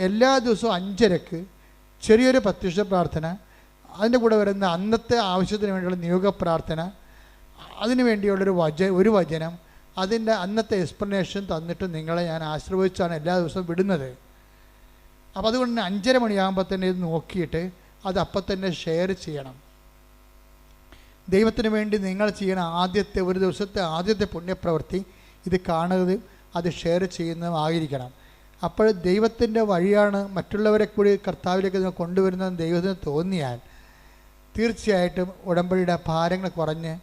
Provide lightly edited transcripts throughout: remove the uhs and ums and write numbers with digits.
എല്ലാ ദിവസവും 5:30 ചെറിയൊരു പ്രത്യക്ഷ പ്രാർത്ഥന, അതിൻ്റെ കൂടെ വരുന്ന അന്നത്തെ ആവശ്യത്തിന് വേണ്ടിയുള്ള നിയോഗ പ്രാർത്ഥന, അതിനു വേണ്ടിയുള്ളൊരു ഒരു വചനം, അതിൻ്റെ അന്നത്തെ എക്സ്പ്ലനേഷൻ തന്നിട്ട് നിങ്ങളെ ഞാൻ ആശീർവദിച്ചാണ് എല്ലാ ദിവസവും വിടുന്നത്. അപ്പോൾ അതുകൊണ്ട് തന്നെ 5:30 മണിയാകുമ്പോൾ തന്നെ ഇത് നോക്കിയിട്ട് അത് അപ്പം തന്നെ ഷെയർ ചെയ്യണം. ദൈവത്തിന് വേണ്ടി നിങ്ങൾ ചെയ്യണ ഒരു ദിവസത്തെ ആദ്യത്തെ പുണ്യപ്രവൃത്തി ഇത് കാണുന്നത്, അത് ഷെയർ ചെയ്യുന്നതുമായിരിക്കണം. അപ്പോൾ ദൈവത്തിൻ്റെ വഴിയാണ് മറ്റുള്ളവരെ കൂടി കർത്താവിലേക്ക് നിങ്ങൾ കൊണ്ടുവരുന്നതെന്ന് ദൈവത്തിന് തോന്നിയാൽ തീർച്ചയായിട്ടും ഉടമ്പടിയുടെ ഭാരങ്ങൾ കുറഞ്ഞ്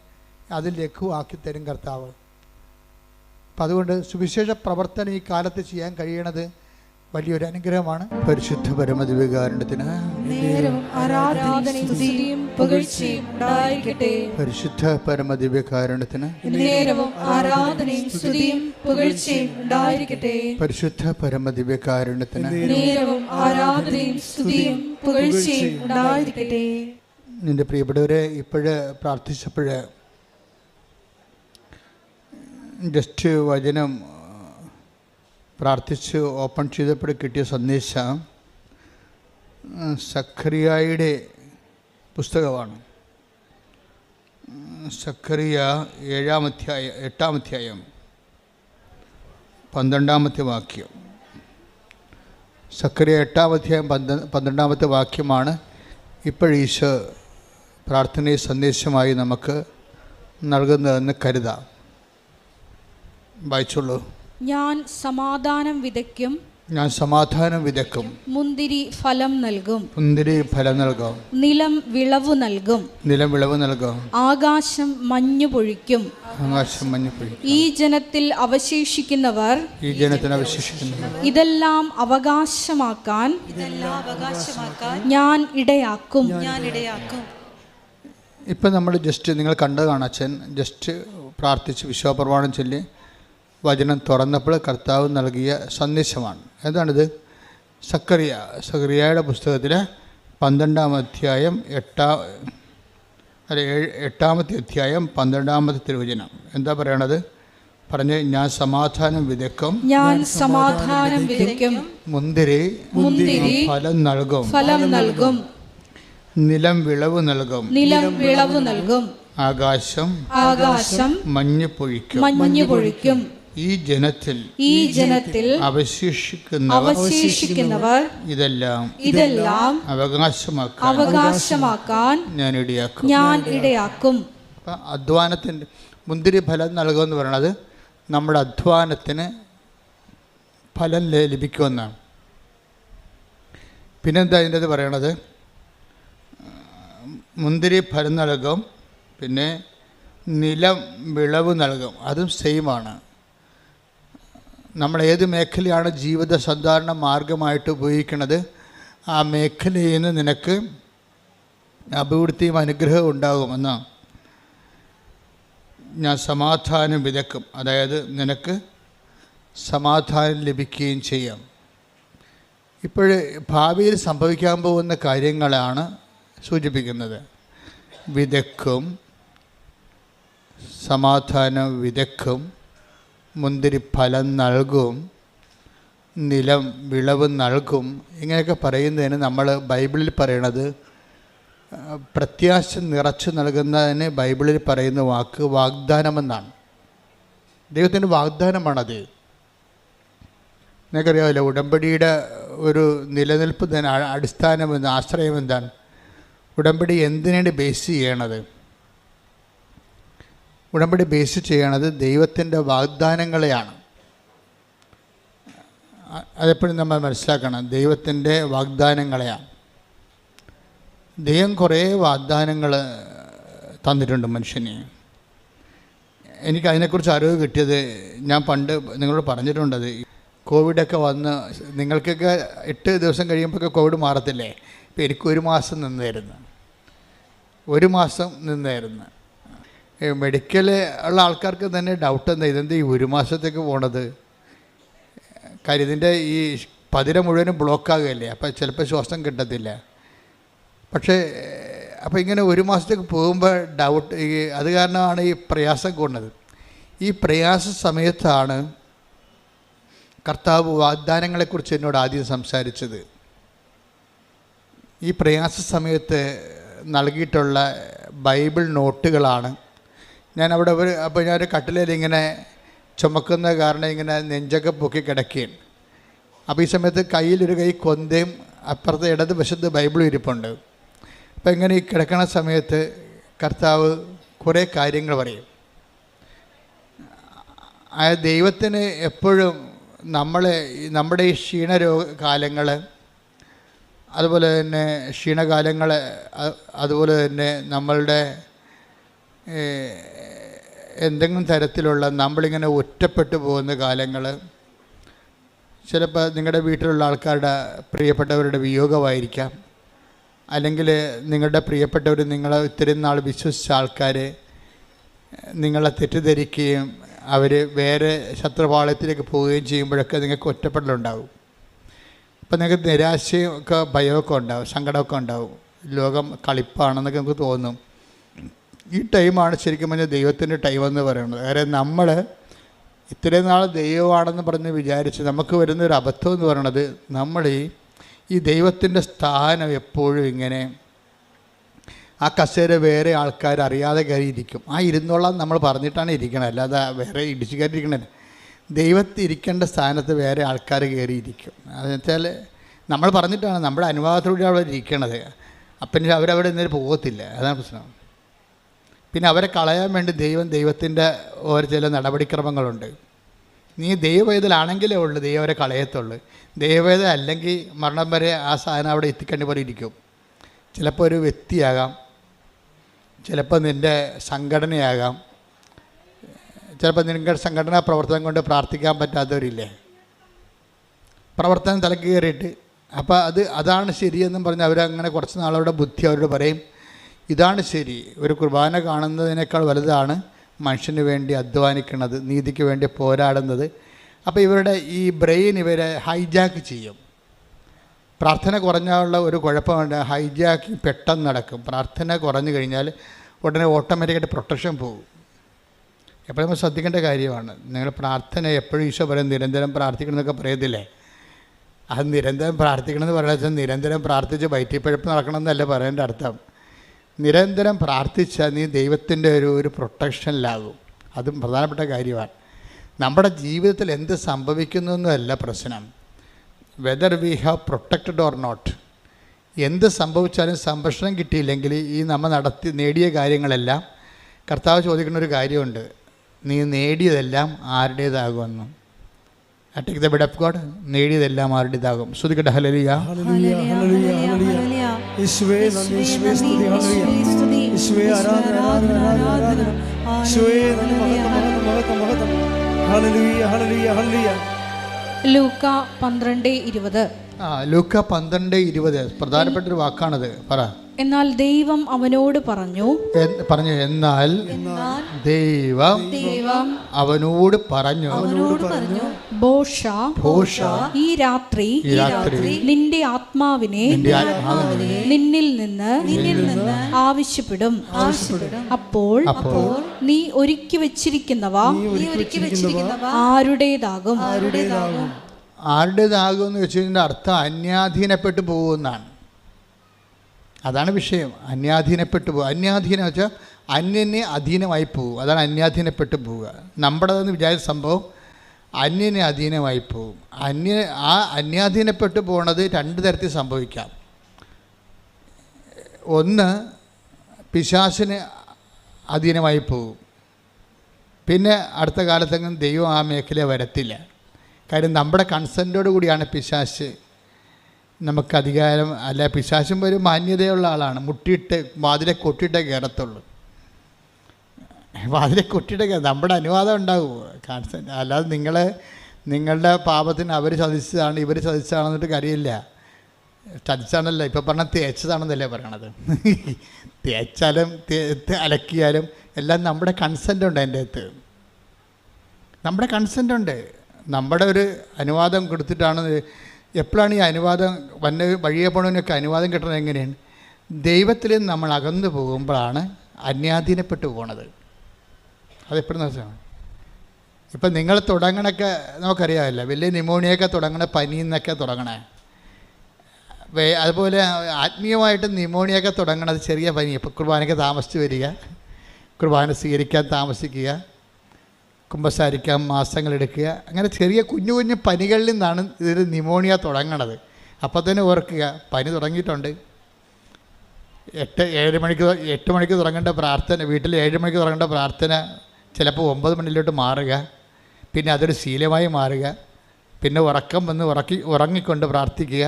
അതിൽ ലഘുവാക്കി തരും കർത്താവ്. അപ്പം അതുകൊണ്ട് സുവിശേഷ പ്രവർത്തനം ഈ കാലത്ത് ചെയ്യാൻ കഴിയണത് വലിയൊരു അനുഗ്രഹമാണ്. പരിശുദ്ധ പരമദിവ്യകാരുണ്യത്തിന് പരിശുദ്ധ പരമദിവ്യകാരുണ്യത്തിന് പരിശുദ്ധ പരമദിവ്യകാരുണ്യത്തിന് നിന്റെ പ്രിയപ്പെട്ടവരെ ഇപ്പോഴ് പ്രാർത്ഥിച്ചപ്പോഴ് ജസ്റ്റ് വചനം പ്രാർത്ഥിച്ച് ഓപ്പൺ ചെയ്തപ്പോൾ കിട്ടിയ സന്ദേശം സഖറിയായുടെ പുസ്തകമാണ്. സഖറിയ 8-ാം അധ്യായം 12-ാമത്തെ വാക്യം. സഖറിയ 8-ാം അധ്യായം 12-ാമത്തെ വാക്യമാണ് ഇപ്പോഴീശോ പ്രാർത്ഥനയെ സന്ദേശമായി നമുക്ക് നൽകുന്നതെന്ന് കരുതാം. വായിച്ചോളൂ. ഞാൻ സമാധാനം വിതയ്ക്കും, മുന്തിരി ഫലം നൽകും, നിലം വിളവ് നൽകും, ആകാശം മഞ്ഞു പൊഴിക്കും. ഈ ജനത്തിൽ അവശേഷിക്കുന്നവർ ഇതെല്ലാം അവകാശമാക്കാൻ ഞാൻ ഇടയാക്കും. ഇപ്പം നമ്മൾ ജസ്റ്റ് നിങ്ങൾ കണ്ടതാണ്. അച്ഛൻ ജസ്റ്റ് പ്രാർത്ഥിച്ച് വിശ്വാസപ്രമാണം ചൊല്ലി വചനം തുറന്നപ്പോൾ കർത്താവ് നൽകിയ സന്ദേശമാണ്. എന്താണിത്? സഖറിയായുടെ പുസ്തകത്തിൽ 12-ാം അധ്യായം 8-ാമത്തെ അധ്യായം 12-ാമത്തെ തിരുവചനം എന്താ പറയണത്? പറഞ്ഞ് ഞാൻ സമാധാനം വിതയ്ക്കും, മുന്തിരി ഫലം നൽകും, നിലം വിളവ് നൽകും, ആകാശം മഞ്ഞു പൊഴിക്കും. ഈ ജനത്തിൽ അവശേഷിക്കുന്നവർ ഇതെല്ലാം അവകാശമാക്കാൻ ഞാൻ ഇടയാക്കും. അധ്വാനത്തിൻ്റെ മുന്തിരി ഫലം നൽകുമെന്ന് പറയുന്നത് നമ്മുടെ അധ്വാനത്തിന് ഫലം ലഭിക്കുമെന്നാണ്. പിന്നെന്താ അതിൻ്റെ പറയണത്? മുന്തിരി ഫലം നൽകും, പിന്നെ നിലം വിളവ് നൽകും. അതും സെയിമാണ്. നമ്മൾ ഏത് മേഖലയാണ് ജീവിത സാധാരണ മാർഗമായിട്ട് ഉപയോഗിക്കുന്നത്, ആ മേഖലയിൽ നിന്ന് നിനക്ക് അഭിവൃദ്ധിയും അനുഗ്രഹവും ഉണ്ടാകുമെന്ന്. ഞാൻ സമാധാനം വിതയ്ക്കും, അതായത് നിനക്ക് സമാധാനം ലഭിക്കുകയും ചെയ്യാം. ഇപ്പോഴ് ഭാവിയിൽ സംഭവിക്കാൻ പോകുന്ന കാര്യങ്ങളാണ് സൂചിപ്പിക്കുന്നത്. വിതയ്ക്കും, സമാധാനം വിതയ്ക്കും, മുന്തിരി ഫലം നൽകും, നിലം വിളവ് നൽകും. ഇങ്ങനെയൊക്കെ പറയുന്നതിന് നമ്മൾ ബൈബിളിൽ പറയണത് പ്രത്യാശ നിറച്ചു നൽകുന്നതിന് ബൈബിളിൽ പറയുന്ന വാക്ക് വാഗ്ദാനമെന്നാണ്. ദൈവത്തിൻ്റെ വാഗ്ദാനമാണത്. നിങ്ങൾക്കറിയാമല്ലോ, ഉടമ്പടിയുടെ ഒരു നിലനിൽപ്പ് തന്നെ അടിസ്ഥാനമെന്ന് ആശ്രയം എന്താണ്? ഉടമ്പടി എന്തിനാണ് ബേസ് ചെയ്യണത്? ഉടമ്പടി ബേസ് ചെയ്യണത് ദൈവത്തിൻ്റെ വാഗ്ദാനങ്ങളെയാണ്. അതെപ്പോഴും നമ്മൾ മനസ്സിലാക്കണം, ദൈവത്തിൻ്റെ വാഗ്ദാനങ്ങളെയാണ്. ദൈവം കുറേ വാഗ്ദാനങ്ങൾ തന്നിട്ടുണ്ട് മനുഷ്യന്. എനിക്ക് അതിനെക്കുറിച്ച് അറിവ് കിട്ടിയത് ഞാൻ പണ്ട് നിങ്ങളോട് പറഞ്ഞിട്ടുണ്ടത്. കോവിഡൊക്കെ വന്ന് നിങ്ങൾക്കൊക്കെ 8 ദിവസം കഴിയുമ്പോഴൊക്കെ കോവിഡ് മാറത്തില്ലേ? ഇപ്പം എനിക്ക് 1 മാസം നിന്നായിരുന്നു. മെഡിക്കൽ ഉള്ള ആൾക്കാർക്ക് തന്നെ ഡൗട്ട് എന്താ, ഇതെന്താ ഈ 1 മാസത്തേക്ക് പോണത്? കാര്യം ഇതിൻ്റെ ഈ പതിര മുഴുവനും ബ്ലോക്കാകുകയല്ലേ, അപ്പോൾ ചിലപ്പോൾ ശ്വാസം കിട്ടത്തില്ല. പക്ഷേ അപ്പോൾ ഇങ്ങനെ 1 മാസത്തേക്ക് പോകുമ്പോൾ ഡൗട്ട്, അത് കാരണമാണ് ഈ പ്രയാസം കൊണ്ടത്. ഈ പ്രയാസ സമയത്താണ് കർത്താവ് വാഗ്ദാനങ്ങളെക്കുറിച്ച് എന്നോട് ആദ്യം സംസാരിച്ചത്. ഈ പ്രയാസ സമയത്ത് നൽകിയിട്ടുള്ള ബൈബിൾ നോട്ടുകളാണ്. ഞാൻ അവിടെ അപ്പോൾ ഞാനൊരു കട്ടിലേൽ ഇങ്ങനെ ചുമക്കുന്ന കാരണം ഇങ്ങനെ നെഞ്ചൊക്കെ പൊക്കി കിടക്കുകയാണ്. അപ്പോൾ ഈ സമയത്ത് കയ്യിലൊരു കൈ കൊന്തയും അപ്പുറത്തെ ഇടതുവശത്ത് ബൈബിളും ഇരിപ്പുണ്ട്. അപ്പോൾ ഇങ്ങനെ ഈ കിടക്കണ സമയത്ത് കർത്താവ് കുറേ കാര്യങ്ങൾ പറയും. ആ ദൈവത്തിന് എപ്പോഴും നമ്മുടെ ഈ ക്ഷീണകാലങ്ങൾ, അതുപോലെ തന്നെ ക്ഷീണകാലങ്ങൾ, അതുപോലെ തന്നെ നമ്മളുടെ എന്തെങ്കിലും തരത്തിലുള്ള നമ്മളിങ്ങനെ ഒറ്റപ്പെട്ടു പോകുന്ന കാലങ്ങൾ, ചിലപ്പോൾ നിങ്ങളുടെ വീട്ടിലുള്ള ആൾക്കാരുടെ പ്രിയപ്പെട്ടവരുടെ വിയോഗമായിരിക്കാം, അല്ലെങ്കിൽ നിങ്ങളുടെ പ്രിയപ്പെട്ടവർ നിങ്ങളെ ഇത്രയും നാൾ വിശ്വസിച്ച ആൾക്കാർ നിങ്ങളെ തെറ്റിദ്ധരിക്കുകയും അവർ വേറെ ശത്രുപാളയത്തിലേക്ക് പോവുകയും ചെയ്യുമ്പോഴൊക്കെ നിങ്ങൾക്ക് ഒറ്റപ്പെടലുണ്ടാവും. അപ്പം നിങ്ങൾക്ക് നിരാശയും ഒക്കെ ഭയമൊക്കെ ഉണ്ടാവും, സങ്കടമൊക്കെ ഉണ്ടാവും. ലോകം കളിപ്പാണെന്നൊക്കെ നമുക്ക് തോന്നും. ഈ ടൈമാണ് ശരിക്കും പറഞ്ഞാൽ ദൈവത്തിൻ്റെ ടൈമെന്ന് പറയുന്നത്. കാര്യം നമ്മൾ ഇത്രയും നാൾ ദൈവമാണെന്ന് പറഞ്ഞ് വിചാരിച്ച് നമുക്ക് വരുന്നൊരു അബദ്ധം എന്ന് പറയുന്നത്, നമ്മൾ ഈ ദൈവത്തിൻ്റെ സ്ഥാനം എപ്പോഴും ഇങ്ങനെ ആ കസേര വേറെ ആൾക്കാർ അറിയാതെ കയറിയിരിക്കും. ആ ഇരുന്നോളാം നമ്മൾ പറഞ്ഞിട്ടാണ് ഇരിക്കണം, അല്ലാതെ വേറെ ഇടിച്ചു കയറിയിരിക്കണത്. ദൈവത്തിൽ ഇരിക്കേണ്ട സ്ഥാനത്ത് വേറെ ആൾക്കാർ കയറിയിരിക്കും. അതെന്ന് വെച്ചാൽ നമ്മൾ പറഞ്ഞിട്ടാണ്, നമ്മുടെ അനുവാദത്തോടെ അവിടെ ഇരിക്കണത്. അപ്പം അവരവിടെ നിന്നൊരു പോകത്തില്ല. അതാണ് പ്രശ്നം. പിന്നെ അവരെ കളയാൻ വേണ്ടി ദൈവത്തിൻ്റെ ഓരോ ചില നടപടിക്രമങ്ങളുണ്ട്. നീ ദൈവവേദലാണെങ്കിലേ ഉള്ളൂ ദൈവം അവരെ കളയത്തുള്ളൂ. ദൈവവേദ അല്ലെങ്കിൽ മരണം വരെ ആ സാധനം അവിടെ എത്തിക്കണ്ടി പോലെ ഇരിക്കും. ചിലപ്പോൾ ഒരു വ്യക്തിയാകാം, ചിലപ്പോൾ നിൻ്റെ സംഘടനയാകാം, ചിലപ്പോൾ നിങ്ങളുടെ സംഘടനാ പ്രവർത്തനം കൊണ്ട് പ്രാർത്ഥിക്കാൻ പറ്റാത്തവരില്ലേ, പ്രവർത്തനം തലക്ക് കയറിയിട്ട്. അപ്പോൾ അതാണ് ശരിയെന്നും പറഞ്ഞ് അവരങ്ങനെ കുറച്ച് നാളവരുടെ ബുദ്ധി അവരോട് പറയും, ഇതാണ് ശരി. ഒരു കുർബാന കാണുന്നതിനേക്കാൾ വലുതാണ് മനുഷ്യന് വേണ്ടി അധ്വാനിക്കുന്നത്, നീതിക്ക് വേണ്ടി പോരാടുന്നത്. അപ്പോൾ ഇവരുടെ ഈ ബ്രെയിൻ ഇവരെ ഹൈജാക്ക് ചെയ്യും. പ്രാർത്ഥന കുറഞ്ഞുള്ള ഒരു കുഴപ്പമുണ്ട്, ഹൈജാക്കിങ് പെട്ടെന്ന് നടക്കും. പ്രാർത്ഥന കുറഞ്ഞു കഴിഞ്ഞാൽ ഉടനെ ഓട്ടോമാറ്റിക്കായിട്ട് പ്രൊട്ടക്ഷൻ പോകും. എപ്പോഴും നമ്മൾ ശ്രദ്ധിക്കേണ്ട കാര്യമാണ്. നിങ്ങൾ പ്രാർത്ഥന എപ്പോഴും ഈശോ പറയും നിരന്തരം പ്രാർത്ഥിക്കണം എന്നൊക്കെ പറയത്തില്ലേ. അത് നിരന്തരം പ്രാർത്ഥിക്കണമെന്ന് പറയുന്നത് നിരന്തരം പ്രാർത്ഥിച്ച് വയറ്റിപ്പഴപ്പ് നടക്കണമെന്നല്ല പറയേണ്ട അർത്ഥം. നിരന്തരം പ്രാർത്ഥിച്ചാൽ നീ ദൈവത്തിൻ്റെ ഒരു പ്രൊട്ടക്ഷനിലാകും. അതും പ്രധാനപ്പെട്ട കാര്യമാണ്. നമ്മുടെ ജീവിതത്തിൽ എന്ത് സംഭവിക്കുന്നു എന്നല്ല പ്രശ്നം, whether we have protected or not. എന്ത് സംഭവിച്ചാലും സംരക്ഷണം കിട്ടിയില്ലെങ്കിൽ ഈ നമ്മൾ നേടിയ കാര്യങ്ങളെല്ലാം, കർത്താവ് ചോദിക്കുന്ന ഒരു കാര്യമുണ്ട്, നീ നേടിയതെല്ലാം ആരുടേതാകുമെന്നും. Take the word of God. നേടിയതെല്ലാം ആരുടേതാകും. ശ്രുതിക്കട്ടെ ഹല്ലേലൂയ. ലൂക്ക 12:20. ലൂക്ക 12:20 പ്രധാനപ്പെട്ടൊരു വാക്കാണത്. പറ. എന്നാൽ ദൈവം അവനോട് പറഞ്ഞു. എന്നാൽ ദൈവം അവനോട് പറഞ്ഞു, ഭോഷ ഈ രാത്രി നിന്റെ ആത്മാവിനെ നിന്നിൽ നിന്ന് ആവശ്യപ്പെടും. അപ്പോൾ നീ ഒരുക്കി വെച്ചിരിക്കുന്നവ ആരുടേതാകും. എന്ന് വെച്ചതിൻ്റെ അർത്ഥം അന്യാധീനപ്പെട്ടു പോകുമെന്നാണ്. അതാണ് വിഷയം. അന്യാധീനപ്പെട്ടു പോകുക. അന്യാധീനം വെച്ചാൽ അന്യനെ അധീനമായി പോകും. അതാണ് അന്യാധീനപ്പെട്ടു പോവുക. നമ്മുടേതെന്ന് വിചാരിച്ച സംഭവം അന്യനെ അധീനമായി പോകും. അന്യാധീനപ്പെട്ടു പോകുന്നത് രണ്ട് തരത്തിൽ സംഭവിക്കാം. ഒന്ന്, പിശാചിന് അധീനമായി പോകും. പിന്നെ അടുത്ത കാലത്തെങ്കിലും ദൈവം ആ മേഖല വരത്തില്ല. കാര്യം നമ്മുടെ കൺസെൻറ്റോടു കൂടിയാണ് പിശാച് നമുക്ക് അധികാരം. അല്ല, പിശാചും ഒരു മാന്യതയുള്ള ആളാണ്. മുട്ടിയിട്ട് വാതിലെ കൊട്ടിയിട്ടേ കയറത്തുള്ളൂ. വാതിലെ കൊട്ടിയിട്ടേ നമ്മുടെ അനുവാദം ഉണ്ടാകുമോ? കൺസെൻറ്റ്. അല്ലാതെ നിങ്ങളുടെ പാപത്തിന് അവർ ചതിച്ചതാണ് ഇവർ ചതിച്ചതാണെന്നിട്ട് കാര്യമില്ല. ചതിച്ചാണല്ല ഇപ്പം പറഞ്ഞാൽ തേച്ചതാണെന്നല്ലേ പറയണത്. തേച്ചാലും അലക്കിയാലും എല്ലാം നമ്മുടെ കൺസെൻ്റ് ഉണ്ട്. അതിൻ്റെ അകത്ത് നമ്മുടെ കൺസെൻ്റ് ഉണ്ട്. നമ്മുടെ ഒരു അനുവാദം കൊടുത്തിട്ടാണ്. എപ്പോഴാണ് ഈ അനുവാദം വഴിയെ പോണതിനൊക്കെ അനുവാദം കിട്ടണത്? എങ്ങനെയാണ്? ദൈവത്തിൽ നമ്മൾ അകന്നു പോകുമ്പോഴാണ് അന്യാധീനപ്പെട്ടു പോണത്. അതെപ്പോഴും വെച്ചാൽ ഇപ്പം നിങ്ങൾ തുടങ്ങണൊക്കെ നമുക്കറിയാമല്ലോ, വലിയ ന്യൂമോണിയൊക്കെ തുടങ്ങണ പനിയിൽ നിന്നൊക്കെ തുടങ്ങണേ. അതുപോലെ ആത്മീയമായിട്ട് ന്യൂമോണിയൊക്കെ തുടങ്ങണത് ചെറിയ പനി. ഇപ്പോൾ കുർബാനയ്ക്ക് താമസിച്ച് വരിക, കുർബാന സ്വീകരിക്കാൻ താമസിക്കുക, കുമ്പസാരിക്കാൻ മാസങ്ങളെടുക്കുക, അങ്ങനെ ചെറിയ കുഞ്ഞു കുഞ്ഞു പനികളിൽ നിന്നാണ് ഇതിൽ ന്യൂമോണിയ തുടങ്ങണത്. അപ്പോൾ തന്നെ ഓർക്കുക, പനി തുടങ്ങിയിട്ടുണ്ട്. 8 മണിക്ക് തുടങ്ങേണ്ട പ്രാർത്ഥന, വീട്ടിൽ 7 മണിക്ക് തുടങ്ങേണ്ട പ്രാർത്ഥന ചിലപ്പോൾ 9 മണിയിലോട്ട് മാറുക, പിന്നെ അതൊരു ശീലമായി മാറുക, പിന്നെ ഉറക്കം വന്ന് ഉറങ്ങിക്കൊണ്ട് പ്രാർത്ഥിക്കുക.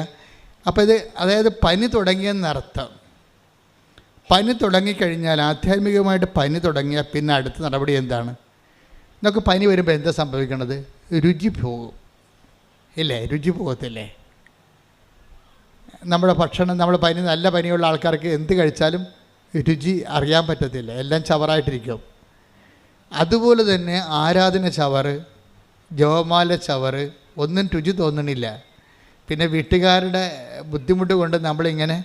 അപ്പോൾ ഇത് അതായത് പനി തുടങ്ങിയെന്നർത്ഥം. പനി തുടങ്ങിക്കഴിഞ്ഞാൽ, ആധ്യാത്മികമായിട്ട് പനി തുടങ്ങിയാൽ പിന്നെ അടുത്ത നടപടി എന്താണ്? നമുക്ക് പനി വരുമ്പോൾ എന്താ സംഭവിക്കണത്? രുചി പോകും, ഇല്ലേ? രുചി പോകത്തില്ലേ? നമ്മുടെ ഭക്ഷണം, നമ്മുടെ പനി, നല്ല പനിയുള്ള ആൾക്കാർക്ക് എന്ത് കഴിച്ചാലും രുചി അറിയാൻ പറ്റത്തില്ല, എല്ലാം ചവറായിട്ടിരിക്കും. അതുപോലെ തന്നെ ആരാധന ചവറ്, ജപമാല ചവറ്, ഒന്നും രുചി തോന്നണില്ല. പിന്നെ വീട്ടുകാരുടെ ബുദ്ധിമുട്ട് കൊണ്ട് നമ്മളിങ്ങനെ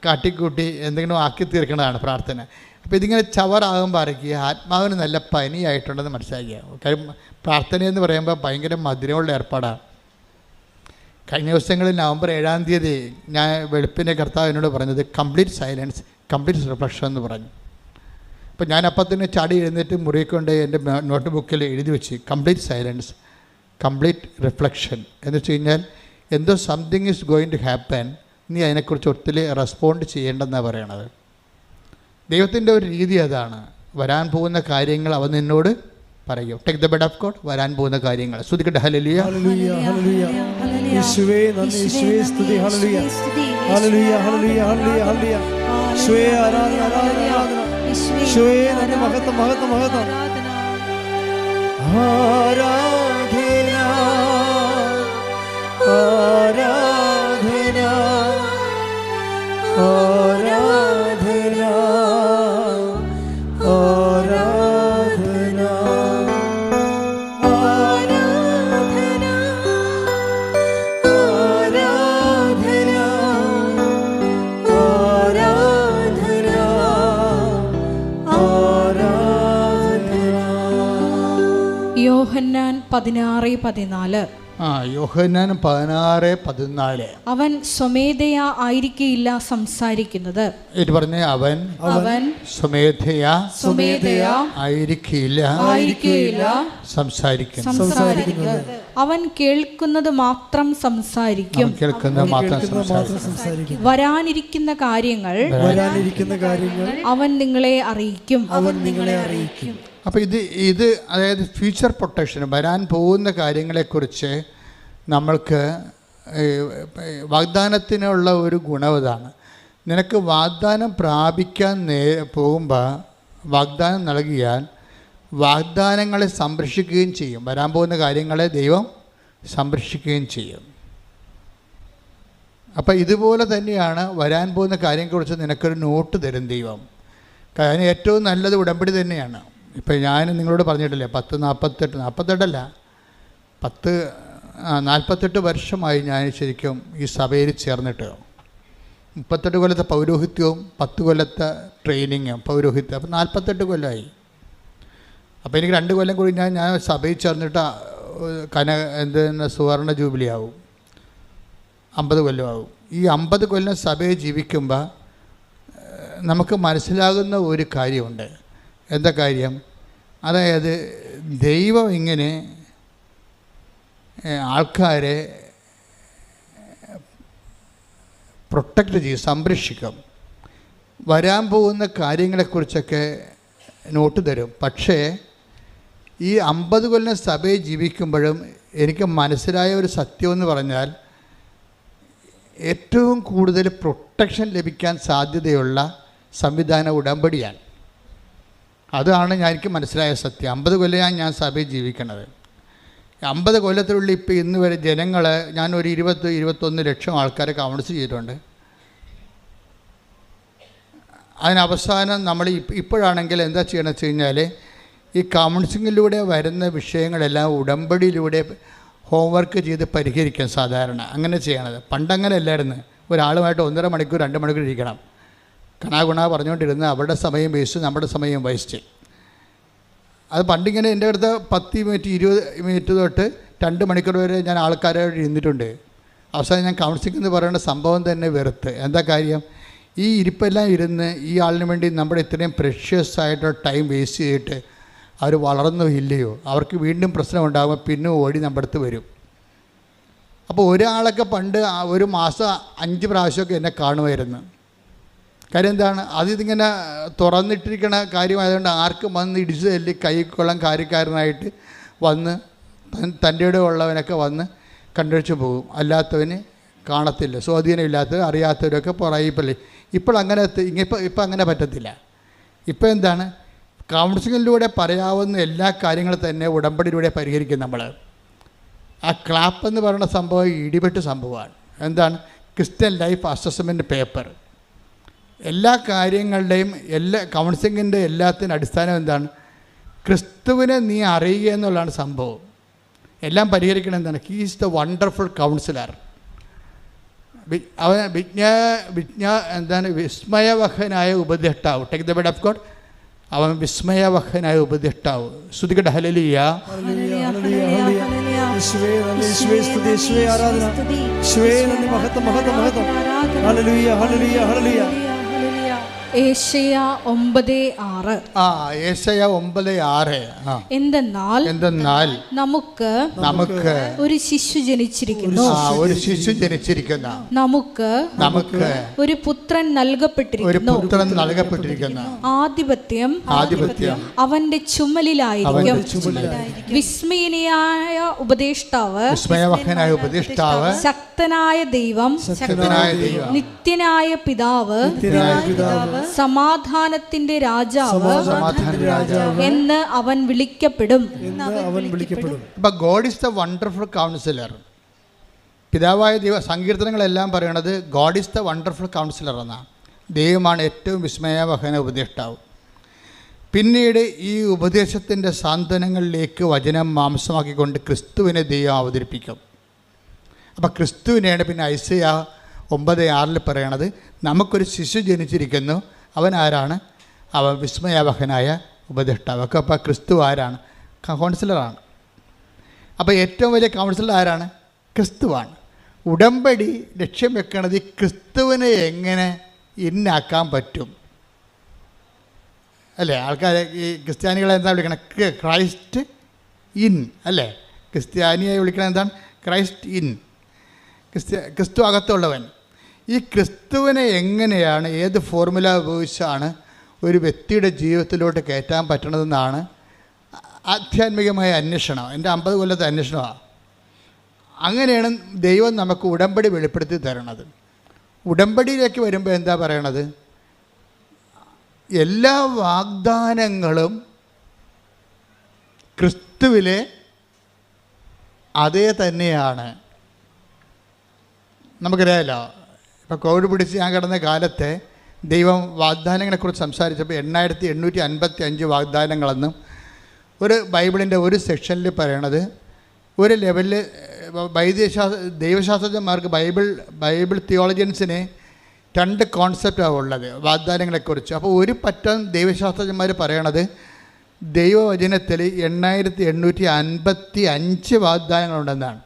കാട്ടിക്കൂട്ടി എന്തെങ്കിലും ആക്കി തീർക്കുന്നതാണ് പ്രാർത്ഥന. അപ്പോൾ ഇതിങ്ങനെ ചവറാകുമ്പോൾ അറിയിക്കുക ആത്മാവിന് നല്ല പനിയായിട്ടുണ്ടെന്ന് മനസ്സിലാക്കുക. കാര്യം പ്രാർത്ഥനയെന്ന് പറയുമ്പോൾ ഭയങ്കര മധുരമുള്ള ഏർപ്പാടാണ്. കഴിഞ്ഞ ദിവസങ്ങളിൽ നവംബർ 7-ാം തീയതി ഞാൻ വെളുപ്പിൻ്റെ കർത്താവ് എന്നോട് പറഞ്ഞത് കംപ്ലീറ്റ് സൈലൻസ്, കംപ്ലീറ്റ് റിഫ്ലക്ഷൻ എന്ന് പറഞ്ഞു. അപ്പോൾ ഞാൻ അപ്പം തന്നെ ചാടി എഴുന്നേറ്റ് മുറിക്കൊണ്ട് എൻ്റെ നോട്ട് ബുക്കിൽ എഴുതി വെച്ച് കംപ്ലീറ്റ് സൈലൻസ്, കംപ്ലീറ്റ് റിഫ്ലക്ഷൻ എന്ന് വെച്ച് കഴിഞ്ഞാൽ എന്തോ something is going to happen, നീ അതിനെക്കുറിച്ച് ഒത്തിരി റെസ്പോണ്ട് ചെയ്യേണ്ടെന്നാണ് പറയണത്. ദൈവത്തിൻ്റെ ഒരു രീതി അതാണ്. വരാൻ പോകുന്ന കാര്യങ്ങൾ അവൻ നിന്നോട് പറയും. Take the word of God, വരാൻ പോകുന്ന കാര്യങ്ങൾ. സ്തുതിക്കട്ടെ. ഹല്ലേലൂയ, ഹല്ലേലൂയ, ഹല്ലേലൂയ. യേശുവേ നന്ദി, യേശുവേ സ്തുതി. ഹല്ലേലൂയ, ഹല്ലേലൂയ, ഹല്ലേലൂയ, ഹല്ലേലൂയ, ഹല്ലേലൂയ. യേശുവേ ആരാധന, ആരാധന, ആരാധന. യേശുവേ നന്ദി, മഹത്വം, മഹത്വം, മഹത്വം. ആരാധന, ആരാധന, ആരാധന, ആരാധന, ആരാധന, ആരാധന, ആരാധന. യോഹന്നാൻ 16:14. യോഹന്നാൻ 16:14. അവൻ സ്വമേധയാ ആയിരിക്കില്ല സംസാരിക്കുന്നത്. ഇത് പറഞ്ഞേ, അവൻ സ്വമേധയാ ആയിരിക്കില്ല സംസാരിക്കുന്നത്. അവൻ കേൾക്കുന്നത് മാത്രം സംസാരിക്കും. വരാനിരിക്കുന്ന കാര്യങ്ങൾ അവൻ നിങ്ങളെ അറിയിക്കും. അപ്പോൾ ഇത് അതായത് ഫ്യൂച്ചർ പ്രൊട്ടക്ഷൻ, വരാൻ പോകുന്ന കാര്യങ്ങളെക്കുറിച്ച് നമ്മൾക്ക് വാഗ്ദാനത്തിനുള്ള ഒരു ഗുണവതാണ്. നിനക്ക് വാഗ്ദാനം പ്രാപിക്കാൻ പോകുമ്പോൾ വാഗ്ദാനം നൽകിയാൽ വാഗ്ദാനങ്ങളെ സംരക്ഷിക്കുകയും ചെയ്യും. വരാൻ പോകുന്ന കാര്യങ്ങളെ ദൈവം സംരക്ഷിക്കുകയും ചെയ്യും. അപ്പോൾ ഇതുപോലെ തന്നെയാണ് വരാൻ പോകുന്ന കാര്യങ്ങളെക്കുറിച്ച് നിനക്കൊരു നോട്ട് തരും ദൈവം. കാരണം ഏറ്റവും നല്ലത് ഉടമ്പടി തന്നെയാണ്. ഇപ്പം ഞാൻ നിങ്ങളോട് പറഞ്ഞിട്ടില്ലേ, 48 വർഷമായി ഞാൻ ശരിക്കും ഈ സഭയിൽ ചേർന്നിട്ട്. 38 കൊല്ലത്തെ പൗരോഹിത്യവും 10 കൊല്ലത്തെ ട്രെയിനിങ്ങും പൗരോഹിത്യം, അപ്പം 48 കൊല്ലമായി. അപ്പോൾ എനിക്ക് 2 കൊല്ലം കൂടി ഞാൻ സഭയിൽ ചേർന്നിട്ട് സുവർണ ജൂബിലി ആവും, 50 കൊല്ലമാവും. ഈ 50 കൊല്ലം സഭയിൽ ജീവിക്കുമ്പോൾ നമുക്ക് മനസ്സിലാകുന്ന ഒരു കാര്യമുണ്ട്. എന്താ കാര്യം? അതായത് ദൈവം ഇങ്ങനെ ആൾക്കാരെ പ്രൊട്ടക്റ്റ് ചെയ്യും, സംരക്ഷിക്കും. വരാൻ പോകുന്ന കാര്യങ്ങളെക്കുറിച്ചൊക്കെ നോട്ട് തരും. പക്ഷേ ഈ 50 കൊല്ലം സഭയിൽ ജീവിക്കുമ്പോഴും എനിക്ക് മനസ്സിലായ ഒരു സത്യമെന്ന് പറഞ്ഞാൽ ഏറ്റവും കൂടുതൽ പ്രൊട്ടക്ഷൻ ലഭിക്കാൻ സാധ്യതയുള്ള സംവിധാന ഉടമ്പടിയാണ്. അതാണ് എനിക്ക് മനസ്സിലായ സത്യം. 50 കൊല്ലമാണ് ഞാൻ സഭയിൽ ജീവിക്കണത്. 50 കൊല്ലത്തിനുള്ളിൽ ഇപ്പോൾ ഇന്ന് വരെ ജനങ്ങളെ ഞാനൊരു 20-21 ലക്ഷം ആൾക്കാരെ കൗൺസിൽ ചെയ്തിട്ടുണ്ട്. അതിനവസാനം നമ്മൾ ഇപ്പോഴാണെങ്കിൽ എന്താ ചെയ്യണമെന്ന് വെച്ച് കഴിഞ്ഞാൽ ഈ കൗൺസിലിങ്ങിലൂടെ വരുന്ന വിഷയങ്ങളെല്ലാം ഉടമ്പടിയിലൂടെ ഹോംവർക്ക് ചെയ്ത് പരിഹരിക്കാൻ സാധാരണ അങ്ങനെ ചെയ്യണത്. പണ്ടങ്ങനെ അല്ലായിരുന്നു. ഒരാളുമായിട്ട് 1.5 മണിക്കൂർ 2 മണിക്കൂർ ഇരിക്കണം, കണാകുണ പറഞ്ഞുകൊണ്ടിരുന്ന് അവരുടെ സമയം വേസ്റ്റ്, നമ്മുടെ സമയം വേസ്റ്റ്. അത് പണ്ടിങ്ങനെ എൻ്റെ അടുത്ത് 10 മിനിറ്റ് 20 മിനിറ്റ് തൊട്ട് 2 മണിക്കൂർ വരെ ഞാൻ ആൾക്കാരോട് ഇരുന്നിട്ടുണ്ട്. അവസാനം ഞാൻ കൗൺസിലിംഗ് എന്ന് പറയുന്ന സംഭവം തന്നെ വെറുത്ത്. എന്താ കാര്യം? ഈ ഇരിപ്പെല്ലാം ഇരുന്ന് ഈ ആളിന് വേണ്ടി നമ്മുടെ ഇത്രയും പ്രഷ്യസ് ആയിട്ടുള്ള ടൈം വേസ്റ്റ് ചെയ്തിട്ട് അവർ വളർന്നോ ഇല്ലയോ, അവർക്ക് വീണ്ടും പ്രശ്നം ഉണ്ടാകുമ്പോൾ പിന്നെ ഓടി നമ്മുടെ അടുത്ത് വരും. അപ്പോൾ ഒരാളൊക്കെ പണ്ട് ഒരു മാസം 5 പ്രാവശ്യമൊക്കെ എന്നെ കാണുമായിരുന്നു. കാര്യം എന്താണ്? ഇതിങ്ങനെ തുറന്നിട്ടിരിക്കണ കാര്യമായതുകൊണ്ട് ആർക്കും വന്ന് ഇടിച്ച് തല്ലി കൈക്കൊള്ളാൻ കാര്യക്കാരനായിട്ട് വന്ന് തൻ്റെ ഇടം ഉള്ളവനൊക്കെ വന്ന് കണ്ടുവച്ച് പോകും. അല്ലാത്തവന് കാണത്തില്ല. സ്വാധീനമില്ലാത്തവർ അറിയാത്തവരൊക്കെ പുറകിപ്പള്ളി. ഇപ്പം അങ്ങനെ പറ്റത്തില്ല. ഇപ്പം എന്താണ്? കൗൺസിലിങ്ങിലൂടെ പറയാവുന്ന എല്ലാ കാര്യങ്ങളും തന്നെ ഉടമ്പടിയിലൂടെ പരിഹരിക്കും നമ്മൾ. ആ ക്ലാപ്പ് എന്ന് പറയുന്ന സംഭവം ഇടിപെട്ട് സംഭവമാണ്. എന്താണ്? Christian life assessment paper. എല്ലാ കാര്യങ്ങളുടെയും കൗൺസിലിങ്ങിൻ്റെ എല്ലാത്തിനും അടിസ്ഥാനം എന്താണ്? ക്രിസ്തുവിനെ നീ അറിയുക എന്നുള്ളതാണ് സംഭവം. എല്ലാം പരിഹരിക്കണം എന്താണ്? He is the wonderful councillor. അവൻ വിസ്മയവഹനായ ഉപദേഷ്ടാവ്. Take the word of God. അവൻ വിസ്മയവഹനായ ഉപദേഷ്ടാവ്. ശ്രുതികട ഹല്ലേലൂയ. ഏശയ്യാ 9:6. ഏശയ്യാ 9:6. എന്തെന്നാൽ നമുക്ക് ഒരു ശിശു ജനിച്ചിരിക്കുന്നു, നമുക്ക് ഒരു പുത്രൻ നൽകപ്പെട്ടിരിക്കുന്നു, ആധിപത്യം അവന്റെ ചുമലിലായിരിക്കും. വിസ്മയനായ ഉപദേഷ്ടാവ്, ശക്തനായ ദൈവം, നിത്യനായ പിതാവ്, സമാധാനത്തിന്റെ രാജാവ് എന്ന് അവൻ വിളിക്കപ്പെടും. God is the wonderful councillor. പിതാവായ ദൈവം, സങ്കീർത്തനങ്ങളെല്ലാം പറയണത് God is the wonderful councillor എന്നാണ്. ദൈവമാണ് ഏറ്റവും വിസ്മയവഹന ഉപദേഷ്ടാവ്. പിന്നീട് ഈ ഉപദേശത്തിൻ്റെ സാന്ത്വനങ്ങളിലേക്ക് വചനം മാംസമാക്കിക്കൊണ്ട് ക്രിസ്തുവിനെ ദൈവം അവതരിപ്പിക്കും. അപ്പം ക്രിസ്തുവിനെയാണ് പിന്നെ ഐസയ്യാ 9:6 പറയണത്, നമുക്കൊരു ശിശു ജനിച്ചിരിക്കുന്നു, അവൻ ആരാണ്? അവൻ വിസ്മയാവഹനായ ഉപദേഷ്ടാവ്. ഒക്കെ അപ്പോൾ ക്രിസ്തു ആരാണ്? കൗൺസിലറാണ്. അപ്പോൾ ഏറ്റവും വലിയ കൗൺസിലർ ആരാണ്? ക്രിസ്തുവാണ്. ഉടമ്പടി ലക്ഷ്യം വെക്കണത് ഈ ക്രിസ്തുവിനെ എങ്ങനെ ഇന്നാക്കാൻ പറ്റും അല്ലേ? ആൾക്കാരെ ഈ ക്രിസ്ത്യാനികളെ എന്താ വിളിക്കണം? ക്രൈസ്റ്റ് ഇൻ അല്ലേ? ക്രിസ്ത്യാനിയെ വിളിക്കണത് എന്താണ്? Christ in. ക്രിസ്തു അകത്തുള്ളവൻ. ഈ ക്രിസ്തുവിനെ എങ്ങനെയാണ്, ഏത് ഫോർമുല ഉപയോഗിച്ചാണ് ഒരു വ്യക്തിയുടെ ജീവിതത്തിലോട്ട് കയറ്റാൻ പറ്റണതെന്നാണ് ആധ്യാത്മികമായ അന്വേഷണം. എൻ്റെ 50 കൊല്ലത്തെ അന്വേഷണമാണ്. അങ്ങനെയാണ് ദൈവം നമുക്ക് ഉടമ്പടി വെളിപ്പെടുത്തി തരണത്. ഉടമ്പടിയിലേക്ക് വരുമ്പോൾ എന്താ പറയണത്? എല്ലാ വാഗ്ദാനങ്ങളും ക്രിസ്തുവിലെ അതേ തന്നെയാണ്. നമുക്കറിയാമല്ലോ, ഇപ്പോൾ കോവിഡ് പിടിച്ച് ഞാൻ കിടന്ന കാലത്തെ ദൈവം വാഗ്ദാനങ്ങളെക്കുറിച്ച് സംസാരിച്ചപ്പോൾ 8855 വാഗ്ദാനങ്ങളെന്നും ഒരു ബൈബിളിൻ്റെ ഒരു സെക്ഷനിൽ പറയണത്, ഒരു ലെവലിൽ ദൈവശാസ്ത്രജ്ഞന്മാർക്ക് ബൈബിൾ തിയോളജിയൻസിന് 2 കോൺസെപ്റ്റാണ് ഉള്ളത് വാഗ്ദാനങ്ങളെക്കുറിച്ച്. അപ്പോൾ ഒരു പറ്റം ദൈവശാസ്ത്രജ്ഞന്മാർ പറയണത് ദൈവവചനത്തിൽ 8855 വാഗ്ദാനങ്ങളുണ്ടെന്നാണ്.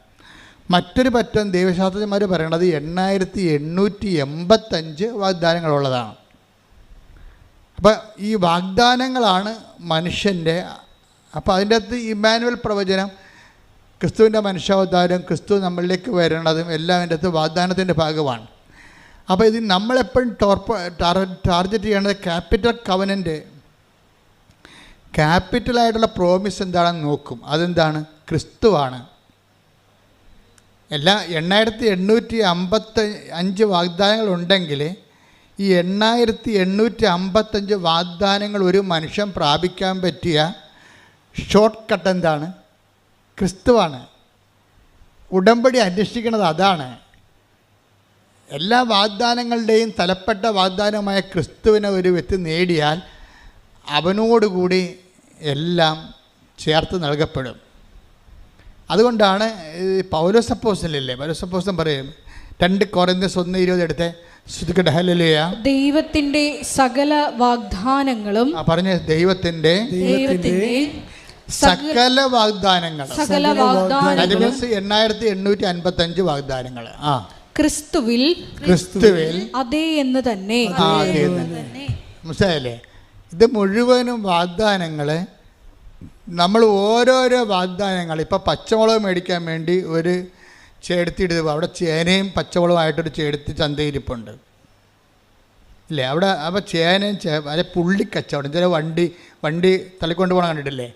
മറ്റൊരു പറ്റം ദൈവശാസ്ത്രജ്ഞന്മാർ പറയണത് 8885 വാഗ്ദാനങ്ങളുള്ളതാണ്. അപ്പോൾ ഈ വാഗ്ദാനങ്ങളാണ് മനുഷ്യൻ്റെ. അപ്പോൾ അതിൻ്റെ അകത്ത് ഇമ്മാനുവൽ പ്രവചനം, ക്രിസ്തുവിൻ്റെ മനുഷ്യാവതാരം, ക്രിസ്തു നമ്മളിലേക്ക് വരണതും എല്ലാം അതിൻ്റെ അകത്ത് വാഗ്ദാനത്തിൻ്റെ ഭാഗമാണ്. അപ്പോൾ ഇത് നമ്മളെപ്പോഴും ടാർഗറ്റ് ചെയ്യേണ്ടത് ക്യാപിറ്റൽ കവനൻ്റ്, ക്യാപിറ്റലായിട്ടുള്ള പ്രോമിസ് എന്താണെന്ന് നോക്കും. അതെന്താണ്? ക്രിസ്തുവാണ്. എല്ലാ 8855 വാഗ്ദാനങ്ങളുണ്ടെങ്കിൽ ഈ 8855 വാഗ്ദാനങ്ങൾ ഒരു മനുഷ്യൻ പ്രാപിക്കാൻ പറ്റിയ ഷോർട്ട് കട്ട് എന്താണ്? ക്രിസ്തുവാണ്. ഉടമ്പടി അന്വേഷിക്കുന്നത് അതാണ്. എല്ലാ വാഗ്ദാനങ്ങളുടെയും തലപ്പെട്ട വാഗ്ദാനമായ ക്രിസ്തുവിനെ ഒരു വ്യക്തി നേടിയാൽ അവനോടുകൂടി എല്ലാം ചേർത്ത് നൽകപ്പെടും. അതുകൊണ്ടാണ് പൗലോസ് അപ്പോസ്തലൻ പറയും 2 കൊരിന്ത്യർ 1:20 എടുത്തേ. ദൈവത്തിന്റെ സകല വാഗ്ദാനങ്ങളും പറഞ്ഞ ദൈവത്തിന്റെ സകല വാഗ്ദാനങ്ങൾ. സകല വാഗ്ദാനങ്ങളും 8855 വാഗ്ദാനങ്ങൾ ക്രിസ്തുവിൽ അതേ എന്ന് തന്നെ. മനസ്സിലായല്ലേ? ഇത് മുഴുവനും വാഗ്ദാനങ്ങൾ. നമ്മൾ ഓരോരോ വാഗ്ദാനങ്ങൾ, ഇപ്പം പച്ചമുളക് മേടിക്കാൻ വേണ്ടി ഒരു ചേടത്തിയിടുക, അവിടെ ചേനയും പച്ചമുളകുമായിട്ടൊരു ചേടത്തി ചന്തയിരിപ്പുണ്ട് ഇല്ലേ? അവിടെ അപ്പോൾ ചേനയും അല്ലെ പുള്ളിക്കച്ചവടം. ചില വണ്ടി തലക്കൊണ്ട് പോകണം കണ്ടിട്ടില്ലേ?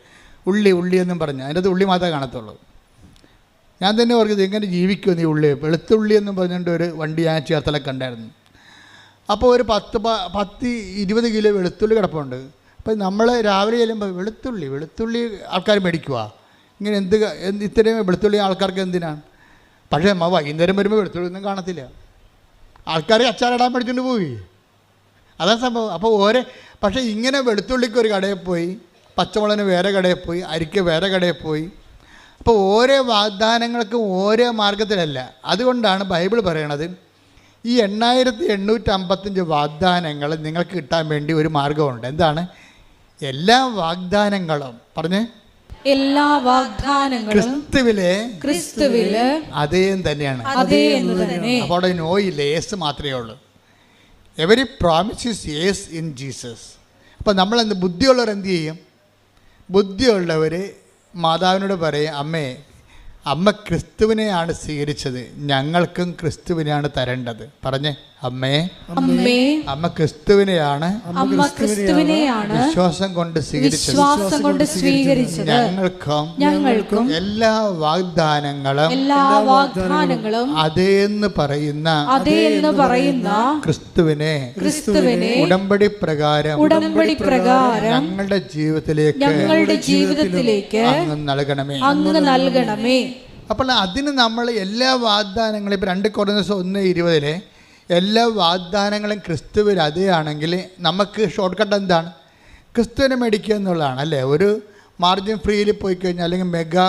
ഉള്ളി എന്നും പറഞ്ഞ് അതിൻ്റെ അത് ഉള്ളി മാത്രമേ കാണത്തുള്ളൂ. ഞാൻ തന്നെ പറഞ്ഞത് എങ്ങനെ ജീവിക്കുമെന്ന് ഈ ഉള്ളി. വെളുത്തുള്ളി എന്നും പറഞ്ഞുകൊണ്ട് ഒരു വണ്ടി ഞാൻ ചേർത്തലൊക്കെ ഉണ്ടായിരുന്നു. അപ്പോൾ ഒരു 10-20 കിലോ വെളുത്തുള്ളി കിടപ്പുണ്ട്. അപ്പോൾ നമ്മൾ രാവിലെ ചെല്ലുമ്പോൾ വെളുത്തുള്ളി ആൾക്കാർ മേടിക്കുക. ഇങ്ങനെ ഇത്രയും വെളുത്തുള്ളി ആൾക്കാർക്ക് എന്തിനാണ്? പക്ഷേ വൈകുന്നേരം വരുമ്പോൾ വെളുത്തുള്ളി ഒന്നും കാണത്തില്ല. ആൾക്കാർ അച്ചാറിടാൻ മേടിച്ചുകൊണ്ട് പോയി. അതാണ് സംഭവം. അപ്പോൾ പക്ഷേ ഇങ്ങനെ വെളുത്തുള്ളിക്ക് ഒരു കടയിൽ പോയി, പച്ചമുളകിന് വേറെ കടയിൽ പോയി, അരിക്ക് വേറെ കടയിൽ പോയി. അപ്പോൾ ഓരോ വാഗ്ദാനങ്ങൾക്കും ഓരോ മാർഗത്തിലല്ല. അതുകൊണ്ടാണ് ബൈബിൾ പറയണത് ഈ 8855 വാഗ്ദാനങ്ങൾ നിങ്ങൾക്ക് കിട്ടാൻ വേണ്ടി ഒരു മാർഗമുണ്ട്. എന്താണ്? എല്ലാ വാഗ്ദാനങ്ങളും പറഞ്ഞേ, എല്ലാ വാഗ്ദാനങ്ങളും ക്രിസ്തുവിലെ അതേ തന്നെയാണ്. അപ്പോൾ അവിടെ നോയില്ല, യേസ് മാത്രമേ ഉള്ളൂ. Every promise is yes in Jesus. അപ്പോൾ നമ്മളെന്ത് ബുദ്ധിയുള്ളവർ എന്ത് ചെയ്യും? ബുദ്ധിയുള്ളവർ മാതാവിനോട് പറയും, അമ്മ ക്രിസ്തുവിനെയാണ് സ്വീകരിച്ചത്, ഞങ്ങൾക്കും ക്രിസ്തുവിനെയാണ് തരേണ്ടത്. പറഞ്ഞേ, അമ്മ ക്രിസ്തുവിനെയാണ് വിശ്വാസം കൊണ്ട് സ്വീകരിച്ചത്, ഞങ്ങൾക്കും എല്ലാ വാഗ്ദാനങ്ങളും അതേന്ന് പറയുന്ന ക്രിസ്തുവിനെ ഉടമ്പടി പ്രകാരം ഞങ്ങളുടെ ജീവിതത്തിലേക്ക് അങ്ങ് നൽകണമേ. അപ്പോൾ അതിന് നമ്മൾ എല്ലാ വാഗ്ദാനങ്ങളും ഇപ്പോൾ 2 കൊരിന്ത്യർ 1:20 എല്ലാ വാഗ്ദാനങ്ങളും ക്രിസ്തുവിൽ അതേയാണെങ്കിൽ നമുക്ക് ഷോർട്ട് കട്ട് എന്താണ്? ക്രിസ്തുവിനെ മേടിക്കുക എന്നുള്ളതാണ് അല്ലേ? ഒരു മാർജിൻ ഫ്രീയിൽ പോയി കഴിഞ്ഞാൽ അല്ലെങ്കിൽ മെഗാ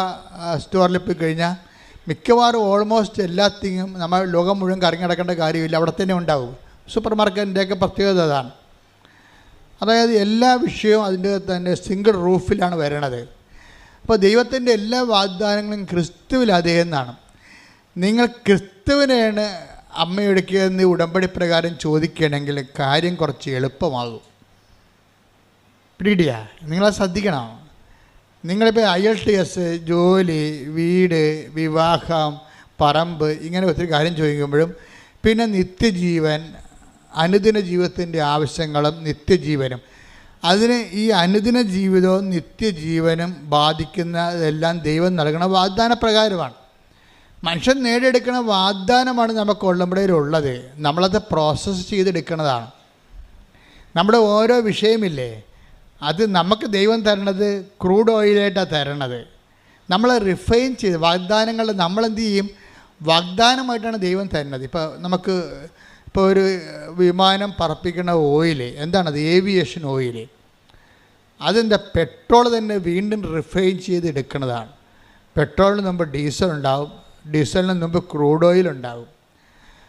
സ്റ്റോറിൽ പോയി കഴിഞ്ഞാൽ മിക്കവാറും ഓൾമോസ്റ്റ് എല്ലാത്തിനും നമ്മൾ ലോകം മുഴുവൻ കറങ്ങി നടക്കേണ്ട കാര്യമില്ല, അവിടെ തന്നെ ഉണ്ടാവും. സൂപ്പർ മാർക്കറ്റിൻ്റെയൊക്കെ പ്രത്യേകത അതാണ്. അതായത് എല്ലാ വിഷയവും അതിൻ്റെ തന്നെ സിംഗിൾ റൂഫിലാണ് വരണത്. അപ്പോൾ ദൈവത്തിൻ്റെ എല്ലാ വാഗ്ദാനങ്ങളും ക്രിസ്തുവിൽ അതേ എന്നാണ്. നിങ്ങൾ ക്രിസ്തുവിനെയാണ് അമ്മയെടുക്കുകയെന്ന് ഉടമ്പടി പ്രകാരം ചോദിക്കുകയാണെങ്കിൽ കാര്യം കുറച്ച് എളുപ്പമാകും. പിടികിട്ടിയാ? നിങ്ങളത് ശ്രദ്ധിക്കണം. നിങ്ങളിപ്പോൾ IELTS, ജോലി, വീട്, വിവാഹം, പറമ്പ്, ഇങ്ങനെ ഒത്തിരി കാര്യം ചോദിക്കുമ്പോഴും പിന്നെ നിത്യജീവൻ, അനുദിന ജീവിതത്തിൻ്റെ ആവശ്യങ്ങളും നിത്യജീവനും, അതിന് ഈ അനുദിന ജീവിതവും നിത്യജീവനും ബാധിക്കുന്നതെല്ലാം ദൈവം നൽകുന്ന വാഗ്ദാന പ്രകാരമാണ്. മനുഷ്യൻ നേടിയെടുക്കുന്ന വാഗ്ദാനമാണ് നമുക്ക് ഉള്ളമ്പടിയിലുള്ളത്. നമ്മളത് പ്രോസസ്സ് ചെയ്തെടുക്കുന്നതാണ്. നമ്മുടെ ഓരോ വിഷയമില്ലേ, അത് നമുക്ക് ദൈവം തരണത് ക്രൂഡ് ഓയിലായിട്ടാണ് തരണത്. നമ്മൾ റിഫൈൻ ചെയ്ത് വാഗ്ദാനങ്ങൾ നമ്മളെന്ത് ചെയ്യും? വാഗ്ദാനമായിട്ടാണ് ദൈവം തരുന്നത്. ഇപ്പോൾ ഒരു വിമാനം പറപ്പിക്കുന്ന ഓയിൽ എന്താണത്? Aviation oil. അതെന്താ? പെട്രോൾ തന്നെ വീണ്ടും റിഫൈൻ ചെയ്ത് എടുക്കുന്നതാണ്. പെട്രോളിന് മുമ്പ് ഡീസൽ ഉണ്ടാവും, ഡീസലിന് മുമ്പ് ക്രൂഡ് ഓയിൽ ഉണ്ടാവും.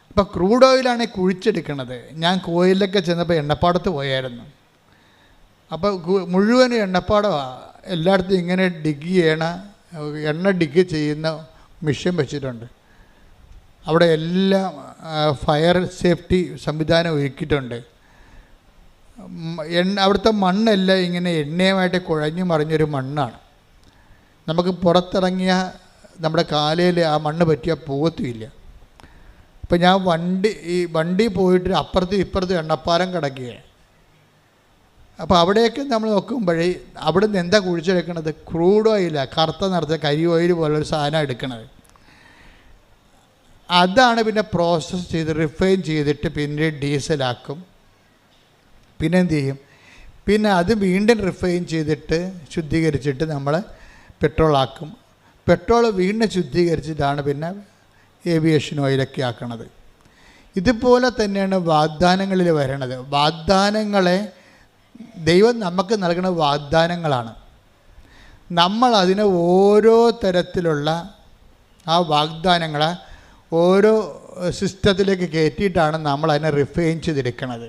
അപ്പോൾ ക്രൂഡ് ഓയിലാണ് കുഴിച്ചെടുക്കുന്നത്. ഞാൻ കോയിലൊക്കെ ചെന്നപ്പോൾ എണ്ണപ്പാടത്ത് പോയായിരുന്നു. അപ്പോൾ മുഴുവൻ എണ്ണപ്പാടമാണ്. എല്ലായിടത്തും ഇങ്ങനെ എണ്ണ ഡിഗ് ചെയ്യുന്ന മെഷീൻ വെച്ചിട്ടുണ്ട്. അവിടെ എല്ലാം ഫയർ സേഫ്റ്റി സംവിധാനം ഒരുക്കിയിട്ടുണ്ട്. അവിടുത്തെ മണ്ണെല്ലാം ഇങ്ങനെ എണ്ണയുമായിട്ട് കുഴഞ്ഞു മറിഞ്ഞൊരു മണ്ണാണ്. നമുക്ക് പുറത്തിറങ്ങിയ നമ്മുടെ കാലയിൽ ആ മണ്ണ് പറ്റിയാൽ പോകത്തുമില്ല. അപ്പോൾ ഞാൻ വണ്ടി പോയിട്ട് അപ്പുറത്തും ഇപ്പുറത്തും എണ്ണപ്പാലം കിടക്കുകയാണ്. അപ്പോൾ അവിടെയൊക്കെ നമ്മൾ നോക്കുമ്പോഴേ അവിടെ നിന്ന് എന്താ കുഴിച്ചെടുക്കണത്? ക്രൂഡ് ഓയിലാണ്, കറുത്ത നിറച്ച കരി ഓയിൽ പോലൊരു സാധനം എടുക്കണത്. അതാണ് പിന്നെ പ്രോസസ്സ് ചെയ്ത് റിഫൈൻ ചെയ്തിട്ട് പിന്നെ ഡീസലാക്കും. പിന്നെ എന്ത് ചെയ്യും? പിന്നെ അത് വീണ്ടും റിഫൈൻ ചെയ്തിട്ട് ശുദ്ധീകരിച്ചിട്ട് നമ്മൾ പെട്രോളാക്കും. പെട്രോൾ വീണ്ടും ശുദ്ധീകരിച്ചിട്ടാണ് പിന്നെ ഏവിയേഷൻ ഓയിലൊക്കെ ആക്കണത്. ഇതുപോലെ തന്നെയാണ് വാഗ്ദാനങ്ങളിൽ വരണത്. വാഗ്ദാനങ്ങളെ ദൈവം നമുക്ക് നൽകുന്ന വാഗ്ദാനങ്ങളാണ്. നമ്മൾ അതിനെ ഓരോ തരത്തിലുള്ള ആ വാഗ്ദാനങ്ങളെ ഓരോ സിസ്റ്റത്തിലേക്ക് കയറ്റിയിട്ടാണ് നമ്മൾ അതിനെ റിഫൈൻ ചെയ്തെടുക്കുന്നത്.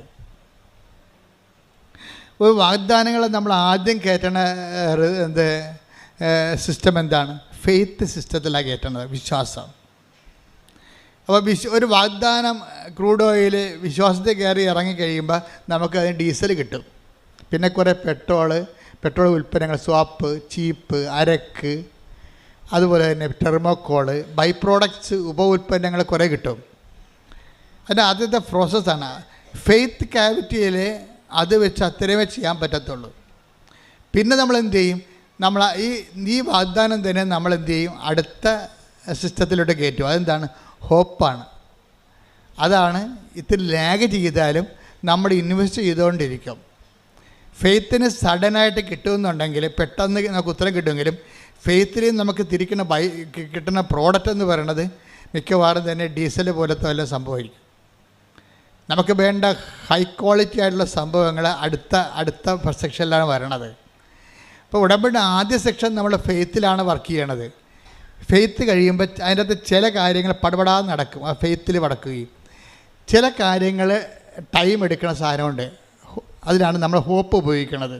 ഒരു വാഗ്ദാനങ്ങളെ നമ്മൾ ആദ്യം കയറ്റണ സിസ്റ്റം എന്താണ്? ഫെയ്ത്ത് സിസ്റ്റത്തിലാണ് കയറ്റുന്നത്, വിശ്വാസം. അപ്പോൾ ഒരു വാഗ്ദാനം ക്രൂഡ് ഓയിൽ വിശ്വാസത്തിൽ കയറി ഇറങ്ങിക്കഴിയുമ്പോൾ നമുക്കതിന് ഡീസൽ കിട്ടും. പിന്നെ കുറേ പെട്രോൾ ഉൽപ്പന്നങ്ങൾ, സ്വാപ്പ്, ചീപ്പ്, അരക്ക്, അതുപോലെ തന്നെ ടെർമോക്കോള്, ബൈ പ്രോഡക്ട്സ്, ഉപ ഉൽപ്പന്നങ്ങൾ കുറേ കിട്ടും. അതിൻ്റെ ആദ്യത്തെ പ്രോസസ്സാണ്. ഫെയ്ത്ത് ക്യാവിറ്റിയിൽ അത് വെച്ച് അത്രയുമേ ചെയ്യാൻ പറ്റത്തുള്ളൂ. പിന്നെ നമ്മൾ എന്ത് ചെയ്യും? നമ്മൾ ഈ വാഗ്ദാനം തന്നെ നമ്മൾ എന്ത് ചെയ്യും? അടുത്ത സിസ്റ്റത്തിലോട്ട് കയറ്റും. അതെന്താണ്? ഹോപ്പാണ്. അതാണ് ഇത്തിരി ലാഗ് ചെയ്താലും നമ്മൾ ഇൻവെസ്റ്റ് ചെയ്തുകൊണ്ടിരിക്കും. ഫെയ്ത്തിന് സഡനായിട്ട് കിട്ടുമെന്നുണ്ടെങ്കിൽ പെട്ടെന്ന് നമുക്ക് ഉത്തരം കിട്ടുമെങ്കിലും ഫെയ്ത്തിൽ നമുക്ക് കിട്ടുന്ന പ്രോഡക്റ്റ് എന്ന് പറയുന്നത് മിക്കവാറും തന്നെ ഡീസൽ പോലത്തെ വല്ല സംഭവമായിരിക്കും. നമുക്ക് വേണ്ട ഹൈ ക്വാളിറ്റി ആയിട്ടുള്ള സംഭവങ്ങൾ അടുത്ത സെക്ഷനിലാണ് വരണത്. ഇപ്പോൾ ഉടമ്പടി ആദ്യ സെക്ഷൻ നമ്മൾ ഫെയ്ത്തിലാണ് വർക്ക് ചെയ്യണത്. ഫെയ്ത്ത് കഴിയുമ്പോൾ അതിൻ്റെ അകത്ത് ചില കാര്യങ്ങൾ പടപടാതെ നടക്കും, ആ ഫെയ്ത്തിൽ നടക്കുകയും ചില കാര്യങ്ങൾ ടൈം എടുക്കുന്ന സാധനമുണ്ട്. അതിനാണ് നമ്മൾ ഹോപ്പ് ഉപയോഗിക്കുന്നത്.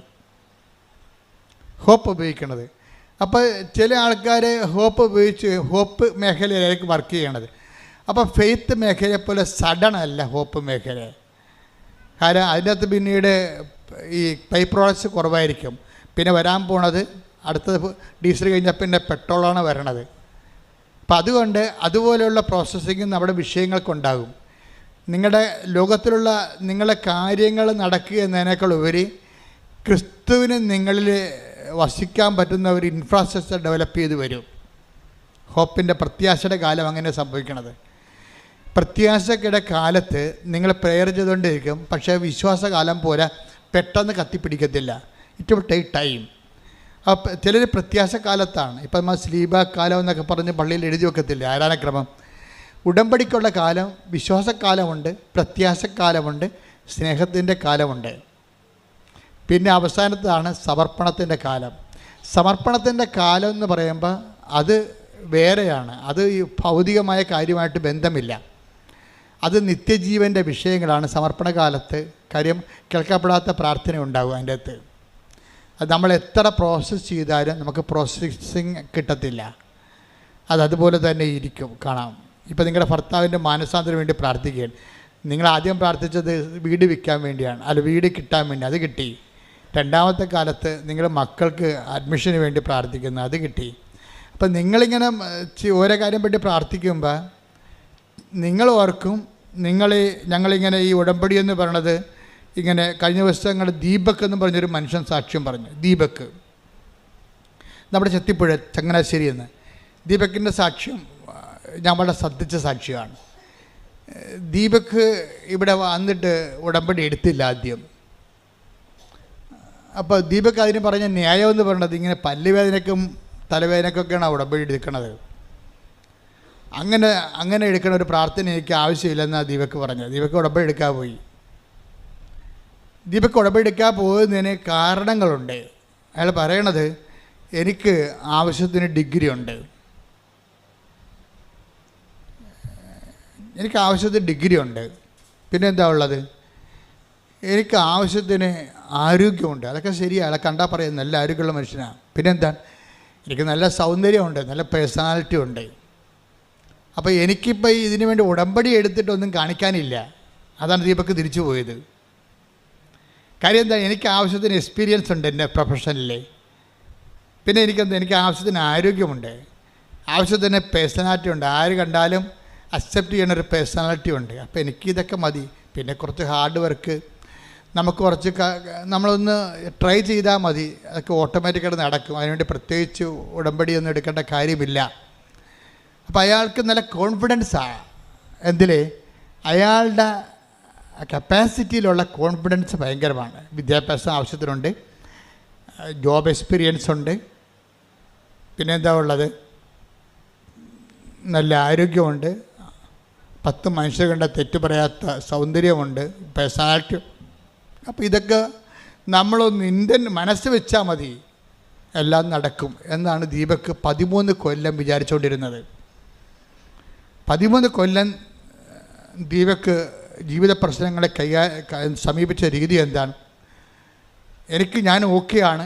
അപ്പോൾ ചില ആൾക്കാർ ഹോപ്പ് മേഖലയിലേക്ക് വർക്ക് ചെയ്യണത്. അപ്പോൾ ഫെയ്ത്ത് മേഖലയെ പോലെ സഡൻ അല്ല ഹോപ്പ് മേഖല. കാരണം അതിനകത്ത് പിന്നീട് ഈ ബൈ പ്രോഡക്ട്സ് കുറവായിരിക്കും. പിന്നെ വരാൻ പോണത് അടുത്തത് ഡീസൽ കഴിഞ്ഞാൽ പിന്നെ പെട്രോളാണ് വരണത്. അപ്പം അതുകൊണ്ട് അതുപോലെയുള്ള പ്രോസസ്സിങ് നമ്മുടെ വിഷയങ്ങൾക്കുണ്ടാകും. നിങ്ങളുടെ ലോകത്തിലുള്ള നിങ്ങളുടെ കാര്യങ്ങൾ നടക്കുക എന്നതിനേക്കാൾ ഉപരി ക്രിസ്തുവിന് നിങ്ങളിൽ വസിക്കാൻ പറ്റുന്ന ഒരു ഇൻഫ്രാസ്ട്രക്ചർ ഡെവലപ്പ് ചെയ്ത് വരും. ഹോപ്പിൻ്റെ പ്രത്യാശയുടെ കാലം അങ്ങനെ സംഭവിക്കണത്. പ്രത്യാശയുടെ കാലത്ത് നിങ്ങൾ പ്രെയർ ചെയ്തുകൊണ്ടിരിക്കും. പക്ഷേ വിശ്വാസകാലം പോലെ പെട്ടെന്ന് കത്തിപ്പിടിക്കത്തില്ല. It will take time. അപ്പോൾ ചിലർ പ്രത്യാശക്കാലത്താണ്. ഇപ്പം നമ്മൾ സ്ലീബ കാലം എന്നൊക്കെ പറഞ്ഞ് പള്ളിയിൽ എഴുതി വെക്കത്തില്ല ആരാധനക്രമം. ഉടമ്പടിക്കുള്ള കാലം, വിശ്വാസക്കാലമുണ്ട്, പ്രത്യാശക്കാലമുണ്ട്, സ്നേഹത്തിൻ്റെ കാലമുണ്ട്. പിന്നെ അവസാനത്താണ് സമർപ്പണത്തിൻ്റെ കാലം. സമർപ്പണത്തിൻ്റെ കാലം എന്ന് പറയുമ്പോൾ അത് വേറെയാണ്. അത് ഈ ഭൗതികമായ കാര്യമായിട്ട് ബന്ധമില്ല. അത് നിത്യജീവൻ്റെ വിഷയങ്ങളാണ് സമർപ്പണ കാലത്ത്. കാര്യം കേൾക്കപ്പെടാത്ത പ്രാർത്ഥന ഉണ്ടാകും അതിൻ്റെ അകത്ത്. അത് നമ്മൾ എത്ര പ്രോസസ്സ് ചെയ്താലും നമുക്ക് പ്രോസസ്സിങ് കിട്ടത്തില്ല. അതുപോലെ തന്നെ ഇരിക്കും. കാണാം. ഇപ്പോൾ നിങ്ങളുടെ ഭർത്താവിൻ്റെ മാനസാന്തരം വേണ്ടി പ്രാർത്ഥിക്കുകയാണ്. നിങ്ങൾ ആദ്യം പ്രാർത്ഥിച്ചത് വീട് വിൽക്കാൻ വേണ്ടിയാണ്, അല്ല വീട് കിട്ടാൻ വേണ്ടി, അത് കിട്ടി. രണ്ടാമത്തെ കാലത്ത് നിങ്ങൾ മക്കൾക്ക് അഡ്മിഷന് വേണ്ടി പ്രാർത്ഥിക്കുന്നു, അത് കിട്ടി. അപ്പം നിങ്ങളിങ്ങനെ ഓരോ കാര്യം പറ്റി പ്രാർത്ഥിക്കുമ്പോൾ നിങ്ങൾ ഓർക്കും, ഞങ്ങളിങ്ങനെ ഈ ഉടമ്പടി എന്ന് പറയണത് ഇങ്ങനെ കഴിഞ്ഞ ദിവസം ദീപക് എന്ന് പറഞ്ഞൊരു മനുഷ്യൻ സാക്ഷ്യം പറഞ്ഞു. ദീപക് നമ്മുടെ ചെത്തിപ്പുഴ ചങ്ങനാശ്ശേരി എന്ന്. ദീപകിൻ്റെ സാക്ഷ്യം ഞാൻ വളരെ ശ്രദ്ധിച്ച സാക്ഷ്യമാണ്. ദീപക് ഇവിടെ വന്നിട്ട് ഉടമ്പടി എടുത്തില്ല ആദ്യം. അപ്പോൾ ദീപക് അതിന് പറഞ്ഞ ന്യായം എന്ന് പറയുന്നത് ഇങ്ങനെ പല്ലുവേദനയ്ക്കും തലവേദനക്കൊക്കെയാണ് ഉടമ്പടി എടുക്കുന്നത്. അങ്ങനെ എടുക്കണ ഒരു പ്രാർത്ഥന എനിക്ക് ആവശ്യമില്ലെന്നാണ് ദീപക് പറഞ്ഞത്. ദീപക് ഉടമ്പടി എടുക്കാൻ പോയി. ദീപക് ഉടമ്പടി എടുക്കാൻ പോകുന്നതിന് കാരണങ്ങളുണ്ട്. അയാൾ പറയണത് എനിക്ക് ആവശ്യത്തിന് ഡിഗ്രി ഉണ്ട്, പിന്നെ എന്താ ഉള്ളത്, എനിക്ക് ആവശ്യത്തിന് ആരോഗ്യമുണ്ട്. അതൊക്കെ ശരിയാണ്. അയാളെ കണ്ടാൽ പറയും നല്ല ആരോഗ്യമുള്ള മനുഷ്യനാണ്. പിന്നെന്താ, എനിക്ക് നല്ല സൗന്ദര്യമുണ്ട്, നല്ല പേഴ്സണാലിറ്റി ഉണ്ട്. അപ്പോൾ എനിക്കിപ്പോൾ ഇതിനു വേണ്ടി ഉടമ്പടി എടുത്തിട്ടൊന്നും കാണിക്കാനില്ല. അതാണ് ദീപക് തിരിച്ചു പോയത്. കാര്യം എന്താ, എനിക്ക് ആവശ്യത്തിന് എക്സ്പീരിയൻസ് ഉണ്ട് എൻ്റെ പ്രൊഫഷനിൽ. പിന്നെ എനിക്ക് ആവശ്യത്തിന് ആരോഗ്യമുണ്ട്, ആവശ്യത്തിന് പേഴ്സണാലിറ്റി ഉണ്ട്, ആര് കണ്ടാലും അക്സെപ്റ്റ് ചെയ്യണൊരു പേഴ്സണാലിറ്റി ഉണ്ട്. അപ്പോൾ എനിക്കിതൊക്കെ മതി. പിന്നെ കുറച്ച് ഹാർഡ് വർക്ക്, നമുക്ക് കുറച്ച് നമ്മളൊന്ന് ട്രൈ ചെയ്താൽ മതി, അതൊക്കെ ഓട്ടോമാറ്റിക്കായിട്ട് നടക്കും. അതിനുവേണ്ടി പ്രത്യേകിച്ച് ഉടമ്പടിയൊന്നും എടുക്കേണ്ട കാര്യമില്ല. അപ്പോൾ അയാൾക്ക് നല്ല കോൺഫിഡൻസാണ്. എന്തിൽ? അയാളുടെ കപ്പാസിറ്റിയിലുള്ള കോൺഫിഡൻസ് ഭയങ്കരമാണ്. വിദ്യാഭ്യാസം ആവശ്യത്തിനുണ്ട്, ജോബ് എക്സ്പീരിയൻസ് ഉണ്ട്, പിന്നെ എന്താ ഉള്ളത്, നല്ല ആരോഗ്യമുണ്ട്, 10 മനുഷ്യർ കണ്ട തെറ്റ് പറയാത്ത സൗന്ദര്യമുണ്ട്, പേഴ്സണാലിറ്റി. അപ്പോൾ ഇതൊക്കെ നമ്മളൊന്ന് മനസ്സ് വെച്ചാൽ മതി, എല്ലാം നടക്കും എന്നാണ് ദീപക് 13 കൊല്ലം വിചാരിച്ചുകൊണ്ടിരുന്നത്. 13 കൊല്ലം ദീപക് ജീവിത പ്രശ്നങ്ങളെ സമീപിച്ച രീതി എന്താണ്? ഞാൻ ഓക്കെയാണ്,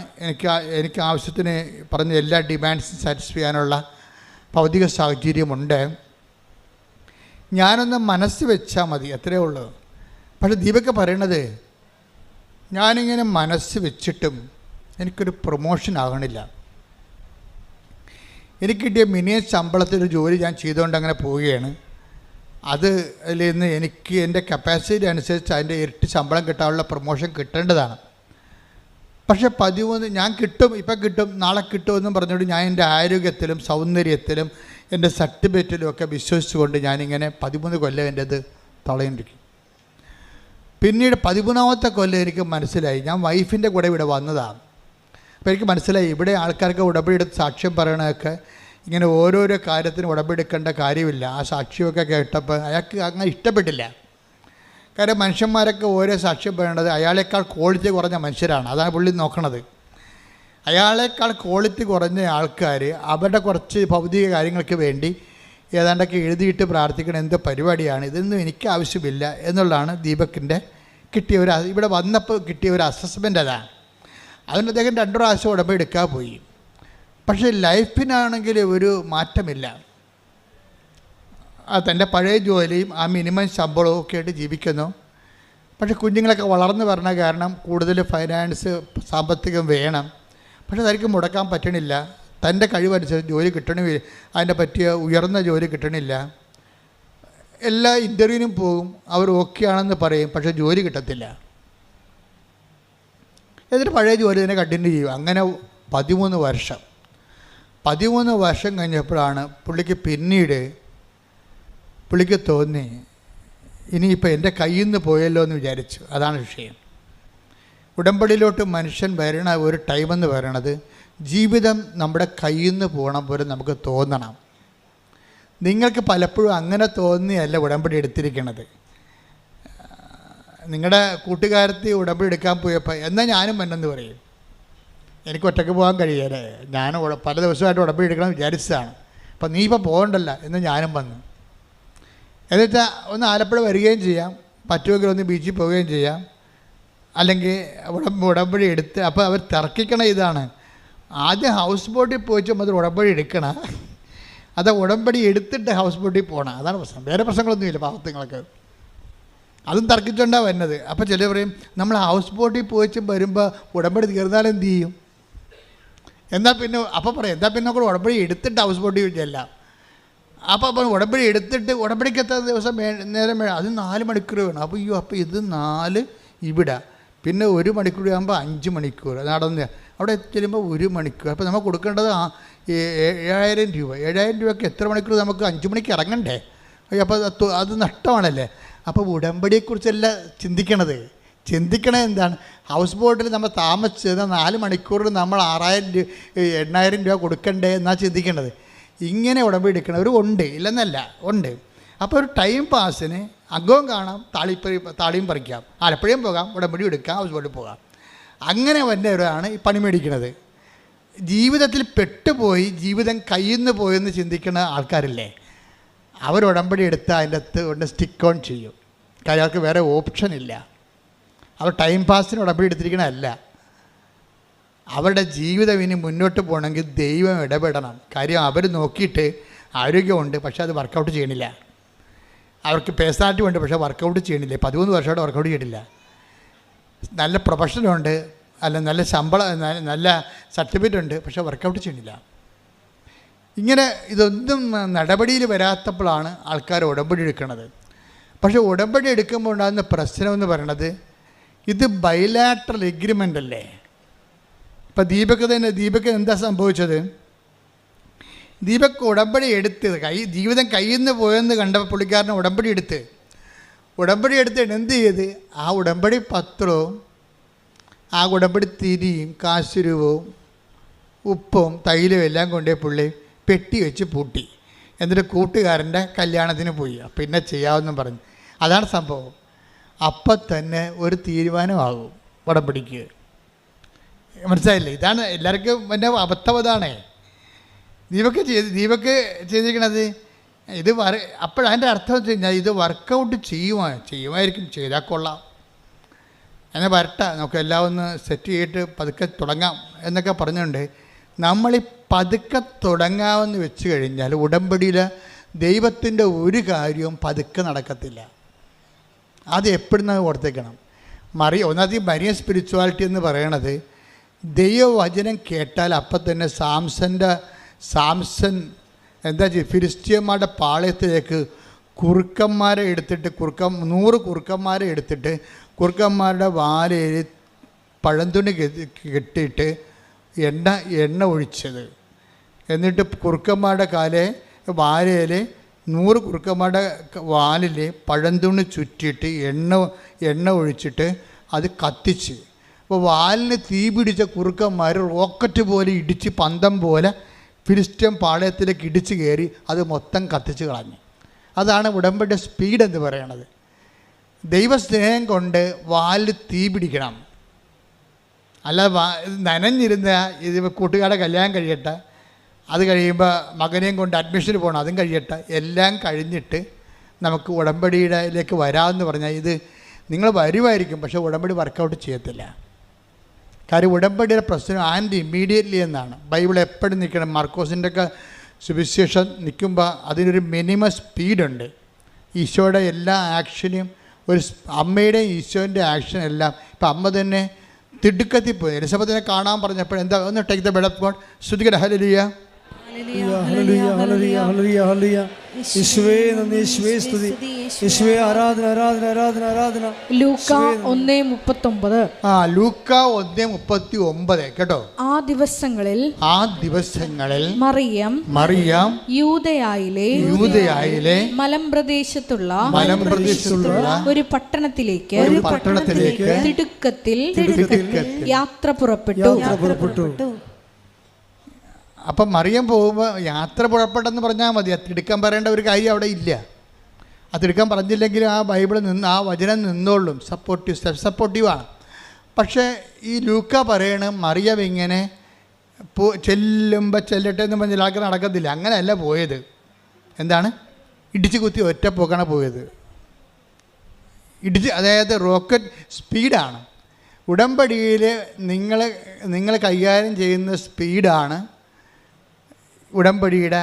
എനിക്ക് ആവശ്യത്തിന് പറഞ്ഞ എല്ലാ ഡിമാൻഡ്സും സാറ്റിസ്ഫൈ ചെയ്യാനുള്ള ഭൗതിക സാഹചര്യമുണ്ട്, ഞാനൊന്ന് മനസ്സ് വെച്ചാൽ മതി, അത്രയേ ഉള്ളൂ. പക്ഷെ ദീപക്ക് പറയണത്, ഞാനിങ്ങനെ മനസ്സ് വെച്ചിട്ടും എനിക്കൊരു പ്രൊമോഷൻ ആകണില്ല. എനിക്ക് കിട്ടിയ മിനിമം ശമ്പളത്തിലൊരു ജോലി ഞാൻ ചെയ്തുകൊണ്ട് അങ്ങനെ പോവുകയാണ്. അതിൽ നിന്ന് എനിക്ക് എൻ്റെ കപ്പാസിറ്റി അനുസരിച്ച് അതിൻ്റെ ഇരട്ടി ശമ്പളം കിട്ടാനുള്ള പ്രൊമോഷൻ കിട്ടേണ്ടതാണ്. പക്ഷെ 13 ഞാൻ കിട്ടും, ഇപ്പം കിട്ടും, നാളെ കിട്ടുമെന്നും പറഞ്ഞുകൊണ്ട് ഞാൻ എൻ്റെ ആരോഗ്യത്തിലും സൗന്ദര്യത്തിലും എൻ്റെ സർട്ടിഫിക്കറ്റിലും ഒക്കെ വിശ്വസിച്ചുകൊണ്ട് ഞാനിങ്ങനെ 13 കൊല്ലം എൻ്റെ ഇത് തളയിരിക്കും. പിന്നീട് 13ാമത്തെ കൊല്ലം എനിക്ക് മനസ്സിലായി, ഞാൻ വൈഫിൻ്റെ കൂടെ ഇവിടെ വന്നതാണ്. അപ്പോൾ എനിക്ക് മനസ്സിലായി, ഇവിടെ ആൾക്കാർക്ക് ഉടമ്പടിയെടുത്ത് സാക്ഷ്യം പറയണതൊക്കെ ഇങ്ങനെ ഓരോരോ കാര്യത്തിന് ഉടമ്പടിക്കേണ്ട കാര്യമില്ല. ആ സാക്ഷ്യമൊക്കെ കേട്ടപ്പോൾ അയാൾക്ക് അങ്ങനെ ഇഷ്ടപ്പെട്ടില്ല. കാര്യം മനുഷ്യന്മാരൊക്കെ ഓരോ സാക്ഷ്യം പറയേണ്ടത് അയാളേക്കാൾ ക്വാളിറ്റി കുറഞ്ഞ മനുഷ്യരാണ്. അതാണ് പുള്ളി നോക്കണത്. അയാളേക്കാൾ ക്വാളിറ്റി കുറഞ്ഞ ആൾക്കാർ അവരുടെ കുറച്ച് ഭൗതിക കാര്യങ്ങൾക്ക് വേണ്ടി ഏതാണ്ടൊക്കെ എഴുതിയിട്ട് പ്രാർത്ഥിക്കണം, എന്ത് പരിപാടിയാണ്, ഇതൊന്നും എനിക്ക് ആവശ്യമില്ല എന്നുള്ളതാണ് ദീപക്കിൻ്റെ കിട്ടിയ ഇവിടെ വന്നപ്പോൾ കിട്ടിയ ഒരു അസസ്മെൻ്റ്. അതാണ്. അതുകൊണ്ട് അദ്ദേഹം 2 പ്രാവശ്യം ഉടമ്പടി എടുക്കാൻ പോയി. പക്ഷേ ലൈഫിനാണെങ്കിൽ ഒരു മാറ്റമില്ല. തൻ്റെ പഴയ ജോലിയും ആ മിനിമം ശമ്പളവും ഒക്കെ ആയിട്ട് ജീവിക്കുന്നു. പക്ഷേ കുഞ്ഞുങ്ങളൊക്കെ വളർന്നു വരണ കാരണം കൂടുതൽ ഫൈനാൻസ് സാമ്പത്തികം വേണം. പക്ഷെ അതായിരിക്കും മുടക്കാൻ പറ്റണില്ല. തൻ്റെ കഴിവനുസരിച്ച് ജോലി കിട്ടണില്ല, അതിൻ്റെ പറ്റിയ ഉയർന്ന ജോലി കിട്ടണില്ല. എല്ലാ ഇൻ്റർവ്യൂവിനും പോകും, അവർ ഓക്കെ ആണെന്ന് പറയും, പക്ഷേ ജോലി കിട്ടത്തില്ല. എന്നിട്ട് പഴയ ജോലി തന്നെ കണ്ടിന്യൂ ചെയ്യും. അങ്ങനെ 13 വർഷം കഴിഞ്ഞപ്പോഴാണ് പുള്ളിക്ക് തോന്നി, ഇനിയിപ്പോൾ എൻ്റെ കയ്യിൽ നിന്ന് പോയല്ലോ എന്ന് വിചാരിച്ചു. അതാണ് വിഷയം. ഉടമ്പടിയിലോട്ട് മനുഷ്യൻ വരണ ഒരു ടൈമെന്ന് പറയണത് ജീവിതം നമ്മുടെ കയ്യിൽ നിന്ന് പോകണം പോലെ നമുക്ക് തോന്നണം. നിങ്ങൾക്ക് പലപ്പോഴും അങ്ങനെ തോന്നിയല്ല ഉടമ്പടി എടുത്തിരിക്കണത്. നിങ്ങളുടെ കൂട്ടുകാരത്തി ഉടമ്പടി എടുക്കാൻ പോയപ്പോൾ എന്നാൽ ഞാനും വന്നെന്ന് പറയും. എനിക്ക് ഒറ്റയ്ക്ക് പോകാൻ കഴിയല്ലേ, ഞാൻ പല ദിവസമായിട്ട് ഉടമ്പടി എടുക്കണം വിചാരിച്ചതാണ്, അപ്പം നീ ഇപ്പോൾ പോകണ്ടല്ല എന്ന് ഞാനും വന്നു. എന്നുവെച്ചാൽ ഒന്ന് ആലപ്പുഴ വരികയും ചെയ്യാം, പറ്റുമെങ്കിൽ ഒന്ന് ബീച്ചിൽ പോവുകയും ചെയ്യാം, അല്ലെങ്കിൽ ഉടമ്പടി എടുത്ത്. അപ്പോൾ അവർ തർക്കിക്കണ ഇതാണ്, ആദ്യം ഹൗസ് ബോട്ടിൽ പോയിച്ചും അത് ഉടമ്പടി എടുക്കണം, അത് ഉടമ്പടി എടുത്തിട്ട് ഹൗസ് ബോട്ടിൽ പോകണം. അതാണ് പ്രശ്നം. വേറെ പ്രശ്നങ്ങളൊന്നുമില്ല പാവത്തുങ്ങൾക്ക്. അതും തർക്കിച്ചുകൊണ്ടാണ് വരുന്നത്. അപ്പോൾ ചിലർ പറയും, നമ്മൾ ഹൗസ് ബോട്ടിൽ പോയിച്ചും വരുമ്പോൾ ഉടമ്പടി തീർന്നാൽ എന്ത് ചെയ്യും? എന്നാൽ പിന്നെ അപ്പോൾ പറയും, എന്നാൽ പിന്നെ നമ്മൾ ഉടമ്പടി എടുത്തിട്ട് ഹൗസ് ബോട്ടിൽ ചെല്ലാം. അപ്പോൾ ഉടമ്പടി എടുത്തിട്ട് ഉടമ്പടിക്ക് എത്ര ദിവസം നേരം വേണം? അത് 4 മണിക്കൂർ വേണം. അപ്പോൾ ഇത് 4 ഇവിടെ, പിന്നെ 1 മണിക്കൂർ ആകുമ്പോൾ 5 മണിക്കൂർ നടന്ന് അവിടെ ചെല്ലുമ്പോൾ 1 മണിക്കൂർ. അപ്പോൾ നമ്മൾ കൊടുക്കേണ്ടത് 7,000 രൂപ. 7,000 രൂപയ്ക്ക് എത്ര മണിക്കൂർ? നമുക്ക് 5 മണിക്ക് ഇറങ്ങണ്ടേ? അപ്പോൾ അത് നഷ്ടമാണല്ലേ. അപ്പോൾ ഉടമ്പടിയെക്കുറിച്ചല്ല ചിന്തിക്കണത് എന്താണ്? ഹൗസ് ബോട്ടിൽ നമ്മൾ താമസിച്ചത് 4 മണിക്കൂറിൽ നമ്മൾ 8,000 രൂപ കൊടുക്കണ്ടേ എന്നാണ് ചിന്തിക്കേണ്ടത്. ഇങ്ങനെ ഉടമ്പടി എടുക്കണവർ ഉണ്ട്, ഇല്ലെന്നല്ല, ഉണ്ട്. അപ്പോൾ ഒരു ടൈം പാസിന് അകവും കാണാം, താളിയും പറിക്കാം, ആലപ്പുഴയും പോകാം, ഉടമ്പടി എടുക്കാം, ഹൗസ് ബോട്ടിൽ പോകാം. അങ്ങനെ വന്നവരാണ് ഈ പണി മേടിക്കുന്നത്. ജീവിതത്തിൽ പെട്ടുപോയി ജീവിതം കയ്യിൽ നിന്ന് പോയെന്ന് ചിന്തിക്കുന്ന ആൾക്കാരില്ലേ, അവർ ഉടമ്പടി എടുത്താൽ അതിൻ്റെ അകത്ത് കൊണ്ട് സ്റ്റിക്ക് ഓൺ ചെയ്യും. കാര്യം അവർക്ക് വേറെ ഓപ്ഷൻ ഇല്ല. അവർ ടൈം പാസിന് ഉടമ്പടി എടുത്തിരിക്കണമല്ല. അവരുടെ ജീവിതം ഇനി മുന്നോട്ട് പോകണമെങ്കിൽ ദൈവം ഇടപെടണം. കാര്യം അവർ നോക്കിയിട്ട് ആരോഗ്യമുണ്ട്, പക്ഷേ അത് വർക്കൗട്ട് ചെയ്യണില്ല. അവർക്ക് പേഴ്സണാലിറ്റി ഉണ്ട്, പക്ഷേ വർക്കൗട്ട് ചെയ്യണില്ല. 13 വർഷമായിട്ട് വർക്കൗട്ട് ചെയ്യണില്ല. നല്ല പ്രൊഫഷനുണ്ട്, നല്ല ശമ്പളം, നല്ല സർട്ടിഫിക്കറ്റ് ഉണ്ട്, പക്ഷേ വർക്കൗട്ട് ചെയ്യണില്ല. ഇങ്ങനെ ഇതൊന്നും നടപടിയിൽ വരാത്തപ്പോഴാണ് ആൾക്കാർ ഉടമ്പടി എടുക്കുന്നത്. പക്ഷേ ഉടമ്പടി എടുക്കുമ്പോൾ ഉണ്ടാകുന്ന പ്രശ്നമെന്ന് പറയണത്, ഇത് ബൈലാറ്ററൽ എഗ്രിമെൻ്റ് അല്ലേ. ഇപ്പം ദീപക്ക് എന്താ സംഭവിച്ചത്? ദീപക്ക് ഉടമ്പടി എടുത്ത് ജീവിതം കയ്യിൽ നിന്ന് പോയെന്ന് കണ്ടപ്പോൾ പുള്ളിക്കാരനെ ഉടമ്പടി എടുത്ത് എന്ത് ചെയ്ത്? ആ ഉടമ്പടി പത്രവും ആ ഉടമ്പടി തിരിയും കാശുരൂപവും ഉപ്പും തൈലും എല്ലാം കൊണ്ടേ പുള്ളി പെട്ടി വെച്ച് പൂട്ടി. എന്നിട്ട് കൂട്ടുകാരൻ്റെ കല്യാണത്തിന് പോയി. പിന്നെ ചെയ്യാമെന്നും പറഞ്ഞു. അതാണ് സംഭവം. അപ്പം തന്നെ ഒരു തീരുമാനമാകും ഉടമ്പടിക്ക്. മനസ്സിലായില്ലേ? ഇതാണ് എല്ലാവർക്കും എൻ്റെ അബദ്ധം. അതാണേ ദീപക്ക് ചെയ്തിരിക്കണത്. അപ്പോഴതിൻ്റെ അർത്ഥം വെച്ച് കഴിഞ്ഞാൽ ഇത് വർക്കൗട്ട് ചെയ്യുമായിരിക്കും, ചെയ്താൽ കൊള്ളാം. എന്നാൽ വരട്ടെ, നമുക്ക് എല്ലാം ഒന്ന് സെറ്റ് ചെയ്തിട്ട് പതുക്കെ തുടങ്ങാം എന്നൊക്കെ പറഞ്ഞുകൊണ്ട് നമ്മളീ പതുക്കെ തുടങ്ങാമെന്ന് വെച്ച് കഴിഞ്ഞാൽ ഉടമ്പടിയിൽ ദൈവത്തിൻ്റെ ഒരു കാര്യവും പതുക്കെ നടക്കത്തില്ല. അത് എപ്പോഴും നമ്മൾ ഓർത്തേക്കണം. ഒന്നാമത് മരിയൻ സ്പിരിച്വാലിറ്റി എന്ന് പറയണത് ദൈവവചനം കേട്ടാൽ അപ്പം തന്നെ സാംസൺ എന്താ ചെയ്യുക, ഫിലിസ്ത്യന്മാരുടെ പാളയത്തിലേക്ക് കുറുക്കന്മാരെ എടുത്തിട്ട് 100 കുറുക്കന്മാരെ എടുത്തിട്ട് കുറുക്കന്മാരുടെ വാലയിൽ പഴന്തുണി കെട്ടിയിട്ട് എണ്ണ ഒഴിച്ചത്. എന്നിട്ട് കുറുക്കന്മാരുടെ വാലയിൽ 100 കുറുക്കന്മാരുടെ വാലിൽ പഴന്തുണി ചുറ്റിയിട്ട് എണ്ണ ഒഴിച്ചിട്ട് അത് കത്തിച്ച്. അപ്പോൾ വാലിന് തീ പിടിച്ച കുറുക്കന്മാർ റോക്കറ്റ് പോലെ ഇടിച്ച് പന്തം പോലെ ഫിലിസ്ത്യൻ പാളയത്തിലേക്ക് ഇടിച്ച് കയറി അത് മൊത്തം കത്തിച്ച് കളഞ്ഞു. അതാണ് ഉടമ്പടിയുടെ സ്പീഡ് എന്ന് പറയണത്. ദൈവസ്നേഹം കൊണ്ട് വാലിൽ തീ പിടിക്കണം. അല്ലാതെ നനഞ്ഞിരുന്ന ഇത് കൂട്ടുകാരുടെ കല്യാണം കഴിയട്ടെ, അത് കഴിയുമ്പോൾ മകനെയും കൊണ്ട് അഡ്മിഷന് പോകണം, അതും കഴിയട്ടെ, എല്ലാം കഴിഞ്ഞിട്ട് നമുക്ക് ഉടമ്പടിയിലേക്ക് വരാമെന്ന് പറഞ്ഞാൽ ഇത് നിങ്ങൾ വരുമായിരിക്കും, പക്ഷേ ഉടമ്പടി വർക്കൗട്ട് ചെയ്യത്തില്ല. കാര്യം ഉടമ്പടിയുടെ പ്രശ്നം ആൻഡ് ഇമ്മീഡിയറ്റ്ലി എന്നാണ് ബൈബിൾ എപ്പോഴും നിൽക്കണം. മാർക്കോസിൻ്റെ ഒക്കെ സുവിശേഷം നിൽക്കുമ്പോൾ അതിനൊരു മിനിമം സ്പീഡുണ്ട്. ഈശോയുടെ എല്ലാ ആക്ഷനും അമ്മയുടെയും ഈശോൻ്റെ ആക്ഷൻ എല്ലാം. ഇപ്പം അമ്മ തന്നെ തിടുക്കത്തിൽ പോയി എലിസബത്തിനെ കാണാൻ പറഞ്ഞപ്പോൾ എന്താ, ഒന്ന് take the word of God, ശ്രുതികട ഹല്ലേലൂയ. ലൂക്കാ 1:39 കേട്ടോ. ആ ദിവസങ്ങളിൽ മറിയം യൂദയായിലെ മലമ്പ്രദേശത്തുള്ള ഒരു പട്ടണത്തിലേക്ക് തിടുക്കത്തിൽ യാത്ര പുറപ്പെട്ടു. അപ്പം മറിയം പോകുമ്പോൾ യാത്ര പുറപ്പെട്ടെന്ന് പറഞ്ഞാൽ മതി. അത് തിടുക്കം പറയേണ്ട ഒരു കാര്യം അവിടെ ഇല്ല. ആ തിടുക്കം പറഞ്ഞില്ലെങ്കിൽ ആ ബൈബിളിൽ നിന്ന് ആ വചനം നിന്നോളും. സപ്പോർട്ടീവാണ്. പക്ഷേ ഈ ലൂക്ക പറയണ മറിയം ഇങ്ങനെ ചെല്ലട്ടെ എന്ന് പറഞ്ഞാൽ ആൾക്ക് നടക്കത്തില്ല. അങ്ങനെയല്ല പോയത്. എന്താണ്, ഇടിച്ച് കുത്തി ഒറ്റ പോക്കാണ് പോയത്. അതായത് റോക്കറ്റ് സ്പീഡാണ്. ഉടമ്പടിയിൽ നിങ്ങൾ കൈകാര്യം ചെയ്യുന്ന സ്പീഡാണ് ഉടമ്പടിയുടെ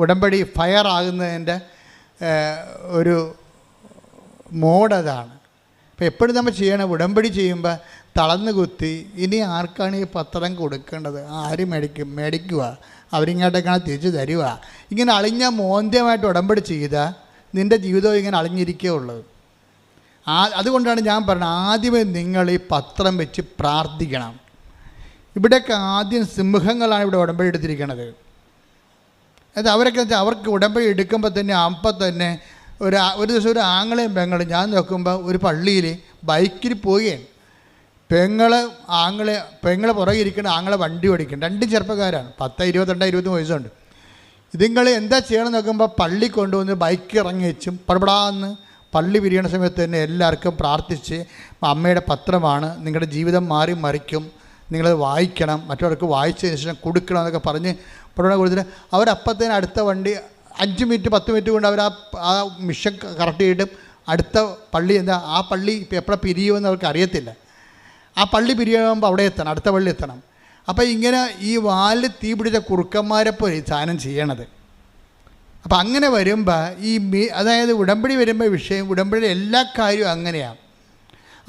ഉടമ്പടി ഫയർ ആകുന്നതിൻ്റെ ഒരു മോഡ് അതാണ്. അപ്പോൾ എപ്പോഴും നമ്മൾ ചെയ്യണം, ഉടമ്പടി ചെയ്യുമ്പോൾ തളർന്നു കുത്തി ഇനി ആർക്കാണ് ഈ പത്രം കൊടുക്കേണ്ടത്, ആര് മേടിക്കുക, അവരിങ്ങോട്ടേക്കാണ് തിരിച്ചു തരിക, ഇങ്ങനെ അളിഞ്ഞ മോന്ത്യമായിട്ട് ഉടമ്പടി ചെയ്താൽ നിൻ്റെ ജീവിതം ഇങ്ങനെ അളിഞ്ഞിരിക്കുകയുള്ളത്. അതുകൊണ്ടാണ് ഞാൻ പറഞ്ഞത്, ആദ്യമേ നിങ്ങൾ ഈ പത്രം വെച്ച് പ്രാർത്ഥിക്കണം. ഇവിടെയൊക്കെ ആദ്യം സിംഹങ്ങളാണ് ഇവിടെ ഉടമ്പടി എടുത്തിരിക്കുന്നത്. അത് അവർക്ക് ഉടമ്പടി എടുക്കുമ്പോൾ തന്നെ അപ്പം തന്നെ ഒരു ദിവസം ഒരു ആങ്ങളെയും പെങ്ങളും ഞാൻ നോക്കുമ്പോൾ ഒരു പള്ളിയിൽ ബൈക്കിൽ പോവുകയാണ്. പെങ്ങളെ പുറകെ ഇരിക്കുന്ന ആങ്ങളെ വണ്ടി ഓടിക്കണം. 2 ചെറുപ്പക്കാരാണ്, 10, 22, 23 വയസ്സുണ്ട്. ഇതുങ്ങൾ എന്താ ചെയ്യണം നോക്കുമ്പോൾ പള്ളി കൊണ്ടുവന്ന് ബൈക്ക് ഇറങ്ങി വെച്ചും പടപടാന്ന് പള്ളി പിരിയണ സമയത്ത് തന്നെ എല്ലാവർക്കും പ്രാർത്ഥിച്ച്, അമ്മയുടെ പത്രമാണ്, നിങ്ങളുടെ ജീവിതം മാറി മറിക്കും, നിങ്ങളത് വായിക്കണം, മറ്റവർക്ക് വായിച്ചതിന് ശേഷം കൊടുക്കണം എന്നൊക്കെ പറഞ്ഞ് പടപട കൊടുത്തിട്ട് അവരപ്പത്തേന് അടുത്ത വണ്ടി 5 മിനിറ്റ് 10 മിനിറ്റ് കൊണ്ട് അവർ ആ മിഷൻ കറക്റ്റ് ചെയ്തിട്ടും അടുത്ത പള്ളി ആ പള്ളി ഇപ്പോൾ എപ്പോഴാണ് പിരിയുമെന്ന് അവർക്ക് അറിയത്തില്ല. ആ പള്ളി പിരിയുമ്പോൾ അവിടെ എത്തണം, അടുത്ത പള്ളി എത്തണം. അപ്പോൾ ഇങ്ങനെ ഈ വാലിൽ തീ പിടിച്ച കുറുക്കന്മാരെപ്പോലെ ഈ സാധനം ചെയ്യണത്. അപ്പം അങ്ങനെ വരുമ്പോൾ അതായത് ഉടമ്പടി വരുമ്പോൾ ഉടമ്പടിയുടെ എല്ലാ കാര്യവും അങ്ങനെയാണ്.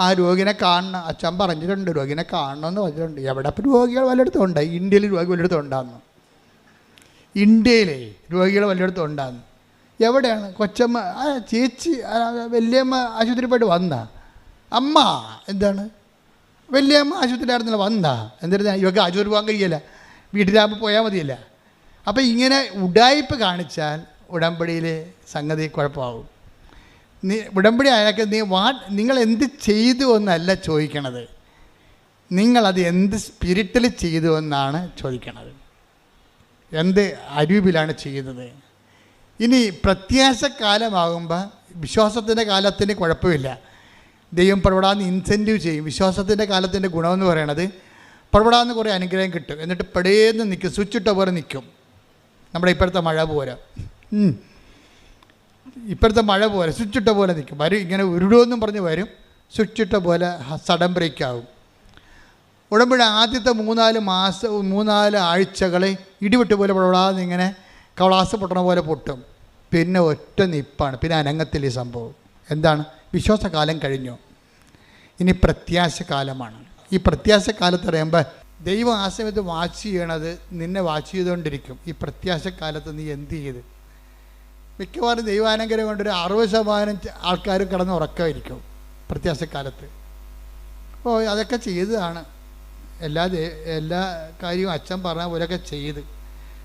ആ രോഗിനെ കാണണം, അച്ഛൻ പറഞ്ഞിട്ടുണ്ട് രോഗിനെ കാണണമെന്ന് പറഞ്ഞിട്ടുണ്ട്. എവിടെ ഇപ്പം രോഗികൾ വല്ലയിടത്തും ഉണ്ടായി, ഇന്ത്യയിൽ രോഗി വല്ലയിടത്തും ഉണ്ടാകുന്നു, ഇന്ത്യയിലെ രോഗികൾ വല്ലയിടത്തും ഉണ്ടാകുന്നു. എവിടെയാണ് കൊച്ചമ്മ ചേച്ചി വല്യമ്മ ആശുപത്രി പോയിട്ട് വന്നാ, അമ്മ എന്താണ് വല്യമ്മ ആശുപത്രിയിലായിരുന്നില്ല വന്നാ, എന്തായാലും ഇവർക്ക് ആശുപത്രി പോകാൻ കഴിയില്ല, വീട്ടിലാകുമ്പോൾ പോയാൽ മതിയല്ല. അപ്പോൾ ഇങ്ങനെ ഉഡായിപ്പ് കാണിച്ചാൽ ഉടമ്പടിയിലെ സംഗതി കുഴപ്പമാകും. ഉടമ്പടി ആയാൽ നിങ്ങൾ എന്ത് ചെയ്തു എന്നല്ല ചോദിക്കണത്, നിങ്ങളത് എന്ത് സ്പിരിറ്റിൽ ചെയ്തു എന്നാണ് ചോദിക്കണത്, എന്ത് അരൂപിലാണ് ചെയ്യുന്നത്. ഇനി പ്രത്യാശക്കാലമാകുമ്പോൾ വിശ്വാസത്തിൻ്റെ കാലത്തിന് കുഴപ്പമില്ല, ദൈവം പടപെടാന്ന് ഇൻസെൻറ്റീവ് ചെയ്യും. വിശ്വാസത്തിൻ്റെ കാലത്തിൻ്റെ ഗുണമെന്ന് പറയണത് പടപെടാന്ന് കുറേ അനുഗ്രഹം കിട്ടും, എന്നിട്ട് പെടേന്ന് നിൽക്കും, സ്വിച്ച് ഇട്ട പോലെ നിൽക്കും. നമ്മുടെ ഇപ്പോഴത്തെ മഴ പോലെ ഇപ്പോഴത്തെ മഴ പോലെ സ്വിച്ചിട്ട പോലെ നിൽക്കും. വരും ഇങ്ങനെ ഉരുടുമെന്നും പറഞ്ഞ് വരും, സ്വിച്ചിട്ട പോലെ സഡൻ ബ്രേക്ക് ആവും. ഉടമ്പടി ആദ്യത്തെ 3-4 ആഴ്ചകളെ ഇടിവിട്ട് പോലെ പൊടാതെ ഇങ്ങനെ കവളാസ് പൊട്ടണ പോലെ പൊട്ടും. പിന്നെ ഒറ്റ നിപ്പാണ്, പിന്നെ അനങ്ങത്തില്ല ഈ സംഭവം. എന്താണ്? വിശ്വാസകാലം കഴിഞ്ഞു, ഇനി പ്രത്യാശകാലമാണ്. ഈ പ്രത്യാശക്കാലത്ത് പറയുമ്പോൾ ദൈവം ആ സമയത്ത് വാച്ച് ചെയ്യണത് നിന്നെ വാച്ച് ചെയ്തുകൊണ്ടിരിക്കും. ഈ പ്രത്യാശക്കാലത്ത് നീ എന്ത് ചെയ്ത്? മിക്കവാറും ദൈവാനുഗ്രഹം കൊണ്ടൊരു 60% ആൾക്കാർ കിടന്ന് ഉറക്കമായിരിക്കും പ്രത്യാശക്കാലത്ത്. അപ്പോൾ അതൊക്കെ ചെയ്തതാണ്, എല്ലാ കാര്യവും അച്ഛൻ പറഞ്ഞ പോലെയൊക്കെ ചെയ്ത്,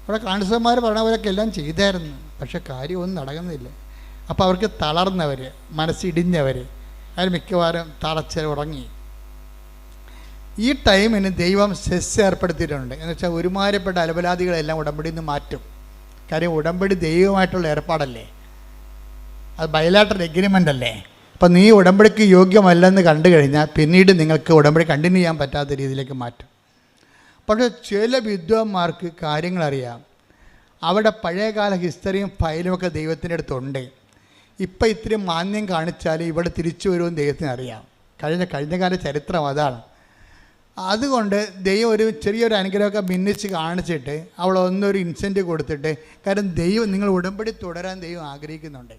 അവിടെ കാണിച്ചന്മാർ പറഞ്ഞ പോലെയൊക്കെ എല്ലാം ചെയ്തായിരുന്നു. പക്ഷെ കാര്യമൊന്നും നടക്കുന്നില്ല. അപ്പോൾ അവർക്ക് തളർന്നവർ, മനസ്സിടിഞ്ഞവർ, അതിൽ മിക്കവാറും തളച്ച് ഉറങ്ങി. ഈ ടൈമിന് ദൈവം സെസ് ഏർപ്പെടുത്തിയിട്ടുണ്ട്. എന്ന് വെച്ചാൽ ഒരുമാതിരിപ്പെട്ട അലപലാദികളെല്ലാം ഉടമ്പടിയിൽ നിന്ന് മാറ്റും. കാര്യം ഉടമ്പടി ദൈവമായിട്ടുള്ള ഏർപ്പാടല്ലേ, അത് ബയലാറ്ററൽ എഗ്രിമെൻ്റ് അല്ലേ. അപ്പം നീ ഉടമ്പടിക്ക് യോഗ്യമല്ലെന്ന് കണ്ടു കഴിഞ്ഞാൽ പിന്നീട് നിങ്ങൾക്ക് ഉടമ്പടി കണ്ടിന്യൂ ചെയ്യാൻ പറ്റാത്ത രീതിയിലേക്ക് മാറ്റും. പക്ഷേ ചില വിദ്വാന്മാർക്ക് കാര്യങ്ങളറിയാം. അവിടെ പഴയകാല ഹിസ്റ്ററിയും ഫയലുമൊക്കെ ദൈവത്തിൻ്റെ അടുത്തുണ്ട്. ഇപ്പം ഇത്തിരി മാന്യം കാണിച്ചാൽ ഇവിടെ തിരിച്ചു വരുമെന്ന് ദൈവത്തിന് അറിയാം. കഴിഞ്ഞകാല ചരിത്രം അതാണ്. അതുകൊണ്ട് ദൈവം ഒരു ചെറിയൊരു അനുഗ്രഹമൊക്കെ ഭിന്നിച്ച് കാണിച്ചിട്ട് അവളെ ഒന്നൊരു ഇൻസെൻറ്റ് കൊടുത്തിട്ട്, കാരണം ദൈവം നിങ്ങൾ ഉടമ്പടി തുടരാൻ ദൈവം ആഗ്രഹിക്കുന്നുണ്ട്.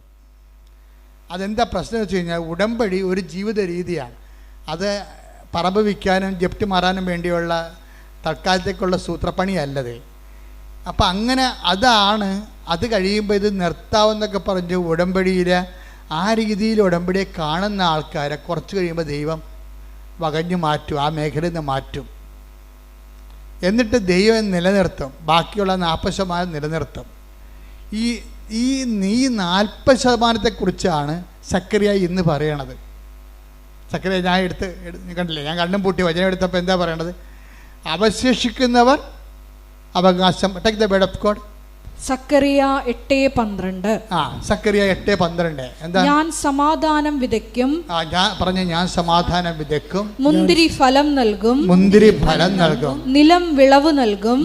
അതെന്താ പ്രശ്നം വെച്ച് കഴിഞ്ഞാൽ ഉടമ്പടി ഒരു ജീവിത രീതിയാണ്. അത് പറമ്പ് വിൽക്കാനും ജപ്തി മാറാനും വേണ്ടിയുള്ള തൽക്കാലത്തേക്കുള്ള സൂത്രപ്പണിയല്ലത്. അപ്പം അങ്ങനെ അതാണ്. അത് കഴിയുമ്പോൾ ഇത് നിർത്താവെന്നൊക്കെ പറഞ്ഞ് ഉടമ്പടിയിൽ ആ രീതിയിൽ ഉടമ്പടിയെ കാണുന്ന ആൾക്കാരെ കുറച്ച് കഴിയുമ്പോൾ ദൈവം വകഞ്ഞു മാറ്റും, ആ മേഖലയിൽ നിന്ന് മാറ്റും. എന്നിട്ട് ദൈവം നിലനിർത്തും, ബാക്കിയുള്ള 40% നിലനിർത്തും. ഈ 40%-ക്കുറിച്ചാണ് സക്കറിയ ഇന്ന് പറയണത്. സക്കറിയ ഞാൻ കണ്ടില്ലേ, ഞാൻ കണ്ണും പൂട്ടി വചനം എടുത്തപ്പോൾ എന്താ പറയണത്? അവശേഷിക്കുന്നവർ അവകാശം. Take the word of God. Zechariah 8:12. Zechariah 8:12. എന്താ? ഞാൻ സമാധാനം വിതയ്ക്കും. ഞാൻ സമാധാനം വിതയ്ക്കും. മുന്തിരി ഫലം നൽകും. നിലം വിളവ് നൽകും.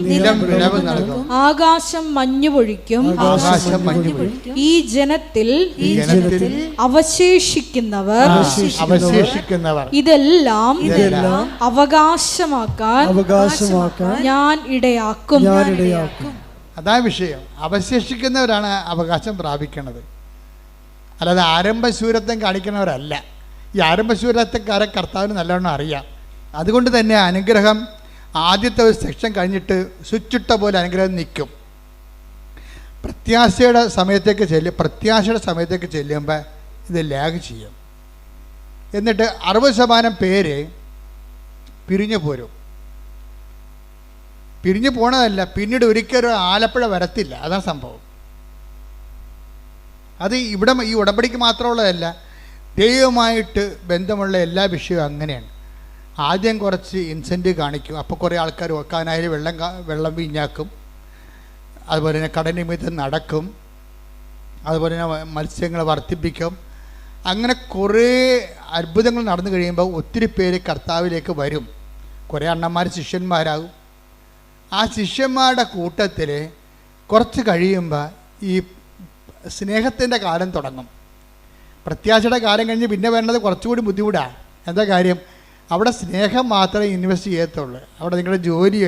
ആകാശം മഞ്ഞു പൊഴിക്കും. ഈ ജനത്തിൽ അവശേഷിക്കുന്നവർ ഇതെല്ലാം അവകാശമാക്കാൻ ഞാൻ ഇടയാക്കും. അതാ വിഷയം. അവശേഷിക്കുന്നവരാണ് അവകാശം പ്രാപിക്കുന്നത്, അല്ലാതെ ആരംഭശൂരത്വം കാണിക്കുന്നവരല്ല. ഈ ആരംഭശൂരത്വക്കാരെ കർത്താവിന് നല്ലവണ്ണം അറിയാം. അതുകൊണ്ട് തന്നെ അനുഗ്രഹം ആദ്യത്തെ ഒരു സെക്ഷൻ കഴിഞ്ഞിട്ട് സ്വിച്ചിട്ട പോലെ അനുഗ്രഹം നിൽക്കും. പ്രത്യാശയുടെ സമയത്തേക്ക് ചെല്ലുമ്പോൾ ഇത് ലാഗ് ചെയ്യും. എന്നിട്ട് 60% പേര് പിരിഞ്ഞു പോരും. പിരിഞ്ഞു പോണതല്ല, പിന്നീട് ഒരിക്കലും ആലപ്പുഴ വരത്തില്ല. അതാണ് സംഭവം. അത് ഇവിടെ ഈ ഉടമ്പടിക്ക് മാത്രമുള്ളതല്ല, ദൈവമായിട്ട് ബന്ധമുള്ള എല്ലാ വിഷയവും അങ്ങനെയാണ്. ആദ്യം കുറച്ച് ഇൻസെൻറ്റീവ് കാണിക്കും, അപ്പോൾ കുറേ ആൾക്കാർ വെക്കാനായാലും വെള്ളം വീഞ്ഞാക്കും. അതുപോലെ തന്നെ കടനിമിത്തം നടക്കും. അതുപോലെ തന്നെ മത്സ്യങ്ങൾ വർദ്ധിപ്പിക്കും. അങ്ങനെ കുറേ അത്ഭുതങ്ങൾ നടന്നു കഴിയുമ്പോൾ ഒത്തിരി പേര് കർത്താവിലേക്ക് വരും. കുറേ അണ്ണന്മാർ ശിഷ്യന്മാരാകും. ആ ശിഷ്യന്മാരുടെ കൂട്ടത്തിൽ കുറച്ച് കഴിയുമ്പോൾ ഈ സ്നേഹത്തിൻ്റെ കാലം തുടങ്ങും. പ്രത്യാശയുടെ കാലം കഴിഞ്ഞ് പിന്നെ വേണ്ടത് കുറച്ചുകൂടി ബുദ്ധിമുട്ടാണ്. എന്താ കാര്യം? അവിടെ സ്നേഹം മാത്രമേ ഇൻവെസ്റ്റ് ചെയ്യത്തുള്ളൂ. അവിടെ നിങ്ങളുടെ ജോലി,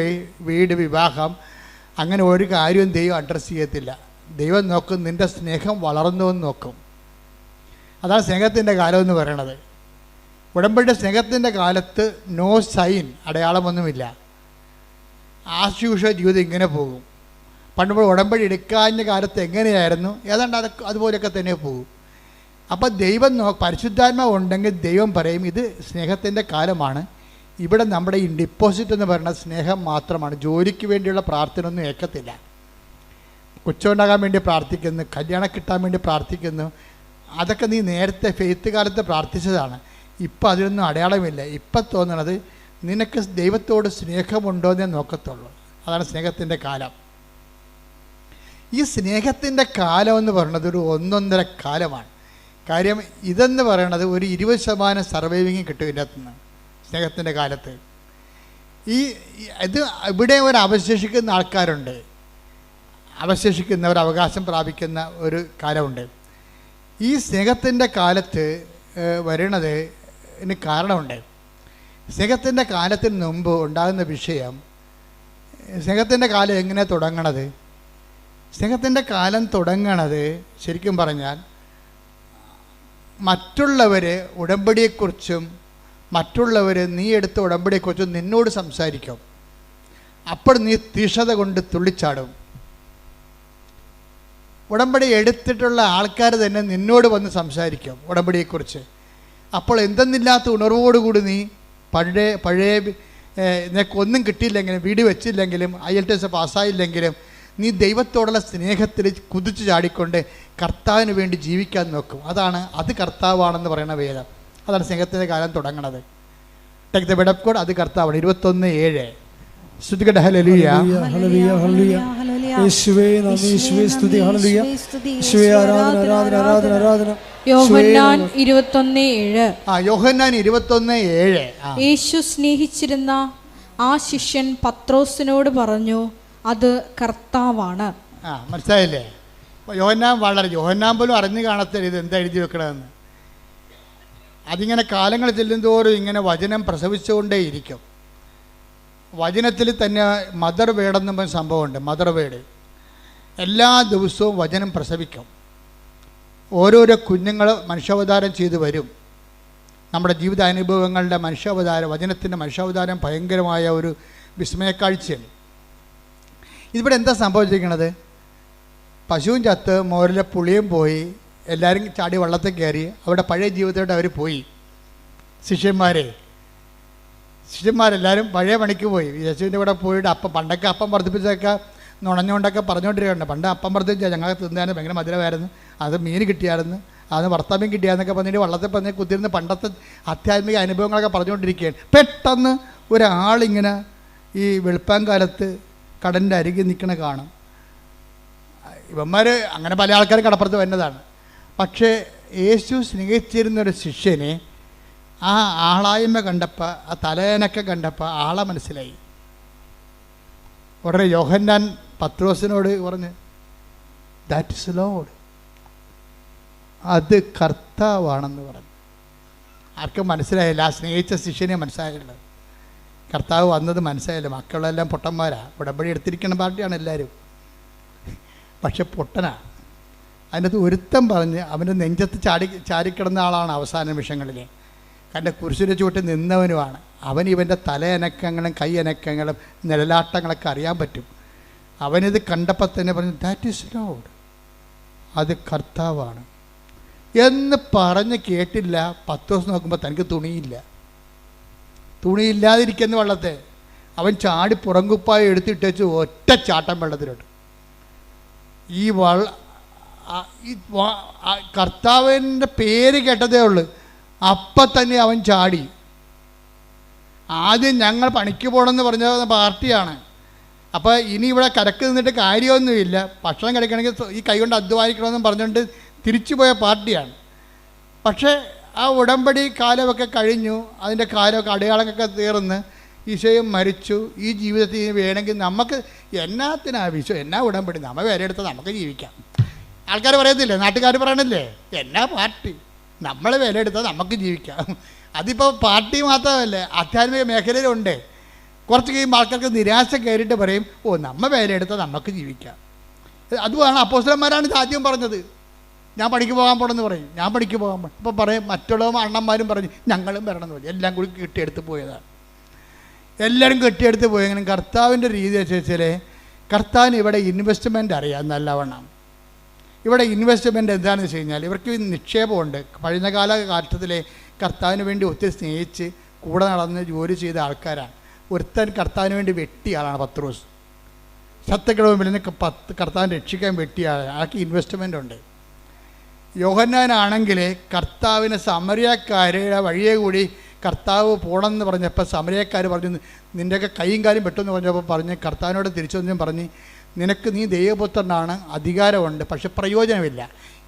വീട്, വിവാഹം, അങ്ങനെ ഒരു കാര്യവും ദൈവം അഡ്രസ്സ് ചെയ്യത്തില്ല. ദൈവം നോക്കും നിൻ്റെ സ്നേഹം വളർന്നുവെന്ന് നോക്കും. അതാണ് സ്നേഹത്തിൻ്റെ കാലം എന്ന് പറയണത്. ഉടമ്പടിയുടെ സ്നേഹത്തിൻ്റെ കാലത്ത് നോ സൈൻ, അടയാളമൊന്നുമില്ല. ആശുഷ ജീവിതം ഇങ്ങനെ പോകും. പണ്ടുമ്പോൾ ഉടമ്പടി എടുക്കാഞ്ഞ കാലത്ത് എങ്ങനെയായിരുന്നു ഏതാണ്ട് അതുപോലെയൊക്കെ തന്നെ പോകും. അപ്പം ദൈവം പരിശുദ്ധാത്മാവ് ഉണ്ടെങ്കിൽ ദൈവം പറയും ഇത് സ്നേഹത്തിൻ്റെ കാലമാണ്. ഇവിടെ നമ്മുടെ ഈ ഡിപ്പോസിറ്റ് എന്ന് പറയുന്നത് സ്നേഹം മാത്രമാണ്. ജോലിക്ക് വേണ്ടിയുള്ള പ്രാർത്ഥന ഒന്നും ഏക്കത്തില്ല. കൊച്ചുണ്ടാകാൻ വേണ്ടി പ്രാർത്ഥിക്കുന്നു, കല്യാണം കിട്ടാൻ വേണ്ടി പ്രാർത്ഥിക്കുന്നു. അതൊക്കെ നീ നേരത്തെ ഫെയ്ത്ത് കാലത്ത് പ്രാർത്ഥിച്ചതാണ്. ഇപ്പം അതിനൊന്നും അടയാളമില്ല. ഇപ്പം തോന്നണത് നിനക്ക് ദൈവത്തോട് സ്നേഹമുണ്ടോ എന്നേ നോക്കത്തുള്ളൂ. അതാണ് സ്നേഹത്തിൻ്റെ കാലം. ഈ സ്നേഹത്തിൻ്റെ കാലം എന്ന് പറയുന്നത് ഒരു 1.5 കാലമാണ്. കാര്യം ഇതെന്ന് പറയണത് ഒരു 20% സർവൈവിങ് കിട്ടും ഇതിനകത്തുനിന്ന് സ്നേഹത്തിൻ്റെ കാലത്ത്. ഇവിടെ ഒരു അവശേഷിക്കുന്ന ആൾക്കാരുണ്ട്. അവശേഷിക്കുന്നവർ അവകാശം പ്രാപിക്കുന്ന ഒരു കാലമുണ്ട്. ഈ സ്നേഹത്തിൻ്റെ കാലത്ത് വരണത് ഇതിന് കാരണമുണ്ട്. സ്നേഹത്തിൻ്റെ കാലത്തിന് മുമ്പ് ഉണ്ടാകുന്ന വിഷയം, സ്നേഹത്തിൻ്റെ കാലം എങ്ങനെ തുടങ്ങണത്? സ്നേഹത്തിൻ്റെ കാലം തുടങ്ങണത് ശരിക്കും പറഞ്ഞാൽ മറ്റുള്ളവർ ഉടമ്പടിയെക്കുറിച്ചും മറ്റുള്ളവർ നീ എടുത്ത ഉടമ്പടിയെക്കുറിച്ചും നിന്നോട് സംസാരിക്കും. അപ്പോൾ നീ തീഷ്ണത കൊണ്ട് തുള്ളിച്ചാടും. ഉടമ്പടി എടുത്തിട്ടുള്ള ആൾക്കാർ തന്നെ നിന്നോട് വന്ന് സംസാരിക്കും ഉടമ്പടിയെക്കുറിച്ച്. അപ്പോൾ എന്തെന്നില്ലാത്ത ഉണർവോടുകൂടി നീ പഴയ നിനക്കൊന്നും കിട്ടിയില്ലെങ്കിലും, വീട് വെച്ചില്ലെങ്കിലും, IELTS പാസ്സായില്ലെങ്കിലും നീ ദൈവത്തോടുള്ള സ്നേഹത്തിൽ കുതിച്ചു ചാടിക്കൊണ്ട് കർത്താവിന് വേണ്ടി ജീവിക്കാൻ നോക്കും. അത് കർത്താവാണെന്ന് പറയുന്ന വേദം. അതാണ് സ്നേഹത്തിൻ്റെ കാലം തുടങ്ങണത്. Take the word of God, അത് കർത്താവാണ്. 21:7 സ്തുതിക്കട്ടെ. ഹല്ലേലൂയ, ഹല്ലേലൂയ, ഹല്ലേലൂയ. യേശുവേ നന്ദി, യേശുവേ സ്തുതി, ഹല്ലേലൂയ. യേശുവേ ആരാധന, ആരാധന, ആരാധന, ആരാധന. യോഹന്നാൻ 21:7. യോഹന്നാൻ 21:7. യേശു സ്നേഹിച്ചിരുന്ന ആ ശിഷ്യൻ പത്രോസിനോട് പറഞ്ഞു, അത് കർത്താവാണ്. മനസ്സിലായില്ലേ? യോഹന്നാൻ പോലും അറിഞ്ഞു കാണത്തില്ല ഇത് എന്താ എഴുതി വെക്കണമെന്ന്. അതിങ്ങനെ കാലങ്ങൾ ചെല്ലുന്തോറും ഇങ്ങനെ വചനം പ്രസവിച്ചുകൊണ്ടേയിരിക്കും. വചനത്തിൽ തന്നെ മദർ വേർഡെന്ന് പറഞ്ഞ സംഭവമുണ്ട്. മദർ വേർഡ് എല്ലാ ദിവസവും വചനം പ്രസവിക്കും. ഓരോരോ കുഞ്ഞുങ്ങൾ മനുഷ്യാവതാരം ചെയ്തു വരും. നമ്മുടെ ജീവിതാനുഭവങ്ങളുടെ മനുഷ്യാവതാരം, വചനത്തിൻ്റെ മനുഷ്യാവതാരം ഭയങ്കരമായ ഒരു വിസ്മയക്കാഴ്ചയാണ്. ഇതിവിടെ എന്താ സംഭവിച്ചിരിക്കുന്നത്? പശുവും ചത്ത്, മോരിലെ പുളിയും പോയി, എല്ലാവരും ചാടി വള്ളത്തിൽ കയറി അവിടെ പഴയ ജീവിതത്തോടെ അവർ പോയി. ശിഷ്യന്മാരെല്ലാവരും പഴയ പണിക്ക് പോയി. യേശുവിൻ്റെ കൂടെ പോയിട്ട് പണ്ടൊക്കെ അപ്പം വർദ്ധിപ്പിച്ചൊക്കെ നുണഞ്ഞുകൊണ്ടൊക്കെ പറഞ്ഞുകൊണ്ടിരിക്കുകയുണ്ട്. പണ്ട് അപ്പം വർദ്ധിപ്പിച്ചാൽ ഞങ്ങൾ തിന്നാനും ഭയങ്കര മധുരമായിരുന്നു, അത് മീൻ കിട്ടിയായിരുന്നു, അത് വർത്തമീൻ കിട്ടിയാന്നൊക്കെ പറഞ്ഞിട്ട് വള്ളത്തിൽ പറഞ്ഞ് കുത്തിരുന്ന് പണ്ടത്തെ ആധ്യാത്മിക അനുഭവങ്ങളൊക്കെ പറഞ്ഞുകൊണ്ടിരിക്കുകയാണ്. പെട്ടെന്ന് ഒരാളിങ്ങനെ ഈ വെളുപ്പാങ്കാലത്ത് കടലിൻ്റെ അരികിൽ നിൽക്കണ കാണും. ഇവന്മാർ അങ്ങനെ പല ആൾക്കാരും കടപ്പുറത്ത് വരുന്നതാണ്. പക്ഷേ യേശു സ്നേഹിച്ചിരുന്നൊരു ശിഷ്യനെ ആ ആളായ്മ കണ്ടപ്പോൾ, ആ തലയനൊക്കെ കണ്ടപ്പോൾ ആളെ മനസ്സിലായി. ഉടനെ യോഹന്നാൻ പത്രോസിനോട് പറഞ്ഞ്, ദാറ്റ് ഇസ് ലോർഡ്, അത് കർത്താവാണെന്ന് പറഞ്ഞു. ആർക്കും മനസ്സിലായില്ല. ആ സ്നേഹിച്ച ശിഷ്യനെ മനസ്സിലായില്ല. കർത്താവ് വന്നത് മനസ്സിലായില്ല. മക്കളെല്ലാം പൊട്ടന്മാരാണ്. ഉടമ്പടി എടുത്തിരിക്കുന്ന പാർട്ടിയാണ് എല്ലാവരും. പക്ഷെ പൊട്ടനാണ്. അതിനകത്ത് ഒരുത്തം പറഞ്ഞ് അവൻ്റെ നെഞ്ചത്ത് ചാരിക്കിടന്ന ആളാണ് അവസാന നിമിഷങ്ങളിൽ. കാരണം കുരിശിൻ്റെ ചുവട്ടിൽ നിന്നവനുമാണ് അവൻ. ഇവൻ്റെ തലയനക്കങ്ങളും കൈയനക്കങ്ങളും നിഴലാട്ടങ്ങളൊക്കെ അറിയാൻ പറ്റും. അവനിത് കണ്ടപ്പോൾ തന്നെ പറഞ്ഞു, ദാറ്റ് ഈസ് ലോർഡ്, അത് കർത്താവാണ് എന്ന് പറഞ്ഞ് കേട്ടില്ല. 10 ദിവസം നോക്കുമ്പോൾ തനിക്ക് തുണിയില്ലാതിരിക്കുന്ന വെള്ളത്തെ അവൻ ചാടി പുറങ്കുപ്പായി എടുത്തിട്ടേച്ച് ഒറ്റ ചാട്ടം വെള്ളത്തിലോട്ട്. ഈ കർത്താവിൻ്റെ പേര് കേട്ടതേ ഉള്ളൂ. അപ്പം തന്നെ അവൻ ചാടി. ആദ്യം ഞങ്ങൾ പണിക്ക് പോകണമെന്ന് പറഞ്ഞ പാർട്ടിയാണ്. അപ്പോൾ ഇനി ഇവിടെ കരക്ക് നിന്നിട്ട് കാര്യമൊന്നുമില്ല, ഭക്ഷണം കഴിക്കണമെങ്കിൽ ഈ കൈ കൊണ്ട് അധ്വാനിക്കണമെന്നും പറഞ്ഞുകൊണ്ട് തിരിച്ചു പോയ പാർട്ടിയാണ്. പക്ഷേ ആ ഉടമ്പടി കാലമൊക്കെ കഴിഞ്ഞു. അതിൻ്റെ കാലമൊക്കെ അടയാളങ്ങളൊക്കെ തീർന്ന് ഈശോയും മരിച്ചു. ഈ ജീവിതത്തിൽ വേണമെങ്കിൽ നമുക്ക് എന്നാ ഉടമ്പടി, നമ്മൾ വില എടുത്താൽ നമുക്ക് ജീവിക്കാം. ആൾക്കാർ പറയത്തില്ലേ, നാട്ടുകാർ പറയണില്ലേ, എന്നാ പാർട്ടി, നമ്മൾ വില എടുത്താൽ നമുക്ക് ജീവിക്കാം. അതിപ്പോൾ പാർട്ടി മാത്രമല്ല, ആധ്യാത്മിക മേഖലയിലുണ്ട്. കുറച്ച് കഴിയുമ്പോൾ ആൾക്കാർക്ക് നിരാശ കയറിയിട്ട് പറയും, നമ്മൾ വില എടുത്താൽ നമുക്ക് ജീവിക്കാം. അതുമാണ് അപ്പോസ്തലന്മാരാണ് ഇത് ആദ്യം പറഞ്ഞത്. ഞാൻ പണിക്ക് പോകാൻ പോകണമെന്ന് പറയും, ഞാൻ പണിക്ക് പോകാൻ പോകണം. അപ്പോൾ പറയും മറ്റുള്ള അണ്ണന്മാരും പറഞ്ഞ് ഞങ്ങളും വരണമെന്ന് പറയും. എല്ലാം കൂടി കെട്ടിയെടുത്ത് പോയതാണ്. എല്ലാവരും കെട്ടിയെടുത്ത് പോയെങ്കിലും കർത്താവിൻ്റെ രീതി വെച്ചാൽ കർത്താവിന് ഇവിടെ ഇൻവെസ്റ്റ്മെൻറ്റ് അറിയാം നല്ലവണ്ണം. ഇവിടെ ഇൻവെസ്റ്റ്മെൻറ്റ് എന്താണെന്ന് വെച്ച് കഴിഞ്ഞാൽ ഇവർക്ക് നിക്ഷേപമുണ്ട്. പഴയകാല കാലത്തിലെ കർത്താവിന് വേണ്ടി ഒത്തിരി സ്നേഹിച്ച് കൂടെ നടന്ന് ജോലി ചെയ്ത ആൾക്കാരാണ്. ഒരുത്തൻ കർത്താവിന് വേണ്ടി വെട്ടിയ ആളാണ് പത്രോസ്. ശത്രുക്കളുടെ മുമ്പിൽ നിന്ന് കർത്താവിനെ രക്ഷിക്കാൻ വെട്ടിയ ആളാണ്. ആൾക്ക് ഇൻവെസ്റ്റ്മെൻ്റ് ഉണ്ട്. യോഹന്നാനാണെങ്കിൽ കർത്താവിന് സമരിയക്കാരുടെ വഴിയെ കൂടി കർത്താവ് പോകണമെന്ന് പറഞ്ഞപ്പോൾ സമരിയക്കാർ പറഞ്ഞു, നിൻ്റെയൊക്കെ കൈയും കാലും വെട്ടുമെന്ന് പറഞ്ഞപ്പോൾ പറഞ്ഞ് കർത്താവിനോട് തിരിച്ചൊന്നും പറഞ്ഞ്, നീ ദൈവപുത്രനാണ്, അധികാരമുണ്ട്, പക്ഷെ പ്രയോജനമില്ല.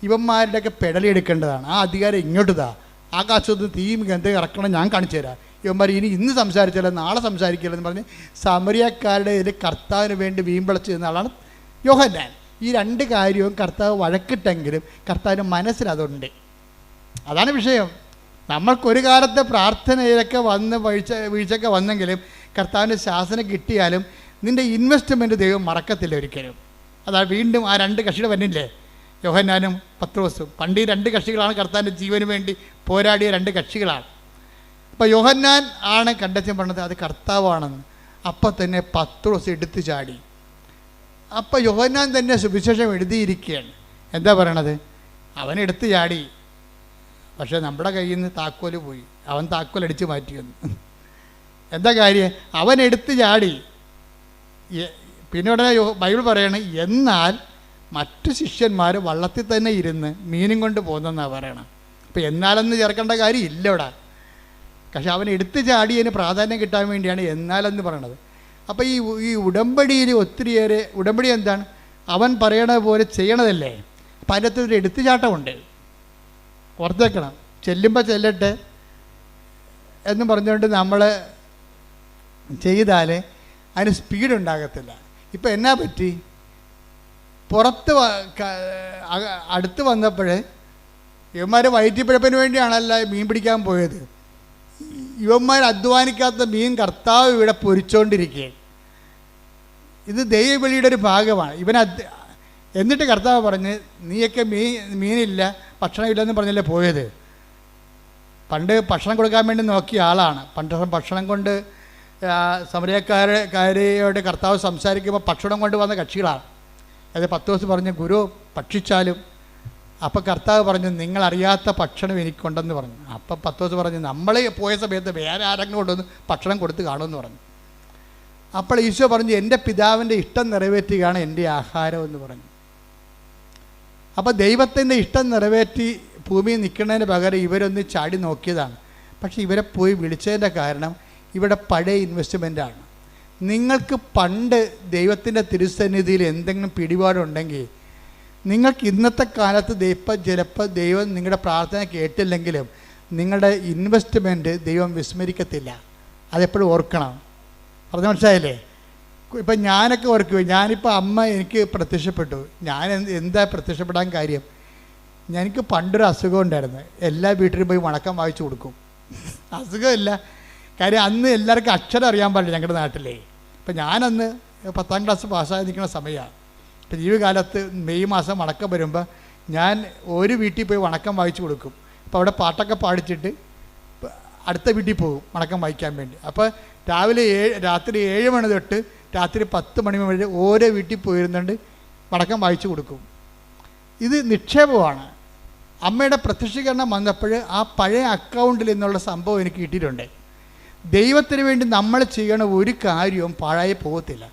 ഇവന്മാരുടെയൊക്കെ പെടലെടുക്കേണ്ടതാണ്. ആ അധികാരം ഇങ്ങോട്ട് ആകാശത്ത് തീയും ഗന്ധം ഇറക്കണം, ഞാൻ കാണിച്ചു തരാം. ഇവന്മാർ ഇന്ന് സംസാരിച്ചാലും നാളെ സംസാരിക്കില്ലെന്ന് പറഞ്ഞ് സമരിയക്കാരുടെ ഇതിൽ കർത്താവിന് വേണ്ടി വീമ്പിളച്ച് നിന്ന ആളാണ് യോഹന്നാൻ. ഈ രണ്ട് കാര്യവും കർത്താവ് വഴക്കിട്ടെങ്കിലും കർത്താവിൻ്റെ മനസ്സിലതുണ്ട്. അതാണ് വിഷയം. നമ്മൾക്കൊരു കാലത്തെ പ്രാർത്ഥനയിലൊക്കെ വന്ന് വീഴ്ചയൊക്കെ വന്നെങ്കിലും കർത്താവിൻ്റെ ശാസനം കിട്ടിയാലും നിൻ്റെ ഇൻവെസ്റ്റ്മെൻറ്റ് ദൈവം മറക്കത്തില്ല ഒരിക്കലും. അതാ വീണ്ടും ആ രണ്ട് കക്ഷികൾ വന്നില്ലേ, യോഹന്നാനും പത്രോസും. പണ്ട് ഈ രണ്ട് കക്ഷികളാണ് കർത്താവിൻ്റെ ജീവന് വേണ്ടി പോരാടിയ രണ്ട് കക്ഷികളാണ്. അപ്പോൾ യോഹന്നാൻ ആണ് കണ്ടെത്തി പറഞ്ഞത് അത് കർത്താവാണെന്ന്. അപ്പം തന്നെ പത്രോസ് എടുത്തു ചാടി. അപ്പം യോഹന്നാൻ തന്നെ സുവിശേഷം എഴുതിയിരിക്കുകയാണ്. എന്താ പറയണത്? അവൻ എടുത്തു ചാടി, പക്ഷേ നമ്മുടെ കയ്യിൽ നിന്ന് താക്കോല് പോയി. അവൻ താക്കോൽ അടിച്ച് മാറ്റിയെന്ന്. എന്താ കാര്യം? അവൻ എടുത്തു ചാടി. പിന്നെ ഉടനെ ബൈബിൾ പറയാണ്, എന്നാൽ മറ്റു ശിഷ്യന്മാർ വള്ളത്തിൽ തന്നെ ഇരുന്ന് മീനും കൊണ്ട് പോകുന്നെന്നാണ് പറയണം. അപ്പോൾ എന്നാലെന്ന് ചേർക്കേണ്ട കാര്യം ഇല്ല ഇവിടെ. പക്ഷെ അവൻ എടുത്തു ചാടിയതിന് പ്രാധാന്യം കിട്ടാൻ വേണ്ടിയാണ് എന്നാലെന്ന് പറയണത്. അപ്പോൾ ഈ ഉടമ്പടിയിൽ ഒത്തിരിയേറെ, ഉടമ്പടി എന്താണ്? അവൻ പറയണ പോലെ ചെയ്യണതല്ലേ. അപ്പം അതിനകത്ത് ഒരു എടുത്തുചാട്ടമുണ്ട്, ഓർത്തേക്കണം. ചെല്ലുമ്പോൾ ചെല്ലട്ടെ എന്ന് പറഞ്ഞുകൊണ്ട് നമ്മൾ ചെയ്താൽ അതിന് സ്പീഡ് ഉണ്ടാകത്തില്ല. ഇപ്പം എന്നാ പറ്റി? പുറത്ത് അടുത്ത് വന്നപ്പോൾ ഇവന്മാർ വയറ്റിപ്പിഴപ്പിന് വേണ്ടിയാണല്ല മീൻ പിടിക്കാൻ പോയത്. ഇവന്മാർ അധ്വാനിക്കാത്ത മീൻ കർത്താവ് ഇവിടെ പൊരിച്ചുകൊണ്ടിരിക്കുകയാണ്. ഇത് ദൈവബലിയുടെ ഒരു ഭാഗമാണ്. എന്നിട്ട് കർത്താവ് പറഞ്ഞ്, നീയൊക്കെ മീനില്ല ഭക്ഷണമില്ലെന്ന് പറഞ്ഞല്ലേ പോയത്. പണ്ട് ഭക്ഷണം കൊടുക്കാൻ വേണ്ടി നോക്കിയ ആളാണ്. പണ്ട് ഭക്ഷണം കൊണ്ട് സമരക്കാരോട് കർത്താവ് സംസാരിക്കുമ്പോൾ ഭക്ഷണം കൊണ്ട് വന്ന കക്ഷികളാണ്. അത് പത്രോസ് പറഞ്ഞു, ഗുരു ഭക്ഷിച്ചാലും. അപ്പോൾ കർത്താവ് പറഞ്ഞു, നിങ്ങളറിയാത്ത ഭക്ഷണം എനിക്കുണ്ടെന്ന് പറഞ്ഞു. അപ്പം പത്രോസ് പറഞ്ഞു, നമ്മൾ പോയ സമയത്ത് വേറെ ആരെങ്കിലും കൊണ്ടുവന്ന് ഭക്ഷണം കൊടുത്ത് കാണുമെന്ന് പറഞ്ഞു. അപ്പോൾ ഈശോ പറഞ്ഞു, എൻ്റെ പിതാവിൻ്റെ ഇഷ്ടം നിറവേറ്റുകയാണ് എൻ്റെ ആഹാരം എന്ന് പറഞ്ഞു. അപ്പോൾ ദൈവത്തിൻ്റെ ഇഷ്ടം നിറവേറ്റി ഭൂമിയിൽ നിൽക്കുന്നതിന് പകരം ഇവരൊന്ന് ചാടി നോക്കിയതാണ്. പക്ഷേ ഇവരെ പോയി വിളിച്ചതിൻ്റെ കാരണം ഇവിടെ പഴയ ഇൻവെസ്റ്റ്മെൻറ്റാണ്. നിങ്ങൾക്ക് പണ്ട് ദൈവത്തിൻ്റെ തിരുസന്നിധിയിൽ എന്തെങ്കിലും പിടിപാടുണ്ടെങ്കിൽ നിങ്ങൾക്ക് ഇന്നത്തെ കാലത്ത് ചിലപ്പോൾ ദൈവം നിങ്ങളുടെ പ്രാർത്ഥന കേട്ടില്ലെങ്കിലും നിങ്ങളുടെ ഇൻവെസ്റ്റ്മെൻറ്റ് ദൈവം വിസ്മരിക്കത്തില്ല. അതെപ്പോഴും ഓർക്കണം. പറഞ്ഞ മനസ്സിലായില്ലേ? ഇപ്പം ഞാനൊക്കെ ഓർക്കുമോ, ഞാനിപ്പോൾ അമ്മ എനിക്ക് പ്രത്യക്ഷപ്പെട്ടു. ഞാൻ എന്താ പ്രത്യക്ഷപ്പെടാൻ കാര്യം? എനിക്ക് പണ്ടൊരു അസുഖം ഉണ്ടായിരുന്നു. എല്ലാ വീട്ടിലും പോയി വണക്കം വായിച്ചു കൊടുക്കും. അസുഖമില്ല, കാര്യം അന്ന് എല്ലാവർക്കും അക്ഷരം അറിയാൻ പാടില്ല ഞങ്ങളുടെ നാട്ടിലേ. ഇപ്പം ഞാനന്ന് 10ാം ക്ലാസ് പാസ്സായി നിൽക്കുന്ന സമയമാണ്. ഇപ്പം ജീവിതകാലത്ത് മെയ് മാസം വണക്കം വരുമ്പോൾ ഞാൻ ഒരു വീട്ടിൽ പോയി വണക്കം വായിച്ചു കൊടുക്കും. അപ്പോൾ അവിടെ പാട്ടൊക്കെ പാടിച്ചിട്ട് അടുത്ത വീട്ടിൽ പോകും വണക്കം വായിക്കാൻ വേണ്ടി. അപ്പോൾ രാത്രി 7 മണി തൊട്ട് രാത്രി 10 മണി വരെ ഓരോ വീട്ടിൽ പോയിരുന്നുണ്ട് വണക്കം വായിച്ചു കൊടുക്കും. ഇത് നിക്ഷേപമാണ്. അമ്മയുടെ പ്രത്യക്ഷീകരണം വന്നപ്പോൾ ആ പഴയ അക്കൗണ്ടിൽ നിന്നുള്ള സംഭവം എനിക്ക് കിട്ടിയിട്ടുണ്ട്. ദൈവത്തിന് വേണ്ടി നമ്മൾ ചെയ്യണ ഒരു കാര്യവും പാഴായി പോകത്തില്ല.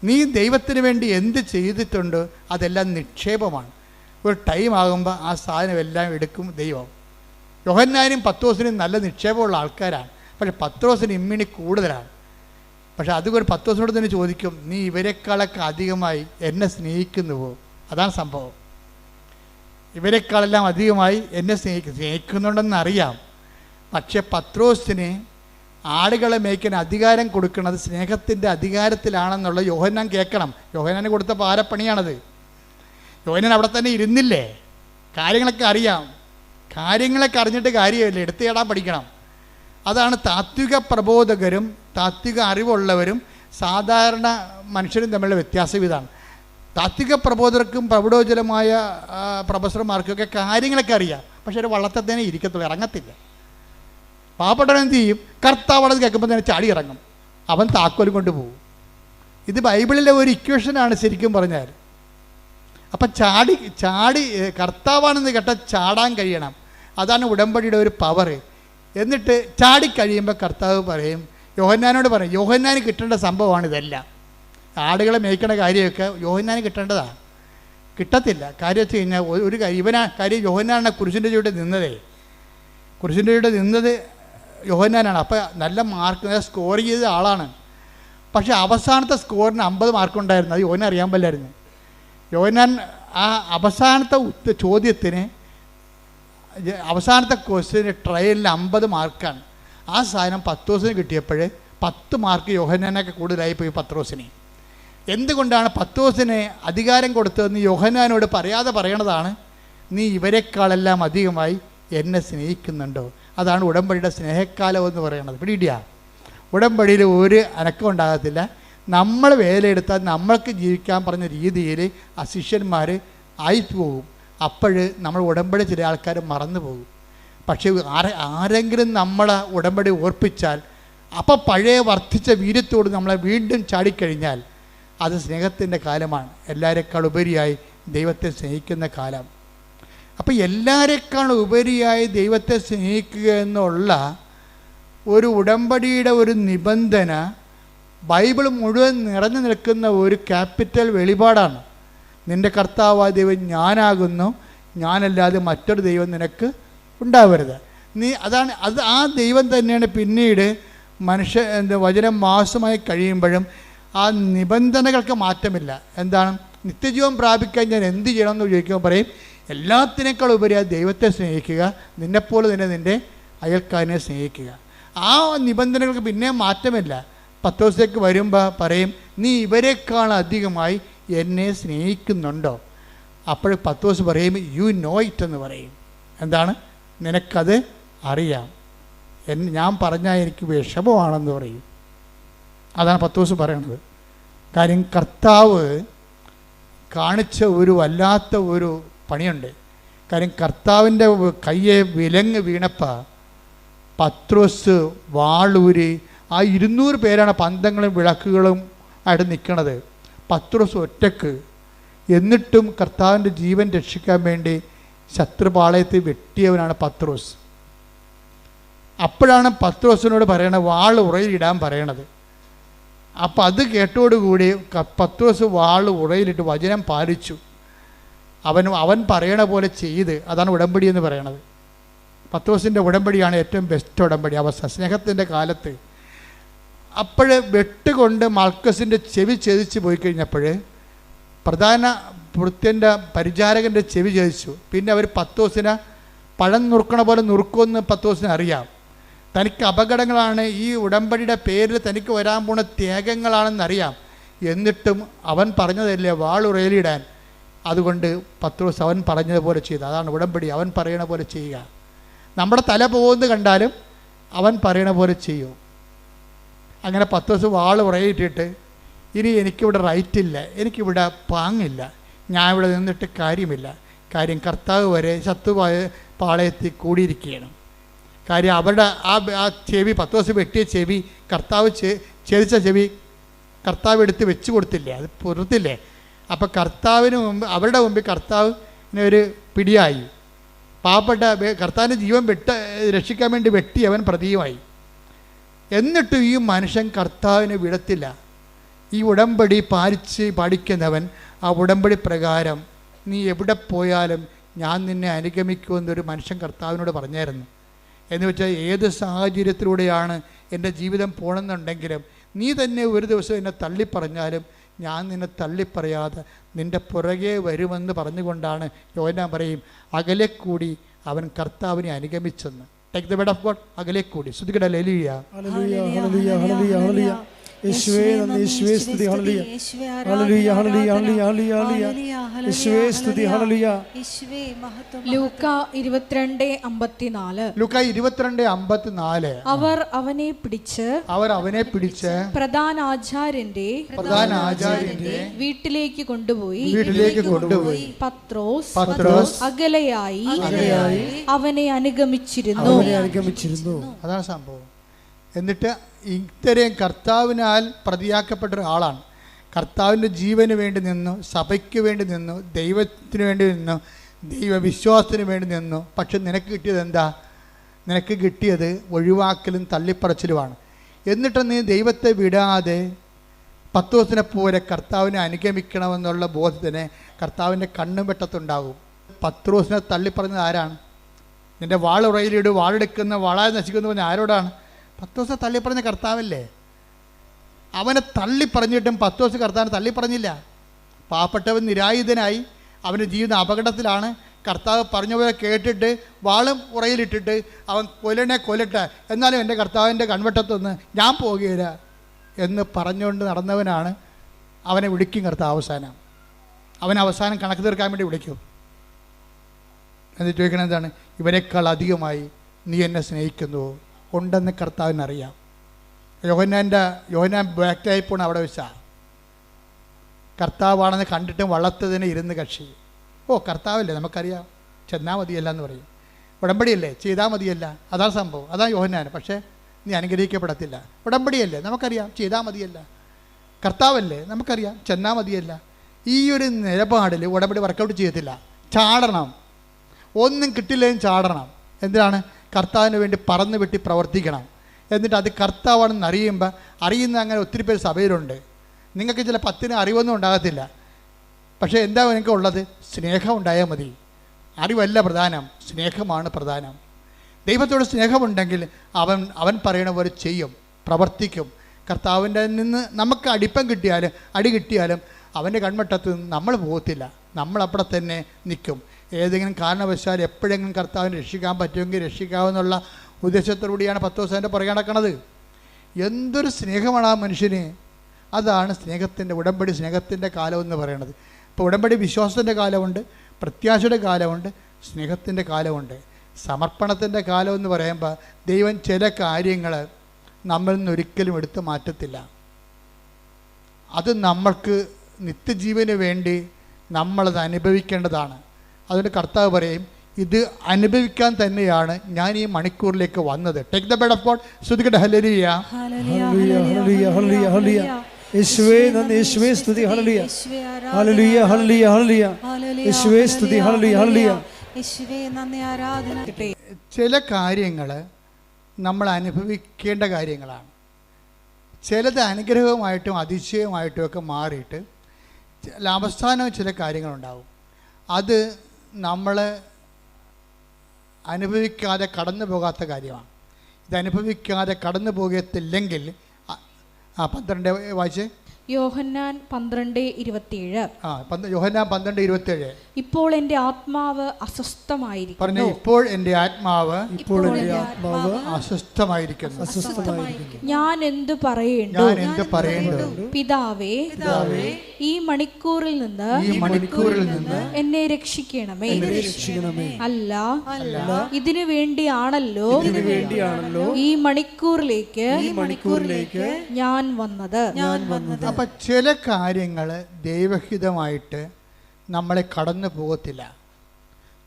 നീ ദൈവത്തിന് വേണ്ടി എന്ത് ചെയ്തിട്ടുണ്ടോ അതെല്ലാം നിക്ഷേപമാണ്. ഒരു ടൈം ആകുമ്പോൾ ആ സാധനം എല്ലാം എടുക്കും ദൈവം. യോഹന്നാനും പത്രോസിനും നല്ല നിക്ഷേപമുള്ള ആൾക്കാരാണ്. പക്ഷെ പത്രോസിന് ഇമ്മിണി കൂടുതലാണ്. പക്ഷെ അതുകൊണ്ട് പത്രോസിനോട് തന്നെ ചോദിക്കും, നീ ഇവരെക്കാളൊക്കെ അധികമായി എന്നെ സ്നേഹിക്കുന്നുവോ? അതാണ് സംഭവം. ഇവരെക്കാളെല്ലാം അധികമായി എന്നെ സ്നേഹിക്കുന്നുണ്ടെന്നറിയാം. പക്ഷെ പത്രോസിന് ആടുകളെ മേയ്ക്കാൻ അധികാരം കൊടുക്കുന്നത് സ്നേഹത്തിൻ്റെ അധികാരത്തിലാണെന്നുള്ള യോഹന്നാൻ കേൾക്കണം. യോഹന്നാന് കൊടുത്ത പാരപ്പണിയാണത്. യോഹന്നാൻ അവിടെ തന്നെ ഇരുന്നില്ലേ? കാര്യങ്ങളൊക്കെ അറിയാം. കാര്യങ്ങളൊക്കെ അറിഞ്ഞിട്ട് കാര്യമില്ല, എടുത്തു ചേടാൻ പഠിക്കണം. അതാണ് താത്വിക പ്രബോധകരും താത്വിക അറിവുള്ളവരും സാധാരണ മനുഷ്യരും തമ്മിലുള്ള വ്യത്യാസം ഇതാണ്. താത്വിക പ്രബോധകർക്കും പ്രൗഢോജ്വലമായ പ്രൊഫസർമാർക്കൊക്കെ കാര്യങ്ങളൊക്കെ അറിയാം. പക്ഷെ ഒരു വള്ളത്തെ തന്നെ ഇരിക്കത്തുള്ളൂ, ഇറങ്ങത്തില്ല. പാവപ്പെട്ടവൻ എന്ത് ചെയ്യും? കർത്താവത് കേൾക്കുമ്പോൾ തന്നെ ചാടി ഇറങ്ങും. അവൻ താക്കോലും കൊണ്ട് പോകും. ഇത് ബൈബിളിലെ ഒരു ഇക്വേഷനാണ് ശരിക്കും പറഞ്ഞാൽ. അപ്പം ചാടി കർത്താവാണെന്ന് കേട്ടാൽ ചാടാൻ കഴിയണം. അതാണ് ഉടമ്പടിയുടെ ഒരു പവർ. എന്നിട്ട് ചാടിക്കഴിയുമ്പോൾ കർത്താവ് പറയും, യോഹന്നാനോട് പറയും, യോഹന്നാന് കിട്ടേണ്ട സംഭവമാണ് ഇതെല്ലാം. ആടുകളെ മേയ്ക്കണ കാര്യമൊക്കെ യോഹന്നാന് കിട്ടേണ്ടതാണ്. കിട്ടത്തില്ല. കാര്യം വെച്ച് കഴിഞ്ഞാൽ ഒരു കാര്യം യോഹന്നാനാണ് കുരിശിൻ്റെ ചുവടെ നിന്നതേ. കുരിശിൻ്റെ ചുവടെ നിന്നത് യോഹന്നാനാണ്. അപ്പോൾ നല്ല മാർക്ക് സ്കോർ ചെയ്ത ആളാണ്. പക്ഷേ അവസാനത്തെ സ്കോറിന് 50 മാർക്കുണ്ടായിരുന്നു. അത് യോഹന്നാൻ അറിയാൻ പാടില്ലായിരുന്നു. യോഹന്നാൻ ആ അവസാനത്തെ ചോദ്യത്തിന് അവസാനത്തെ ക്വസ്റ്റ്യന് ട്രയലിൽ 50 മാർക്കാണ്. ആ സാധനം പത്രോസിന് കിട്ടിയപ്പോൾ 10 മാർക്ക് യോഹന്നാനൊക്കെ കൂടുതലായി പോയി പത്രോസിന്. എന്തുകൊണ്ടാണ് പത്രോസിനെ അധികാരം കൊടുത്തതെന്ന് യോഹന്നാനോട് പറയാതെ പറയണതാണ്, നീ ഇവരെക്കാളെല്ലാം അധികമായി എന്നെ സ്നേഹിക്കുന്നുണ്ടോ. അതാണ് ഉടമ്പടിയുടെ സ്നേഹക്കാലം എന്ന് പറയുന്നത്. പിടിയിടിയാ, ഉടമ്പടിയിൽ ഒരു അനക്കം ഉണ്ടാകത്തില്ല. നമ്മൾ വേലയെടുത്താൽ നമ്മൾക്ക് ജീവിക്കാൻ പറഞ്ഞ രീതിയിൽ ആ ശിഷ്യന്മാർ ആയിപ്പോകും. അപ്പോൾ നമ്മൾ ഉടമ്പടി ചില ആൾക്കാർ മറന്നു പോകും. പക്ഷേ ആരെങ്കിലും നമ്മളെ ഉടമ്പടി ഓർപ്പിച്ചാൽ, അപ്പോൾ പഴയ വർദ്ധിച്ച വീര്യത്തോട് നമ്മളെ വീണ്ടും ചാടിക്കഴിഞ്ഞാൽ അത് സ്നേഹത്തിൻ്റെ കാലമാണ്. എല്ലാവരെക്കാൾ ഉപരിയായി ദൈവത്തെ സ്നേഹിക്കുന്ന കാലം. അപ്പോൾ എല്ലാവരെക്കാൾ ഉപരിയായി ദൈവത്തെ സ്നേഹിക്കുക എന്നുള്ള ഒരു ഉടമ്പടിയുടെ ഒരു നിബന്ധന ബൈബിൾ മുഴുവൻ നിറഞ്ഞു നിൽക്കുന്ന ഒരു ക്യാപിറ്റൽ വെളിപാടാണ്. നിൻ്റെ കർത്താവായ ദൈവം ഞാനാകുന്നു, ഞാനല്ലാതെ മറ്റൊരു ദൈവം നിനക്ക് ഉണ്ടാവരുത്. ആ ദൈവം തന്നെയാണ് പിന്നീട് വചനം മാസമായി കഴിയുമ്പോഴും ആ നിബന്ധനകൾക്ക് മാറ്റമില്ല. എന്താണ്? നിത്യജീവൻ പ്രാപിക്കാൻ ഞാൻ എന്ത് ചെയ്യണമെന്ന് ചോദിക്കുമ്പോൾ പറയും, എല്ലാത്തിനേക്കാൾ ഉപരി ആ ദൈവത്തെ സ്നേഹിക്കുക, നിന്നെപ്പോലെ തന്നെ നിൻ്റെ അയൽക്കാരനെ സ്നേഹിക്കുക. ആ നിബന്ധനകൾക്ക് പിന്നെ മാറ്റമില്ല. പത്രോസിലേക്ക് വരുമ്പോൾ പറയും, നീ ഇവരെക്കാൾ അധികമായി എന്നെ സ്നേഹിക്കുന്നുണ്ടോ. അപ്പോൾ പത്രോസ് പറയും, യു നോ ഇറ്റ് എന്ന് പറയും. എന്താണ്? നിനക്കത് അറിയാം. ഞാൻ പറഞ്ഞാൽ എനിക്ക് വിഷമമാണെന്ന് പറയും. അതാണ് പത്രോസ് പറയണത്. കാര്യം കർത്താവ് കാണിച്ച ഒരു വല്ലാത്ത ഒരു പണിയുണ്ട്. കാര്യം കർത്താവിൻ്റെ കയ്യെ വിലങ്ങ് വീണപ്പോൾ പത്രോസ് വാളൂരി, ആ 200 പേരാണ് പന്തങ്ങളും വിളക്കുകളും ആയിട്ട് നിൽക്കണത്. പത്രോസ് ഒറ്റക്ക്. എന്നിട്ടും കർത്താവിൻ്റെ ജീവൻ രക്ഷിക്കാൻ വേണ്ടി ശത്രുപാളയത്തിൽ വെട്ടിയവനാണ് പത്രോസ്. അപ്പോഴാണ് പത്രോസിനോട് പറയണത്, വാൾ ഉറയിലിടാൻ പറയണത്. അപ്പം അത് കേട്ടോടുകൂടി പത്രോസ് വാൾ ഉറയിലിട്ട് വചനം പാലിച്ചു. അവൻ പറയണ പോലെ ചെയ്ത്. അതാണ് ഉടമ്പടി എന്ന് പറയണത്. പത്രോസിൻ്റെ ഉടമ്പടിയാണ് ഏറ്റവും ബെസ്റ്റ് ഉടമ്പടി. സ്നേഹത്തിൻ്റെ കാലത്ത് അപ്പോൾ വെട്ടുകൊണ്ട് മൽക്കസിൻ്റെ ചെവി ഛേദിച്ച് പോയി കഴിഞ്ഞപ്പോൾ പ്രധാന ഭൃത്യൻ്റെ പരിചാരകൻ്റെ ചെവി ഛേദിച്ചു. പിന്നെ അവർ പത്രോസിനെ പഴം നുറുക്കണ പോലെ നുറുക്കുമെന്ന് പത്രോസിന് അറിയാം. തനിക്ക് അപകടങ്ങളാണ്, ഈ ഉടമ്പടിയുടെ പേരിൽ തനിക്ക് വരാൻ പോണ ത്യാഗങ്ങളാണെന്നറിയാം. എന്നിട്ടും അവൻ പറഞ്ഞതല്ലേ വാളുറയിലിടാൻ. അതുകൊണ്ട് പത്രോസ് അവൻ പറഞ്ഞതുപോലെ ചെയ്തു. അതാണ് ഉടമ്പടി. അവൻ പറയണ പോലെ ചെയ്യുക. നമ്മുടെ തല പോകുന്നത് കണ്ടാലും അവൻ പറയണ പോലെ ചെയ്യും. അങ്ങനെ പത്രോസ് വാള് ഉറയിട്ടിട്ട്, ഇനി എനിക്കിവിടെ റൈറ്റില്ല, എനിക്കിവിടെ പാങ്ങില്ല, ഞാൻ ഇവിടെ നിന്നിട്ട് കാര്യമില്ല. കാര്യം കർത്താവ് വരെ ശത്രുവായ പാളയത്തിൽ കൂടിയിരിക്കുകയാണ്. കാര്യം അവരുടെ ആ ചെവി, പത്രോസ് വെട്ടിയ ചെവി, കർത്താവ് ഛേദിച്ച ചെവി കർത്താവ് എടുത്ത് വെച്ച് കൊടുത്തില്ലേ, അത് പുറത്തില്ലേ. അപ്പോൾ കർത്താവിന് മുമ്പ്, അവരുടെ മുമ്പിൽ കർത്താവിന് ഒരു പിടിയായി. പാവപ്പെട്ട കർത്താവിൻ്റെ ജീവൻ രക്ഷിക്കാൻ വേണ്ടി വെട്ടി അവൻ പ്രതിയുമായി. എന്നിട്ടും ഈ മനുഷ്യൻ കർത്താവിനെ വിടത്തില്ല. ഈ ഉടമ്പടി പാലിക്കുന്നവൻ ആ ഉടമ്പടി പ്രകാരം നീ എവിടെ പോയാലും ഞാൻ നിന്നെ അനുഗമിക്കുമെന്നൊരു മനുഷ്യൻ കർത്താവിനോട് പറഞ്ഞായിരുന്നു. എന്ന് വെച്ചാൽ ഏത് സാഹചര്യത്തിലൂടെയാണ് എൻ്റെ ജീവിതം പോകണമെന്നുണ്ടെങ്കിലും നീ തന്നെ ഒരു ദിവസം എന്നെ തള്ളിപ്പറഞ്ഞാലും ഞാൻ നിന്നെ തള്ളിപ്പറയാതെ നിൻ്റെ പുറകെ വരുമെന്ന് പറഞ്ഞുകൊണ്ടാണ് യോഹന്നാൻ പറയും, അകലെ കൂടി അവൻ കർത്താവിനെ അനുഗമിച്ചെന്ന്. Take the word of God. അകലെ കൂടി. ശ്രുതികട ഹല്ലേലൂയ, ഹല്ലേലൂയ, ഹല്ലേലൂയ, ഹല്ലേലൂയ, ഹല്ലേലൂയ. യേശുവേ നന്ദി, യേശുവേ സ്തുതി, ഹല്ലേലൂയ, ഹല്ലേലൂയ, ഹല്ലേലൂയ, ഹല്ലേലൂയ, ഹല്ലേലൂയ, യേശുവേ സ്തുതി, ഹല്ലേലൂയ. ലൂക്ക 22:54. ലൂക്ക 22:54. അവർ അവനെ പിടിച്ച് പ്രധാന ആചാര്യന്റെ വീട്ടിലേക്ക് കൊണ്ടുപോയി പത്രോസ് അകലെയായി അവനെ അനുഗമിച്ചിരുന്നു. അതാണ് സംഭവം. എന്നിട്ട് ഇത്രയും കർത്താവിനാൽ പ്രതിയാക്കപ്പെട്ട ഒരാളാണ്. കർത്താവിൻ്റെ ജീവന് വേണ്ടി നിന്നു, സഭയ്ക്ക് വേണ്ടി നിന്നു, ദൈവത്തിന് വേണ്ടി നിന്നു, ദൈവവിശ്വാസത്തിന് വേണ്ടി നിന്നു. പക്ഷെ നിനക്ക് കിട്ടിയത് എന്താ? നിനക്ക് കിട്ടിയത് ഒഴിവാക്കലും തള്ളിപ്പറച്ചിലുമാണ്. എന്നിട്ട് നീ ദൈവത്തെ വിടാതെ പത്രോസിനെ പോലെ കർത്താവിനെ അനുഗമിക്കണമെന്നുള്ള ബോധത്തിന് കർത്താവിൻ്റെ കണ്ണും വെട്ടത്തുണ്ടാകും. പത്രോസിനെ തള്ളിപ്പറഞ്ഞത് ആരാണ്? നിൻ്റെ വാളുറയിലിട്, വാളെടുക്കുന്ന വാളായി നശിക്കുന്നു പറഞ്ഞ ആരോടാണ്? പത്രോസിനെ തള്ളിപ്പറഞ്ഞ കർത്താവല്ലേ. അവനെ തള്ളിപ്പറഞ്ഞിട്ടും പത്രോസ് കർത്താവിനെ തള്ളിപ്പറഞ്ഞില്ല. പാവപ്പെട്ടവൻ നിരായുധനായി, അവൻ്റെ ജീവിതം അപകടത്തിലാണ്. കർത്താവ് പറഞ്ഞ പോലെ കേട്ടിട്ട് വാളും ഉറയിലിട്ടിട്ട് അവൻ കൊല്ലട്ടെ, എന്നാലും എൻ്റെ കർത്താവിൻ്റെ കൺവെട്ടത്തൊന്ന് ഞാൻ പോകുകയില്ല എന്ന് പറഞ്ഞുകൊണ്ട് നടന്നവനാണ് അവനെ വിളിക്കും കർത്താവ് അവസാനം. അവസാനം കണക്ക് തീർക്കാൻ വേണ്ടി വിളിക്കും. എന്ന് ചോദിക്കണത് എന്താണ്? ഇവരെക്കാൾ അധികമായി നീ എന്നെ സ്നേഹിക്കുന്നുവോ? ഉണ്ടെന്ന് കർത്താവിനറിയാം. യോഹന്നാൻ ബാക്റ്റായി പോണ അവിടെ വെച്ചാൽ കർത്താവാണെന്ന് കണ്ടിട്ടും വളർത്തതിന് ഇരുന്ന് കക്ഷി. കർത്താവല്ലേ, നമുക്കറിയാം, ചെന്നാൽ മതിയല്ല എന്ന് പറയും. ഉടമ്പടിയല്ലേ, ചെയ്താൽ മതിയല്ല, അതാണ് സംഭവം, അതാണ് യോഹന്നാൻ. പക്ഷേ നീ അനുഗ്രഹിക്കപ്പെടത്തില്ല. ഉടമ്പടിയല്ലേ, നമുക്കറിയാം, ചെയ്താൽ മതിയല്ല. കർത്താവല്ലേ, നമുക്കറിയാം, ചെന്നാൽ മതിയല്ല. ഈ ഒരു നിലപാടിൽ ഉടമ്പടി വർക്കൗട്ട് ചെയ്യത്തില്ല. ചാടണം, ഒന്നും കിട്ടില്ലെങ്കിലും ചാടണം. എന്തിനാണ്? കർത്താവിന് വേണ്ടി പറന്ന് വെട്ടി പ്രവർത്തിക്കണം. എന്നിട്ട് അത് കർത്താവാണെന്ന് അറിയുന്ന അങ്ങനെ ഒത്തിരി പേര് സഭയിലുണ്ട്. നിങ്ങൾക്ക് ചില 10 അറിവൊന്നും ഉണ്ടാകത്തില്ല. പക്ഷേ എന്താ നിങ്ങൾക്ക് ഉള്ളത്? സ്നേഹം ഉണ്ടായാൽ മതി. അറിവല്ല പ്രധാനം, സ്നേഹമാണ് പ്രധാനം. ദൈവത്തോട് സ്നേഹമുണ്ടെങ്കിൽ അവൻ പറയണ പോലെ ചെയ്യും, പ്രവർത്തിക്കും. കർത്താവിൻ്റെ നിന്ന് നമുക്ക് അടി കിട്ടിയാലും അവൻ്റെ കൺമട്ടത്ത് നിന്ന് നമ്മൾ പോകത്തില്ല. നമ്മളവിടെ തന്നെ നിൽക്കും. ഏതെങ്കിലും കാരണവശാൽ എപ്പോഴെങ്കിലും കർത്താവിനെ രക്ഷിക്കാൻ പറ്റുമെങ്കിൽ രക്ഷിക്കാമെന്നുള്ള ഉദ്ദേശത്തോടുകൂടിയാണ് 10 ദിവസം പുറകെ നടക്കുന്നത്. എന്തൊരു സ്നേഹമാണ് ആ മനുഷ്യന്! അതാണ് സ്നേഹത്തിൻ്റെ, ഉടമ്പടി സ്നേഹത്തിൻ്റെ കാലമെന്ന് പറയണത്. ഇപ്പോൾ ഉടമ്പടി വിശ്വാസത്തിൻ്റെ കാലമുണ്ട്, പ്രത്യാശയുടെ കാലമുണ്ട്, സ്നേഹത്തിൻ്റെ കാലമുണ്ട്. സമർപ്പണത്തിൻ്റെ കാലമെന്ന് പറയുമ്പോൾ ദൈവം ചില കാര്യങ്ങൾ നമ്മളിൽ നിന്ന് ഒരിക്കലും എടുത്തു മാറ്റത്തില്ല. അത് നമ്മൾക്ക് നിത്യജീവന് വേണ്ടി നമ്മളത് അനുഭവിക്കേണ്ടതാണ്. അതുകൊണ്ട് കർത്താവ് പറയും, ഇത് അനുഭവിക്കാൻ തന്നെയാണ് ഞാൻ ഈ മണിക്കൂറിലേക്ക് വന്നത്. Take the word of God. ശ്രുതികട്ടെ ഹല്ലേലൂയ, ഹല്ലേലൂയ, ഹല്ലേലൂയ, ഹല്ലേലൂയ, ഹല്ലേലൂയ. യേശുവേ നന്ദി, യേശുവേ സ്തുതി, ഹല്ലേലൂയ, ഹല്ലേലൂയ, ഹല്ലേലൂയ, ഹല്ലേലൂയ. യേശുവേ സ്തുതി, ഹല്ലേലൂയ, ഹല്ലേലൂയ. യേശുവേ നന്ദി, ആരാധന. ചില കാര്യങ്ങൾ നമ്മൾ അനുഭവിക്കേണ്ട കാര്യങ്ങളാണ്. ചിലത് അനുഗ്രഹമായിട്ടും അതിശയമായിട്ടും ഒക്കെ മാറിയിട്ട് അവസാനം ചില കാര്യങ്ങളുണ്ടാവും. അത് നമ്മൾ അനുഭവിക്കാതെ കടന്നു പോകാത്ത കാര്യമാണ്. ഇത് അനുഭവിക്കാതെ കടന്നു പോകത്തില്ലെങ്കിൽ 12 വായിച്ചേ. യോഹന്നാൻ 12:27. യോഹന്നാൻ 12:27. ഇപ്പോൾ എൻ്റെ ആത്മാവ് അസ്വസ്ഥമായിരിക്കുന്നു. പറഞ്ഞു, ഇപ്പോൾ എൻ്റെ ആത്മാവ് അസ്വസ്ഥമായിരിക്കുന്നു. ഞാൻ എന്തു പറയേണ്ടു? പിതാവേ, ഈ മണിക്കൂറിൽ നിന്ന് എന്നെ രക്ഷിക്കണമേ. അല്ല, ഇതിനു വേണ്ടിയാണല്ലോ ഈ മണിക്കൂറിലേക്ക് ഞാൻ വന്നത്. അപ്പം ചില കാര്യങ്ങൾ ദൈവഹിതമായിട്ട് നമ്മളെ കടന്നു പോകത്തില്ല.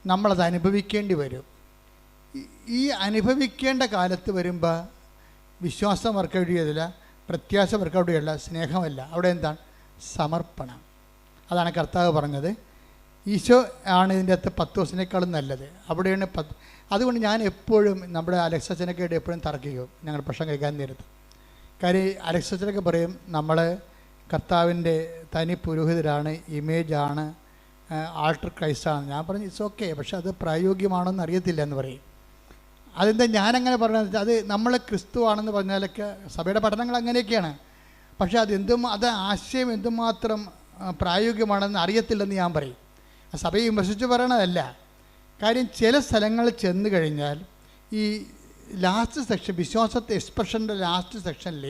നമ്മളത് അനുഭവിക്കേണ്ടി വരും. ഈ അനുഭവിക്കേണ്ട കാലത്ത് വരുമ്പോൾ വിശ്വാസം വർക്കൗട്ട് ചെയ്തില്ല, പ്രത്യാശ വർക്കൗട്ട് ചെയ്യില്ല, സ്നേഹമല്ല. അവിടെ എന്താണ്? സമർപ്പണം. അതാണ് കർത്താവ് പറഞ്ഞത്. ഈശോ ആണ് ഇതിൻ്റെ അകത്ത് 10 ദിവസത്തിനേക്കാളും നല്ലത്. അവിടെയാണ് അതുകൊണ്ട് ഞാൻ എപ്പോഴും നമ്മുടെ അലക്സച്ചനൊക്കെ ആയിട്ട് എപ്പോഴും തർക്കിക്കും ഞങ്ങൾ ഭക്ഷണം കഴിക്കാൻ നേരത്ത്. കാര്യം അലക്സച്ചനൊക്കെ പറയും നമ്മൾ കർത്താവിൻ്റെ തനി പുരോഹിതരാണ്, ഇമേജാണ്, ആൾട്ടർ ക്രൈസ്റ്റാണ്. ഞാൻ പറഞ്ഞു ഇറ്റ്സ് ഓക്കെ, പക്ഷെ അത് പ്രായോഗികമാണെന്ന് അറിയത്തില്ല എന്ന് പറയും. അതെന്താ ഞാനങ്ങനെ പറഞ്ഞത്? അത് നമ്മൾ ക്രിസ്തു ആണെന്ന് പറഞ്ഞാലൊക്കെ സഭയുടെ പഠനങ്ങൾ അങ്ങനെയൊക്കെയാണ്. പക്ഷേ അത് ആശയം എന്തുമാത്രം പ്രായോഗികമാണെന്ന് അറിയത്തില്ലെന്ന് ഞാൻ പറയും. സഭയെ വിമർശിച്ച് പറയണതല്ല. കാര്യം ചില സ്ഥലങ്ങളിൽ ചെന്ന് കഴിഞ്ഞാൽ ഈ ലാസ്റ്റ് സെക്ഷൻ, വിശ്വാസത്തെ എക്സ്പ്രഷൻ്റെ ലാസ്റ്റ് സെക്ഷനിൽ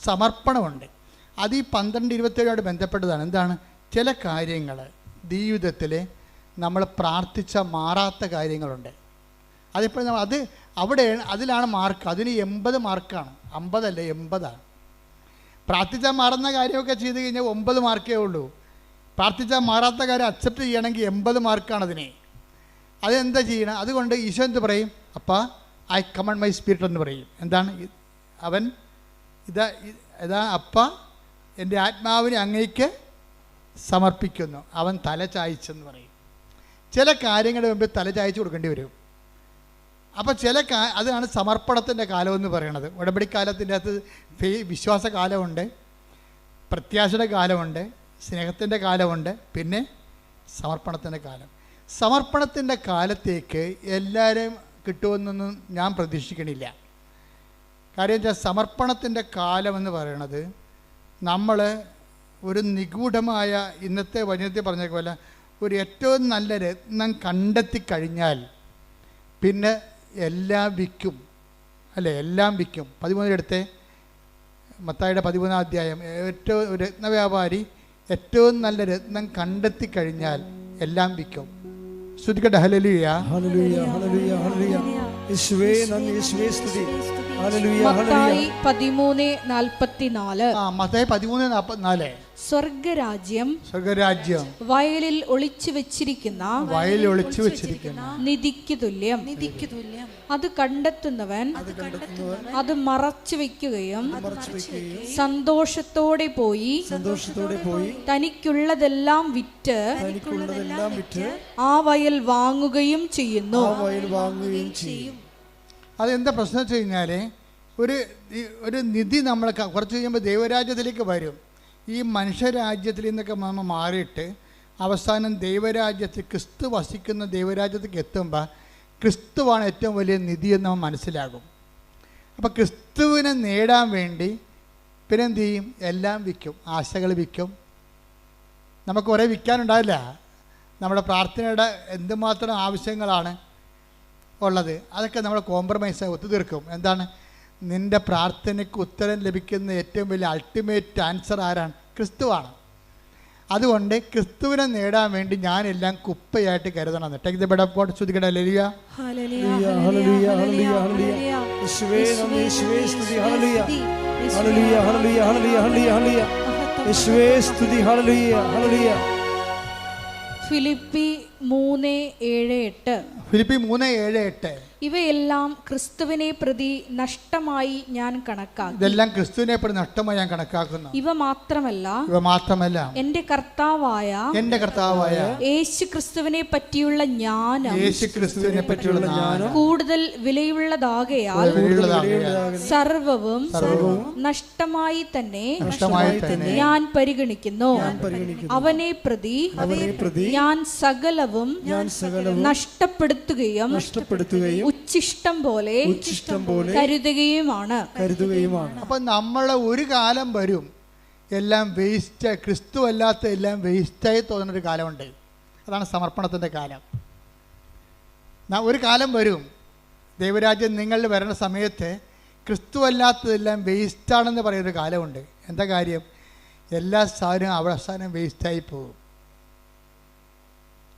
സമർപ്പണമുണ്ട്. അത് ഈ 12:27 ബന്ധപ്പെട്ടതാണ്. എന്താണ്? ചില കാര്യങ്ങൾ ജീവിതത്തിൽ നമ്മൾ പ്രാർത്ഥിച്ച മാറാത്ത കാര്യങ്ങളുണ്ട്. അതിപ്പോൾ അതിലാണ് മാർക്ക്. അതിന് 80 മാർക്കാണ്, 50 അല്ല 80. പ്രാർത്ഥിച്ചാൽ മാറുന്ന കാര്യമൊക്കെ ചെയ്ത് കഴിഞ്ഞാൽ 9 മാർക്കേ ഉള്ളൂ. പ്രാർത്ഥിച്ചാൽ മാറാത്ത കാര്യം അക്സെപ്റ്റ് ചെയ്യണമെങ്കിൽ 80 മാർക്കാണ് അതിനെ. അതെന്താ ചെയ്യണം? അതുകൊണ്ട് ഈശോ എന്ത് പറയും? അപ്പാ ഐ കമണ്ട് മൈ സ്പിരിറ്റ് എന്ന് പറയും. എന്താണ് അവൻ? ഇതാ അപ്പ എൻ്റെ ആത്മാവിനെ അങ്ങേക്ക് സമർപ്പിക്കുന്നു. അവൻ തല ചായ്ച്ചെന്ന് പറയും. ചില കാര്യങ്ങളുടെ മുമ്പിൽ തല ചായ്ച്ച് കൊടുക്കേണ്ടി വരും. അപ്പോൾ അതാണ് സമർപ്പണത്തിൻ്റെ കാലമെന്ന് പറയണത്. ഉടമ്പടിക്കാലത്തിൻ്റെ അകത്ത് വിശ്വാസകാലമുണ്ട്, പ്രത്യാശയുടെ കാലമുണ്ട്, സ്നേഹത്തിൻ്റെ കാലമുണ്ട്, പിന്നെ സമർപ്പണത്തിൻ്റെ കാലം. സമർപ്പണത്തിൻ്റെ കാലത്തേക്ക് എല്ലാവരും കിട്ടുമെന്നൊന്നും ഞാൻ പ്രതീക്ഷിക്കണില്ല. കാര്യം വെച്ചാൽ സമർപ്പണത്തിൻ്റെ കാലമെന്ന് പറയണത് നമ്മൾ ഒരു നിഗൂഢമായ, ഇന്നത്തെ വചനത്തിൽ പറഞ്ഞ പോലെ ഒരു ഏറ്റവും നല്ല രത്നം കണ്ടെത്തിക്കഴിഞ്ഞാൽ പിന്നെ എല്ലാം വിൽക്കും, അല്ലേ? എല്ലാം വിൽക്കും. 13 എടുത്തേ, മത്തായിയുടെ 13-ാം അധ്യായം, ഏറ്റവും രത്നവ്യാപാരി ഏറ്റവും നല്ല രത്നം കണ്ടെത്തി കഴിഞ്ഞാൽ എല്ലാം വിൽക്കും. ശ്രുതിക്കട്ടെ ഹല്ലേലൂയ. ഹല്ലേലൂയ ഹല്ലേലൂയ ഹല്ലേലൂയ. യേശുവേ നന്ദി, യേശുവേ സ്തുതി. Hallelujah Mathai hallelujah. 13:44. മത്തായി 13:44. സ്വർഗരാജ്യം വയലിൽ ഒളിച്ചു വെച്ചിരിക്കുന്ന നിധിക്ക് തുല്യം. അത് കണ്ടെത്തുന്നവൻ അത് മറച്ചു വെക്കുകയും സന്തോഷത്തോടെ പോയി തനിക്കുള്ളതെല്ലാം വിറ്റ് ആ വയൽ വാങ്ങുകയും ചെയ്യുന്നു. അതെന്താ പ്രശ്നം വെച്ച് കഴിഞ്ഞാൽ, ഒരു നിധി നമ്മൾ കുറച്ച് കഴിയുമ്പോൾ ദൈവരാജ്യത്തിലേക്ക് വരും. ഈ മനുഷ്യരാജ്യത്തിൽ നിന്നൊക്കെ നമ്മൾ മാറിയിട്ട് അവസാനം ദൈവരാജ്യത്തിൽ, ക്രിസ്തു വസിക്കുന്ന ദൈവരാജ്യത്തേക്ക് എത്തുമ്പോൾ ക്രിസ്തുവാണ് ഏറ്റവും വലിയ നിധി എന്ന് നമ്മൾ മനസ്സിലാകും. അപ്പോൾ ക്രിസ്തുവിനെ നേടാൻ വേണ്ടി പിന്നെ എന്തു ചെയ്യും? എല്ലാം വിൽക്കും, ആശകൾ വിൽക്കും. നമുക്ക് കുറേ വിൽക്കാനുണ്ടാവില്ല. നമ്മുടെ പ്രാർത്ഥനയുടെ എന്തുമാത്രം ആവശ്യങ്ങളാണ് ഉള്ളത്, അതൊക്കെ നമ്മൾ കോംപ്രമൈസ് ഒത്തുതീർക്കും. എന്താണ്? നിൻ്റെ പ്രാർത്ഥനയ്ക്ക് ഉത്തരം ലഭിക്കുന്ന ഏറ്റവും വലിയ അൾട്ടിമേറ്റ് ആൻസർ ആരാണ്? ക്രിസ്തുവാണ്. അതുകൊണ്ട് ക്രിസ്തുവിനെ നേടാൻ വേണ്ടി ഞാനെല്ലാം കുപ്പയായിട്ട് കരുതണം. Take the word of God. ശ്രുതിക്കട്ടെ ഹല്ലേലൂയ. ഹല്ലേലൂയ ഹല്ലേലൂയ ഹല്ലേലൂയ ഹല്ലേലൂയ. യേശുവേ നന്ദി, യേശുവേ സ്തുതി. ഹല്ലേലൂയ ഹല്ലേലൂയ ഹല്ലേലൂയ ഹല്ലേലൂയ ഹല്ലേലൂയ. യേശുവേ സ്തുതി. ഹല്ലേലൂയ ഹല്ലേലൂയ. ഫിലിപ്പി 3:7-8. ഫിലിപ്പി 3:7-8. ഇവയെല്ലാം ക്രിസ്തുവിനെ പ്രതി നഷ്ടമായി ഞാൻ കണക്കാക്കി. ഇതെല്ലാം ക്രിസ്തുവിനെ പ്രതി നഷ്ടമായി ഞാൻ കണക്കാക്കുന്നു. ഇവ മാത്രമല്ല എന്റെ കർത്താവായ യേശു ക്രിസ്തുവിനെ പറ്റിയുള്ള ജ്ഞാനം കൂടുതൽ വിലയുള്ളതാകയാൽ സർവവും നഷ്ടമായി തന്നെ ഞാൻ പരിഗണിക്കുന്നു. അവനെ പ്രതി ഞാൻ സകലവും നഷ്ടപ്പെടുത്തുകയും ഉച്ഛിഷ്ടം പോലെ കരുതുകയുമാണ്. അപ്പൊ നമ്മളെ ഒരു കാലം വരും എല്ലാം വേസ്റ്റ്, ക്രിസ്തു അല്ലാത്ത എല്ലാം വേസ്റ്റായി തോന്നുന്നൊരു കാലമുണ്ട്. അതാണ് സമർപ്പണത്തിൻ്റെ കാലം. ഒരു കാലം വരും, ദൈവരാജ്യം നിങ്ങളിൽ വരുന്ന സമയത്ത് ക്രിസ്തു അല്ലാത്തതെല്ലാം വേസ്റ്റാണെന്ന് പറയുന്നൊരു കാലമുണ്ട്. എന്താ കാര്യം? എല്ലാ സാധനവും അവസാനം വേസ്റ്റായി പോകും.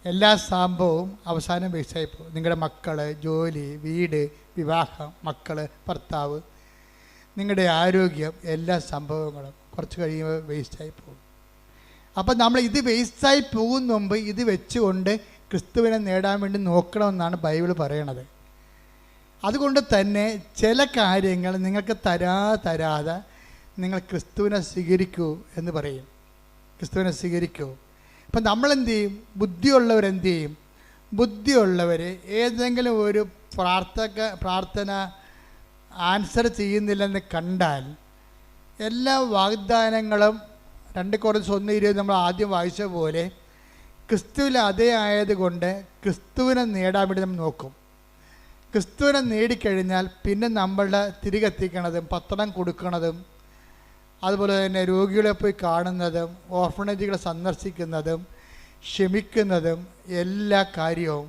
എല്ലാ സംഭവവും അവസാനം വേസ്റ്റായി പോകും. നിങ്ങളുടെ മക്കൾ, ജോലി, വീട്, വിവാഹം, മക്കൾ, ഭർത്താവ്, നിങ്ങളുടെ ആരോഗ്യം, എല്ലാ സംഭവങ്ങളും കുറച്ച് കഴിയുമ്പോൾ വേസ്റ്റായി പോകും. അപ്പം നമ്മൾ ഇത് വേസ്റ്റായി പോകുന്ന മുമ്പ് ഇത് വെച്ചുകൊണ്ട് ക്രിസ്തുവിനെ നേടാൻ വേണ്ടി നോക്കണമെന്നാണ് ബൈബിൾ പറയണത്. അതുകൊണ്ട് തന്നെ ചില കാര്യങ്ങൾ നിങ്ങൾക്ക് തരാതെ നിങ്ങൾ ക്രിസ്തുവിനെ സ്വീകരിക്കൂ എന്ന് പറയും. ക്രിസ്തുവിനെ സ്വീകരിക്കൂ. അപ്പം നമ്മളെന്ത് ചെയ്യും? ബുദ്ധിയുള്ളവരെന്ത് ചെയ്യും? ബുദ്ധിയുള്ളവർ ഏതെങ്കിലും ഒരു പ്രാർത്ഥന ആൻസർ ചെയ്യുന്നില്ലെന്ന് കണ്ടാൽ എല്ലാ വാഗ്ദാനങ്ങളും 2 കൊരിന്ത്യർ 1:20 നമ്മൾ ആദ്യം വായിച്ച പോലെ ക്രിസ്തുവിൽ അതേ ആയതുകൊണ്ട് ക്രിസ്തുവിനെ നേടാൻ വേണ്ടി നമ്മൾ നോക്കും. ക്രിസ്തുവിനെ നേടിക്കഴിഞ്ഞാൽ പിന്നെ നമ്മളുടെ തിരികെത്തിക്കണതും പത്രം കൊടുക്കണതും അതുപോലെ തന്നെ രോഗികളെ പോയി കാണുന്നതും ഓർഫണേജുകളെ സന്ദർശിക്കുന്നതും ക്ഷമിക്കുന്നതും എല്ലാ കാര്യവും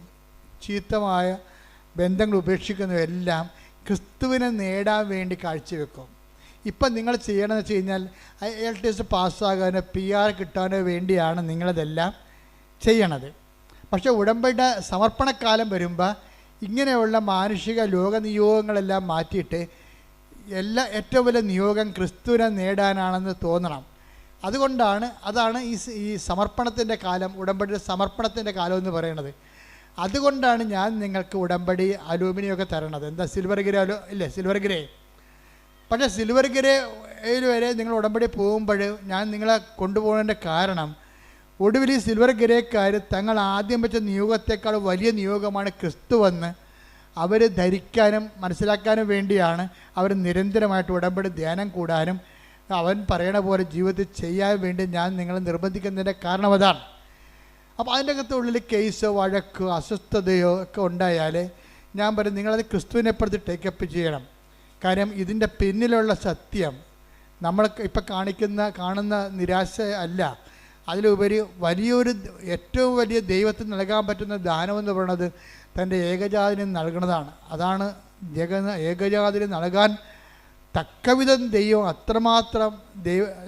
ചീത്തമായ ബന്ധങ്ങൾ ഉപേക്ഷിക്കുന്നതും എല്ലാം ക്രിസ്തുവിനെ നേടാൻ വേണ്ടി കാഴ്ചവെക്കും. ഇപ്പം നിങ്ങൾ ചെയ്യണമെന്ന് വെച്ച് കഴിഞ്ഞാൽ IELTS പാസ്സാകാനോ PR കിട്ടാനോ വേണ്ടിയാണ് നിങ്ങളതെല്ലാം ചെയ്യണത്. പക്ഷേ ഉടമ്പടിയുടെ സമർപ്പണക്കാലം വരുമ്പോൾ ഇങ്ങനെയുള്ള മാനുഷിക ലോകനിയോഗങ്ങളെല്ലാം മാറ്റിയിട്ട് ഏറ്റവും വലിയ നിയോഗം ക്രിസ്തുവിനെ നേടാനാണെന്ന് തോന്നണം. അതാണ് ഈ സമർപ്പണത്തിൻ്റെ കാലം, ഉടമ്പടിയുടെ സമർപ്പണത്തിൻ്റെ കാലം എന്ന് പറയുന്നത്. അതുകൊണ്ടാണ് ഞാൻ നിങ്ങൾക്ക് ഉടമ്പടി അലൂമിനിയമൊക്കെ തരണത്. എന്താ സിൽവർ ഗ്രേ ഇല്ലേ? Silver grey. പക്ഷേ സിൽവർ ഗ്രേയിൽ വരെ നിങ്ങൾ ഉടമ്പടി പോകുമ്പോൾ ഞാൻ നിങ്ങളെ കൊണ്ടുപോകുന്നതിൻ്റെ കാരണം ഒടുവിൽ ഈ സിൽവർ ഗ്രേക്കാർ തങ്ങൾ ആദ്യം വെച്ച നിയോഗത്തെക്കാൾ വലിയ നിയോഗമാണ് ക്രിസ്തുവെന്ന് അവർ ധരിക്കാനും മനസ്സിലാക്കാനും വേണ്ടിയാണ് അവർ നിരന്തരമായിട്ട് ഉടമ്പടി ധ്യാനം കൂടാനും അവൻ പറയണ പോലെ ജീവിതത്തിൽ ചെയ്യാൻ വേണ്ടി ഞാൻ നിങ്ങളെ നിർബന്ധിക്കുന്നതിൻ്റെ കാരണം അതാണ്. അപ്പോൾ അതിൻ്റെ അകത്തുള്ളിൽ കേസോ വഴക്കോ അസ്വസ്ഥതയോ ഒക്കെ ഉണ്ടായാൽ ഞാൻ പറയും നിങ്ങളത് ക്രിസ്തുവിനെ പ്രതി ടേക്കപ്പ് ചെയ്യണം. കാര്യം ഇതിൻ്റെ പിന്നിലുള്ള സത്യം നമ്മൾ ഇപ്പം കാണുന്ന നിരാശ അല്ല, അതിലുപരി ഏറ്റവും വലിയ ദൈവത്തിന് നൽകാൻ പറ്റുന്ന ദാനമെന്ന് പറയുന്നത് തൻ്റെ ഏകജാതിന് നൽകുന്നതാണ്. അതാണ് ഏകജാതിന് നൽകാൻ തക്കവിധം ദൈവം അത്രമാത്രം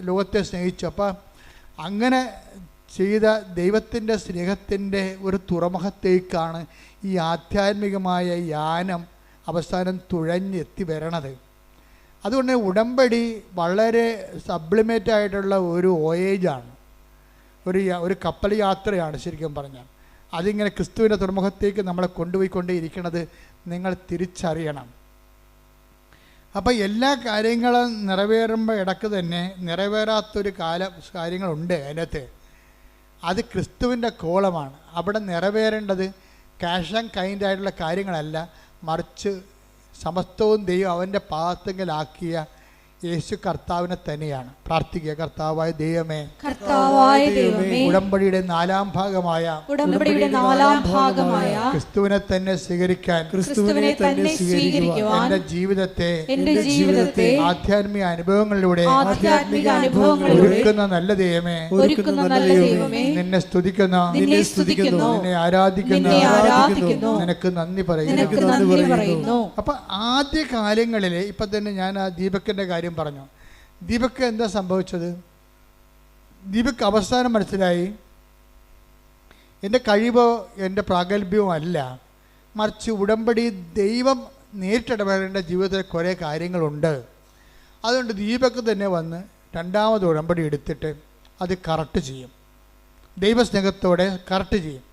ലോകത്തെ സ്നേഹിച്ചു. അപ്പം അങ്ങനെ ചെയ്ത ദൈവത്തിൻ്റെ സ്നേഹത്തിൻ്റെ ഒരു തുറമുഖത്തേക്കാണ് ഈ ആധ്യാത്മികമായ യാനം അവസാനം തുഴഞ്ഞെത്തി വരണത്. അതുകൊണ്ട് ഉടമ്പടി വളരെ സബ്ലിമേറ്റ് ആയിട്ടുള്ള ഒരു വോയേജാണ്, ഒരു കപ്പൽ യാത്രയാണ് ശരിക്കും പറഞ്ഞാൽ. അതിങ്ങനെ ക്രിസ്തുവിൻ്റെ തുറമുഖത്തേക്ക് നമ്മളെ കൊണ്ടുപോയിക്കൊണ്ടേയിരിക്കുന്നത് നിങ്ങൾ തിരിച്ചറിയണം. അപ്പോൾ എല്ലാ കാര്യങ്ങളും നിറവേറുമ്പോൾ ഇടയ്ക്ക് തന്നെ നിറവേറാത്തൊരു കാര്യങ്ങളുണ്ട് അതിനകത്ത്. അത് ക്രിസ്തുവിൻ്റെ കോളമാണ്. അവിടെ നിറവേറേണ്ടത് ക്യാഷ് ആൻഡ് കൈൻഡ് ആയിട്ടുള്ള കാര്യങ്ങളല്ല, മറിച്ച് സമസ്തവും ദൈവം അവൻ്റെ പാദത്തെങ്കിലാക്കിയ യേശു കർത്താവിനെ തന്നെയാണ്. പ്രാർത്ഥിക്കുക. കർത്താവായ ദൈവമേ, ഉടമ്പടിയുടെ നാലാം ഭാഗമായ ക്രിസ്തുവിനെ തന്നെ സ്വീകരിക്കാൻ എന്റെ ജീവിതത്തെ ആധ്യാത്മിക അനുഭവങ്ങളിലൂടെ ഒരുക്കുന്ന നല്ല ദൈവമേ, നിന്നെ സ്തുതിക്കുന്നു, നിന്നെ ആരാധിക്കുന്നു, നിനക്ക് നന്ദി പറയുന്നു. അപ്പൊ ആദ്യ കാലങ്ങളിൽ ഇപ്പൊ തന്നെ ഞാൻ ആ ദീപക്കിന്റെ കാര്യം പറഞ്ഞു. ദീപക്ക് എന്താ സംഭവിച്ചത്? ദീപക്ക് അവസാനം മനസ്സിലായി എൻ്റെ കഴിവോ എൻ്റെ പ്രാഗൽഭ്യമോ അല്ല, മറിച്ച് ഉടമ്പടി ദൈവം നേരിട്ടിടപെടേണ്ട ജീവിതത്തിൽ കുറേ കാര്യങ്ങളുണ്ട്. അതുകൊണ്ട് ദീപക്ക് തന്നെ വന്ന് രണ്ടാമത് ഉടമ്പടി എടുത്തിട്ട് അത് കറക്റ്റ് ചെയ്യും, ദൈവസ്നേഹത്തോടെ കറക്റ്റ് ചെയ്യും.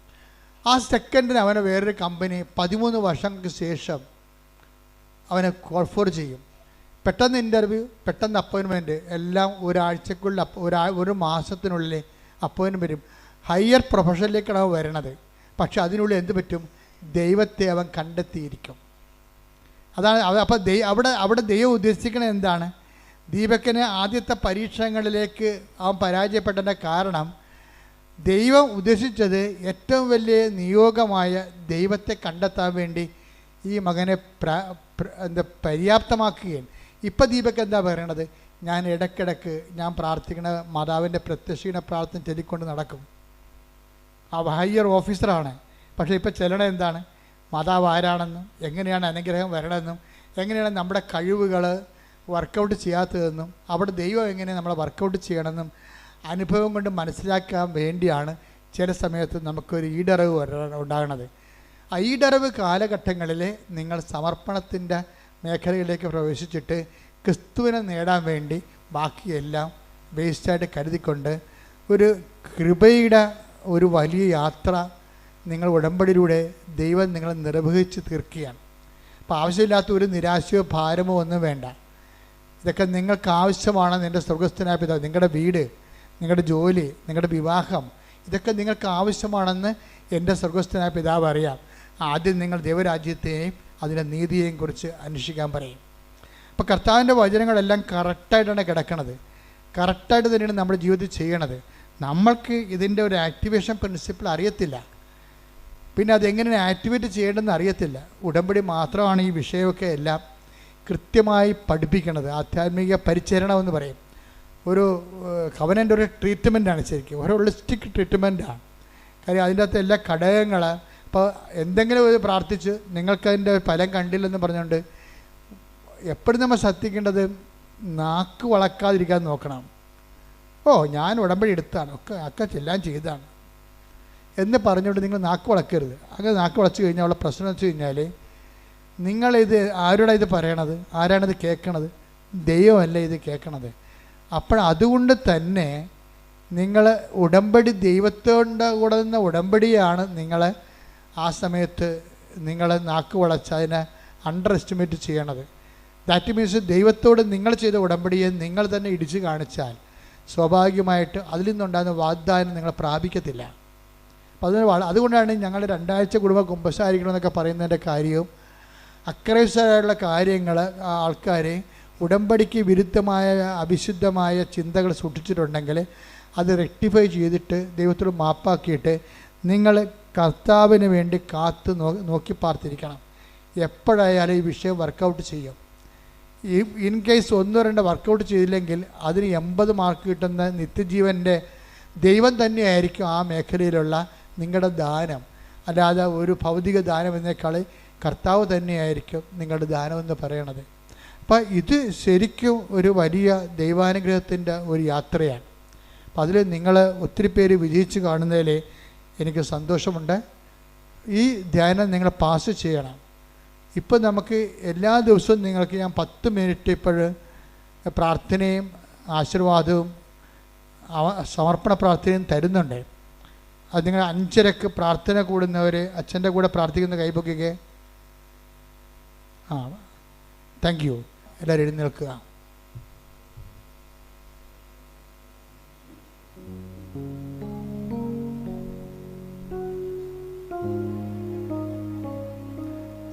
ആ സെക്കൻഡിന് അവനെ വേറൊരു കമ്പനി 13 വർഷങ്ങൾക്ക് ശേഷം അവനെ കോൾ ഫോർ ചെയ്യും. പെട്ടെന്ന് ഇൻ്റർവ്യൂ, പെട്ടെന്ന് അപ്പോയിൻമെൻറ്റ്, എല്ലാം ഒരാഴ്ചക്കുള്ളിൽ ഒരു മാസത്തിനുള്ളിൽ അപ്പോയിൻമെൻറ്റ് വരും. ഹയർ പ്രൊഫഷനിലേക്കാണ് അവൻ വരണത്. പക്ഷെ അതിനുള്ളിൽ എന്ത് പറ്റും? ദൈവത്തെ അവൻ കണ്ടെത്തിയിരിക്കും. അതാണ് അപ്പോൾ അവിടെ ദൈവം ഉദ്ദേശിക്കുന്നത് എന്താണ്? ദീപക്കിന് ആദ്യത്തെ പരീക്ഷണങ്ങളിലേക്ക് അവൻ പരാജയപ്പെട്ടതിൻ്റെ കാരണം ദൈവം ഉദ്ദേശിച്ചത് ഏറ്റവും വലിയ നിയോഗമായ ദൈവത്തെ കണ്ടെത്താൻ വേണ്ടി ഈ മകനെ പര്യാപ്തമാക്കുകയാണ്. ഇപ്പം ദീപക്ക് എന്താ പറയണത്? ഞാൻ ഇടയ്ക്കിടയ്ക്ക് ഞാൻ പ്രാർത്ഥിക്കണ മാതാവിൻ്റെ പ്രത്യക്ഷീണ പ്രാർത്ഥന ചൊല്ലിക്കൊണ്ട് നടക്കും. ആ ഹയർ ഓഫീസറാണ്. പക്ഷേ ഇപ്പോൾ ചെല്ലണ എന്താണ്? മാതാവ് ആരാണെന്നും എങ്ങനെയാണ് അനുഗ്രഹം വരണമെന്നും എങ്ങനെയാണ് നമ്മുടെ കഴിവുകൾ വർക്കൗട്ട് ചെയ്യാത്തതെന്നും അവിടെ ദൈവം എങ്ങനെ നമ്മളെ വർക്കൗട്ട് ചെയ്യണമെന്നും അനുഭവം കൊണ്ട് മനസ്സിലാക്കാൻ വേണ്ടിയാണ് ചില സമയത്ത് നമുക്കൊരു ഈടറിവ് ഉണ്ടാകണത്. ആ ഈടറിവ് കാലഘട്ടങ്ങളിൽ നിങ്ങൾ സമർപ്പണത്തിൻ്റെ മേഖലയിലേക്ക് പ്രവേശിച്ചിട്ട് ക്രിസ്തുവിനെ നേടാൻ വേണ്ടി ബാക്കിയെല്ലാം വേസ്റ്റായിട്ട് കരുതിക്കൊണ്ട് ഒരു കൃപയുടെ ഒരു വലിയ യാത്ര നിങ്ങൾ ഉടമ്പടിയിലൂടെ ദൈവം നിങ്ങളെ നിർവഹിച്ച് തീർക്കുകയാണ്. അപ്പോൾ ആവശ്യമില്ലാത്ത ഒരു നിരാശയോ ഭാരമോ ഒന്നും വേണ്ട. ഇതൊക്കെ നിങ്ങൾക്ക് ആവശ്യമാണെന്ന് എൻ്റെ സ്വർഗസ്ഥനായ പിതാവ്, നിങ്ങളുടെ വീട്, നിങ്ങളുടെ ജോലി, നിങ്ങളുടെ വിവാഹം, ഇതൊക്കെ നിങ്ങൾക്ക് ആവശ്യമാണെന്ന് എൻ്റെ സ്വർഗസ്ഥനായ പിതാവ് അറിയാം. ആദ്യം നിങ്ങൾ ദൈവരാജ്യത്തെയും അതിൻ്റെ നീതിയെയും കുറിച്ച് അന്വേഷിക്കാൻ പറയും. അപ്പോൾ കർത്താവിൻ്റെ വചനങ്ങളെല്ലാം കറക്റ്റായിട്ടാണ് കിടക്കണത്. കറക്റ്റായിട്ട് തന്നെയാണ് നമ്മുടെ ജീവിതത്തിൽ ചെയ്യണത്. നമ്മൾക്ക് ഇതിൻ്റെ ഒരു ആക്ടിവേഷൻ പ്രിൻസിപ്പിൾ അറിയത്തില്ല, പിന്നെ അതെങ്ങനെയാണ് ആക്ടിവേറ്റ് ചെയ്യേണ്ടതെന്ന് അറിയത്തില്ല. ഉടമ്പടി മാത്രമാണ് ഈ വിഷയമൊക്കെ എല്ലാം കൃത്യമായി പഠിപ്പിക്കണത്. ആധ്യാത്മിക പരിചരണം എന്ന് പറയും. ഒരു കവനൻ്റെ ഒരു ട്രീറ്റ്മെൻറ്റാണ് ശരിക്കും, ഒരു ഹോളിസ്റ്റിക് ട്രീറ്റ്മെൻറ്റാണ്. കാര്യം അതിൻ്റെ അകത്ത് എല്ലാ ഘടകങ്ങൾ. അപ്പോൾ എന്തെങ്കിലും ഒരു പ്രാർത്ഥിച്ച് നിങ്ങൾക്കതിൻ്റെ ഫലം കണ്ടില്ലെന്ന് പറഞ്ഞുകൊണ്ട് എപ്പോഴും നമ്മൾ ശ്രദ്ധിക്കേണ്ടത് നാക്ക് വളക്കാതിരിക്കാൻ നോക്കണം. ഞാൻ ഉടമ്പടി എടുത്താണ്, ഒക്കെ എല്ലാം ചെയ്താണ് എന്ന് പറഞ്ഞുകൊണ്ട് നിങ്ങൾ നാക്ക് വളക്കരുത്. അങ്ങനെ നാക്ക് വളച്ച് കഴിഞ്ഞാൽ ഉള്ള പ്രശ്നം വെച്ച് കഴിഞ്ഞാൽ നിങ്ങളിത് ആരോടാണ് ഇത് പറയണത്? ആരാണിത് കേൾക്കണത്? ദൈവമല്ല ഇത് കേൾക്കണത്. അതുകൊണ്ട് തന്നെ നിങ്ങൾ ഉടമ്പടി ദൈവത്തോടെ കൂടെ നിന്ന ഉടമ്പടിയാണ് നിങ്ങൾ ആ സമയത്ത് നിങ്ങൾ നാക്ക് വളച്ച് അതിനെ അണ്ടർ എസ്റ്റിമേറ്റ് ചെയ്യണത്. ദാറ്റ് മീൻസ് ദൈവത്തോട് നിങ്ങൾ ചെയ്ത ഉടമ്പടിയെ നിങ്ങൾ തന്നെ ഇടിച്ചു കാണിച്ചാൽ സ്വാഭാവികമായിട്ട് അതിൽ നിന്നുണ്ടാകുന്ന വാഗ്ദാനം നിങ്ങൾ പ്രാപിക്കത്തില്ല. അപ്പോൾ അതുകൊണ്ടാണ് ഞങ്ങൾ 2 ആഴ്ച കുടുംബം കുമ്പസാരിക്കണമെന്നൊക്കെ പറയുന്നതിൻ്റെ കാര്യവും അക്രൈസ്തരായുള്ള കാര്യങ്ങൾ ആൾക്കാരെ ഉടമ്പടിക്ക് വിരുദ്ധമായ അവിശുദ്ധമായ ചിന്തകൾ സൂക്ഷിച്ചിട്ടുണ്ടെങ്കിൽ അത് റെക്ടിഫൈ ചെയ്തിട്ട് ദൈവത്തോട് മാപ്പാക്കിയിട്ട് നിങ്ങൾ കർത്താവിന് വേണ്ടി നോക്കി പാർത്തിരിക്കണം. എപ്പോഴായാലും ഈ വിഷയം വർക്കൗട്ട് ചെയ്യും. ഇൻ കേസ് 1-2 വർക്കൗട്ട് ചെയ്തില്ലെങ്കിൽ അതിന് 80 മാർക്ക് കിട്ടുന്ന നിത്യജീവൻ്റെ ദൈവം തന്നെയായിരിക്കും ആ മേഖലയിലുള്ള നിങ്ങളുടെ ദാനം. അല്ലാതെ ഒരു ഭൗതിക ദാനം എന്നേക്കാൾ കർത്താവ് തന്നെയായിരിക്കും നിങ്ങളുടെ ദാനമെന്ന് പറയണത്. അപ്പം ഇത് ശരിക്കും ഒരു വലിയ ദൈവാനുഗ്രഹത്തിൻ്റെ ഒരു യാത്രയാണ്. അപ്പം അതിൽ നിങ്ങൾ ഒത്തിരി പേര് വിജയിച്ച് കാണുന്നതിൽ എനിക്ക് സന്തോഷമുണ്ട്. ഈ ധ്യാനം നിങ്ങൾ പാസ് ചെയ്യണം. ഇപ്പം നമുക്ക് എല്ലാ ദിവസവും നിങ്ങൾക്ക് ഞാൻ 10 മിനിറ്റ് ഇപ്പോൾ പ്രാർത്ഥനയും ആശീർവാദവും സമർപ്പണ പ്രാർത്ഥനയും തരുന്നുണ്ട്. അത് നിങ്ങൾ 5:30 പ്രാർത്ഥന കൂടുന്നവർ അച്ഛൻ്റെ കൂടെ പ്രാർത്ഥിക്കുന്ന കൈപൊക്കിക്ക്. Thank you. എല്ലാവരും എഴുന്നേൽക്കുക.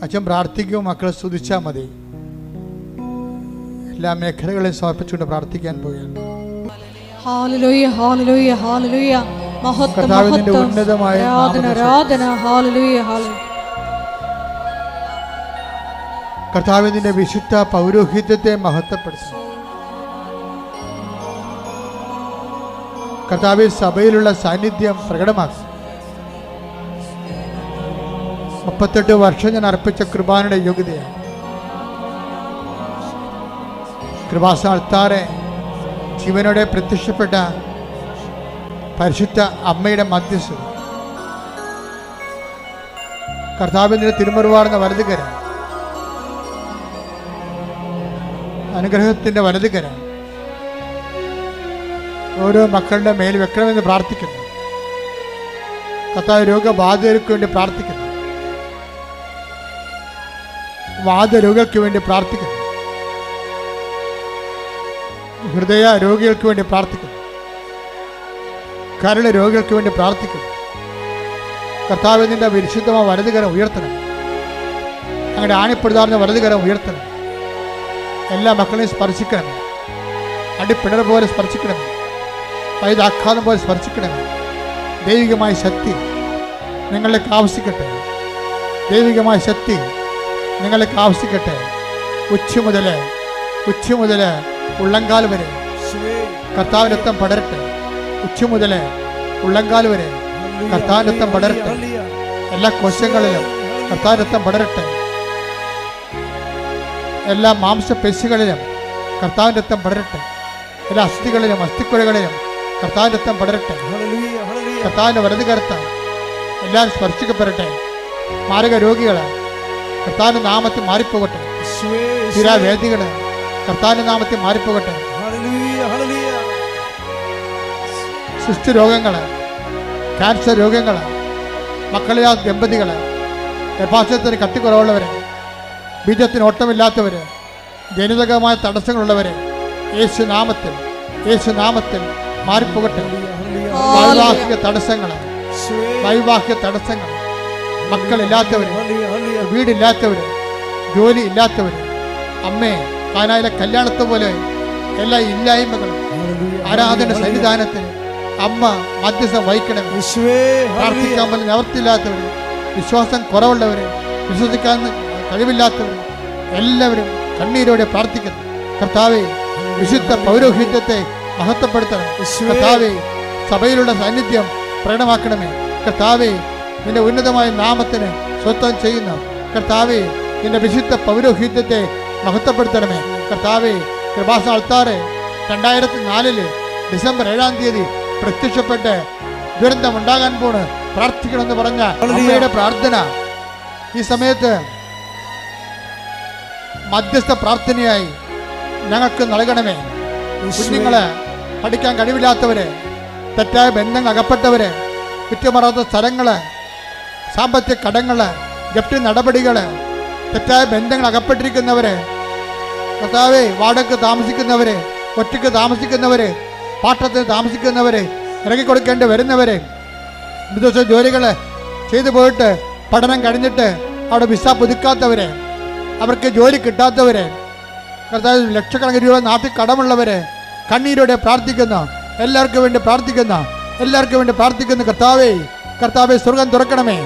അച്ഛൻ പ്രാർത്ഥിക്കും, മക്കളെ സ്തുതിച്ചാൽ മതി. എല്ലാ മേഖലകളെയും സമർപ്പിച്ചുകൊണ്ട് പ്രാർത്ഥിക്കാൻ പോവുകയാണ്. ഹല്ലേലൂയ, ഹല്ലേലൂയ, ഹല്ലേലൂയ. മഹത്വം, കർത്താവിന്റെ മഹത്വം, ഉന്നതമായ ആരാധന, ആരാധന. Hallelujah, hallelujah. കർത്താവിന്റെ വിശുദ്ധ പൗരോഹിത്യത്തെ മഹത്വപ്പെടുത്തും. കർത്താവ് സഭയിലുള്ള സാന്നിധ്യം പ്രകടമാക്കും. 38 വർഷം ഞാൻ അർപ്പിച്ച കൃപാനയുടെ യോഗ്യതയാണ്. കൃപാസ്ഥാനത്താറെ ജീവനോടെ പ്രത്യക്ഷപ്പെട്ട പരിശുദ്ധ അമ്മയുടെ മധ്യസ്ഥത, കർത്താവിന്റെ തിരുമുറിവാർന്ന വലതുകരം, അനുഗ്രഹത്തിന്റെ വലതുകരം ഓരോ മക്കളുടെ മേൽ വെക്കണമെന്ന് പ്രാർത്ഥിക്കുന്നു. കർത്താവ് രോഗബാധിതർക്ക് വേണ്ടി പ്രാർത്ഥിക്കുന്നു. വാദരോഗികൾക്ക് വേണ്ടി പ്രാർത്ഥിക്കുന്നു. ഹൃദയ രോഗികൾക്ക് വേണ്ടി പ്രാർത്ഥിക്കുന്നു. കരൾ രോഗികൾക്ക് വേണ്ടി പ്രാർത്ഥിക്കുന്നു. കർത്താവിന്റെ വിശുദ്ധമായ വലതുകരം ഉയർത്തണം. അങ്ങനെ ആണിപ്പെടുത്താവുന്ന വലതുകരം ഉയർത്തണം. എല്ലാ മക്കളെയും സ്പർശിക്കണമേ. അടിപ്പിണർ പോലെ സ്പർശിക്കണമേ. വൈദാഘാതം പോലെ സ്പർശിക്കണമേ. ദൈവികമായ ശക്തി നിങ്ങളിലേക്ക് ആവശ്യിക്കട്ടെ. ദൈവികമായ ശക്തി നിങ്ങളിലേക്ക് ആവശ്യിക്കട്ടെ. ഉച്ച മുതൽ ഉള്ളങ്കാൽ വരെ കർത്താവിന്റെ രക്തം പടരട്ടെ. ഉച്ച മുതൽ ഉള്ളങ്കാൽ വരെ കർത്താവിന്റെ രക്തം പടരട്ടെ. എല്ലാ കോശങ്ങളിലും കർത്താവിന്റെ രക്തം പടരട്ടെ. എല്ലാ മാംസപേശികളിലും കർത്താവിന്റെ രക്തം പടരട്ടെ. എല്ലാ അസ്ഥികളിലും അസ്ഥിക്കുഴകളിലും കർത്താവിന്റെ രക്തം പടരട്ടെ. കർത്താവിന്റെ വലതുകരത്താൽ എല്ലാവരും സ്പർശിക്കപ്പെടട്ടെ. മാരക രോഗികള് കർത്താവിന്റെ നാമത്തിൽ മാറിപ്പോകട്ടെ. സ്ഥിരാവേദികള് കർത്താവിന്റെ നാമത്തിൽ മാറിപ്പോകട്ടെ. സൃഷ്ടി രോഗങ്ങള്, ക്യാൻസർ രോഗങ്ങള്, മക്കളില്ലാ ദമ്പതികള്, ഗർഭാശയത്തിന് കട്ടിക്കുറവുള്ളവര്, ബീജത്തിന് ഓട്ടമില്ലാത്തവര്, ജനിതകമായ തടസ്സങ്ങളുള്ളവര് യേശു നാമത്തിൽ മാറിപ്പോകട്ടെ. വൈവാഹിക തടസ്സങ്ങൾ, മക്കളില്ലാത്തവര്, വീടില്ലാത്തവര്, ജോലി ഇല്ലാത്തവര്, അമ്മേ കാനായിലെ കല്യാണത്തെ പോലെ എല്ലാ ഇല്ലായ്മകളും ആരാധന സന്നിധാനത്തിന് അമ്മ മധ്യസ്ഥം വഹിക്കണമേ. പ്രാർത്ഥിക്കാൻ പോലും നിവർത്തിയില്ലാത്തവര്, വിശ്വാസം കുറവുള്ളവര്, വിശ്വസിക്കാൻ കഴിവില്ലാത്തവര് എല്ലാവരും കണ്ണീരോടെ പ്രാർത്ഥിക്കുന്നു. കർത്താവേ, വിശുദ്ധ പൗരോഹിത്യത്തെ മഹത്വപ്പെടുത്തണം. കർത്താവേ, സഭയിലുള്ള സാന്നിധ്യം പ്രകടമാക്കണമേ. കർത്താവേ, നിന്റെ ഉന്നതമായ നാമത്തിന് സ്വത്വം ചെയ്യുന്നു. കർത്താവേ, നിന്റെ വിശുദ്ധ പൗരോഹിത്യത്തെ മഹത്വപ്പെടുത്തണമേ. കർത്താവേ, കൃപാസ്ഥാനത്താറെ 2004 ഡിസംബർ 7-ാം തീയതി പ്രത്യക്ഷപ്പെട്ട് ദുരന്തം ഉണ്ടാകാൻ പോണ് പ്രാർത്ഥിക്കണമെന്ന് പറഞ്ഞ അമ്മയുടെ പ്രാർത്ഥന ഈ സമയത്ത് മധ്യസ്ഥ പ്രാർത്ഥനയായി ഞങ്ങൾക്ക് നൽകണമേ. കുഞ്ഞുങ്ങള്, പഠിക്കാൻ കഴിവില്ലാത്തവര്, തെറ്റായ ബന്ധങ്ങൾ അകപ്പെട്ടവര്, കുറ്റമറാത്ത സ്ഥലങ്ങള്, സാമ്പത്തിക കടങ്ങള്, ജപ്തി നടപടികള്, തെറ്റായ ബന്ധങ്ങൾ അകപ്പെട്ടിരിക്കുന്നവര്, കർത്താവേ, വാടകയ്ക്ക് താമസിക്കുന്നവര്, ഒറ്റയ്ക്ക് താമസിക്കുന്നവര്, പാട്ടത്തിന് താമസിക്കുന്നവര്, ഇറങ്ങിക്കൊടുക്കേണ്ടി വരുന്നവര്, വിദേശ ജോലികള് ചെയ്തു പോയിട്ട് പഠനം കഴിഞ്ഞിട്ട് അവിടെ വിസ പുതുക്കാത്തവര്, അവർക്ക് ജോലി കിട്ടാത്തവര്, കർത്താവ് ലക്ഷക്കണക്കിന് രൂപ നാട്ടിൽ കടമുള്ളവര് കണ്ണീരോടെ പ്രാർത്ഥിക്കുന്നു. എല്ലാവർക്കും വേണ്ടി പ്രാർത്ഥിക്കുന്നു. കർത്താവേ, സ്വർഗം തുറക്കണമേ.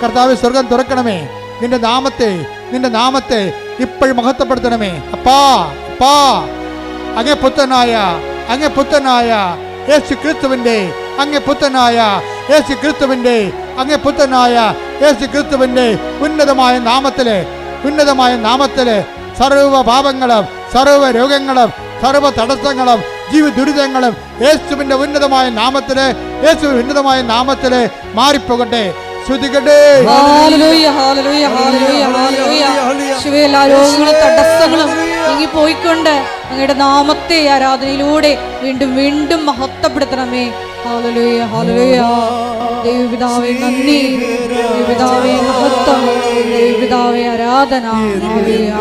കർത്താവേ, സ്വർഗം തുറക്കണമേ. നിന്റെ നാമത്തെ ഇപ്പോഴും മഹത്വപ്പെടുത്തണമേ. അപ്പാ, അങ്ങേ പുത്രനായ യേശു ക്രിസ്തുവിന്റെ ഉന്നതമായ നാമത്തില് സർവ്വ പാപങ്ങളും സർവ്വ രോഗങ്ങളും സർവ്വ തടസ്സങ്ങളും ജീവിത ദുരിതങ്ങളും യേശുവിന്റെ ഉന്നതമായ നാമത്തില് മാറിപ്പോകട്ടെ. ശ്രുതികട്ടെ. ഹല്ലേലൂയ, ഹല്ലേലൂയ, ഹല്ലേലൂയ, ഹല്ലേലൂയ. യേശുവേ, എല്ലാ രോഗങ്ങളും തടസ്സങ്ങളും നീങ്ങിപ്പോയിക്കൊണ്ട് അങ്ങയുടെ നാമത്തെ ആരാധനയിലൂടെ വീണ്ടും വീണ്ടും മഹത്വപ്പെടുത്തണമേ. Hallelujah, hallelujah. ദൈവപിതാവേ നന്ദി, ദൈവപിതാവേ മഹത്വം, ദൈവപിതാവേ ആരാധന. ഹല്ലേലൂയ.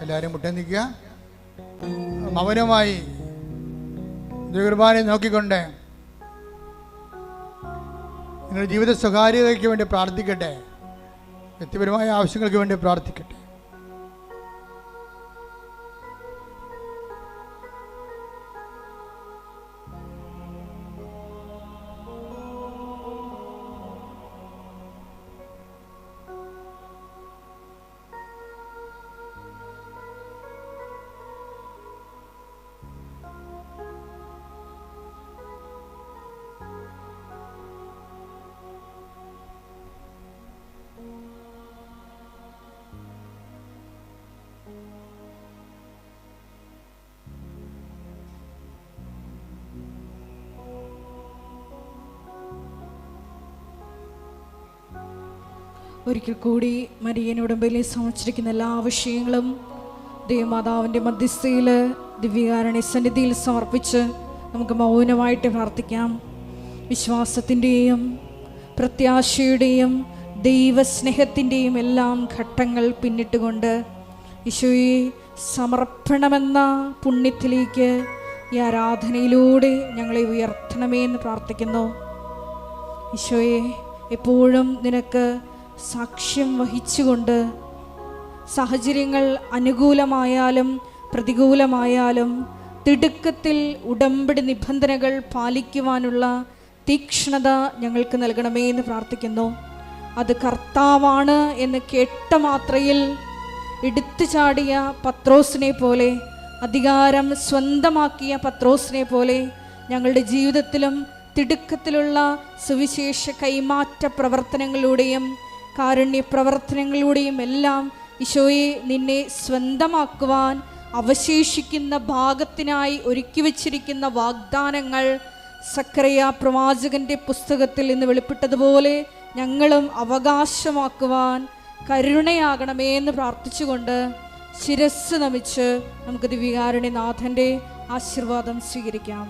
എല്ലാവരും മുട്ടേ നിൽക്കുക. മൗനമായി ദൈവകുർബാനയെ നോക്കിക്കൊണ്ട് നിങ്ങളുടെ ജീവിത സ്വകാര്യതയ്ക്ക് വേണ്ടി പ്രാർത്ഥിക്കട്ടെ. വ്യക്തിപരമായ ആവശ്യങ്ങൾക്ക് വേണ്ടി പ്രാർത്ഥിക്കട്ടെ. ഒരിക്കൽ കൂടി മരിയൻ ഉടമ്പയിലെ സമർപ്പിച്ചിരിക്കുന്ന എല്ലാ വിഷയങ്ങളും ദൈവമാതാവിൻ്റെ മധ്യസ്ഥയിൽ ദിവ്യകാരുണ്യ സന്നിധിയിൽ സമർപ്പിച്ച് നമുക്ക് മൗനമായിട്ട് പ്രാർത്ഥിക്കാം. വിശ്വാസത്തിൻ്റെയും പ്രത്യാശയുടെയും ദൈവസ്നേഹത്തിൻ്റെയും എല്ലാം ഘട്ടങ്ങൾ പിന്നിട്ടുകൊണ്ട് ഈശോയെ സമർപ്പണമെന്ന പുണ്യത്തിലേക്ക് ഈ ആരാധനയിലൂടെ ഞങ്ങളെ ഉയർത്തണമേ എന്ന് പ്രാർത്ഥിക്കുന്നു. ഈശോയെ, എപ്പോഴും നിനക്ക് സാക്ഷ്യം വഹിച്ചുകൊണ്ട് സാഹചര്യങ്ങൾ അനുകൂലമായാലും പ്രതികൂലമായാലും തിടുക്കത്തിൽ ഉടമ്പടി നിബന്ധനകൾ പാലിക്കുവാനുള്ള തീക്ഷ്ണത ഞങ്ങൾക്ക് നൽകണമേ എന്ന് പ്രാർത്ഥിക്കുന്നു. അത് കർത്താവാണ് എന്ന് കേട്ട മാത്രയിൽ എടുത്തു ചാടിയ പത്രോസിനെ പോലെ, അധികാരം സ്വന്തമാക്കിയ പത്രോസിനെ പോലെ ഞങ്ങളുടെ ജീവിതത്തിലും തിടുക്കത്തിലുള്ള സുവിശേഷ കൈമാറ്റ പ്രവർത്തനങ്ങളിലൂടെയും കാരുണ്യ പ്രവർത്തനങ്ങളിലൂടെയും എല്ലാം ഈശോയെ നിന്നെ സ്വന്തമാക്കുവാൻ അവശേഷിക്കുന്ന ഭാഗത്തിനായി ഒരുക്കി വച്ചിരിക്കുന്ന വാഗ്ദാനങ്ങൾ സക്കറിയ പ്രവാചകന്റെ പുസ്തകത്തിൽ നിന്ന് വെളിപ്പെട്ടതുപോലെ ഞങ്ങളും അവകാശമാക്കുവാൻ കരുണയാകണമേ എന്ന് പ്രാർത്ഥിച്ചുകൊണ്ട് ശിരസ്സ് നമിച്ച് നമുക്ക് ദിവ്യകാരുണ്യനാഥൻ്റെ ആശീർവാദം സ്വീകരിക്കാം.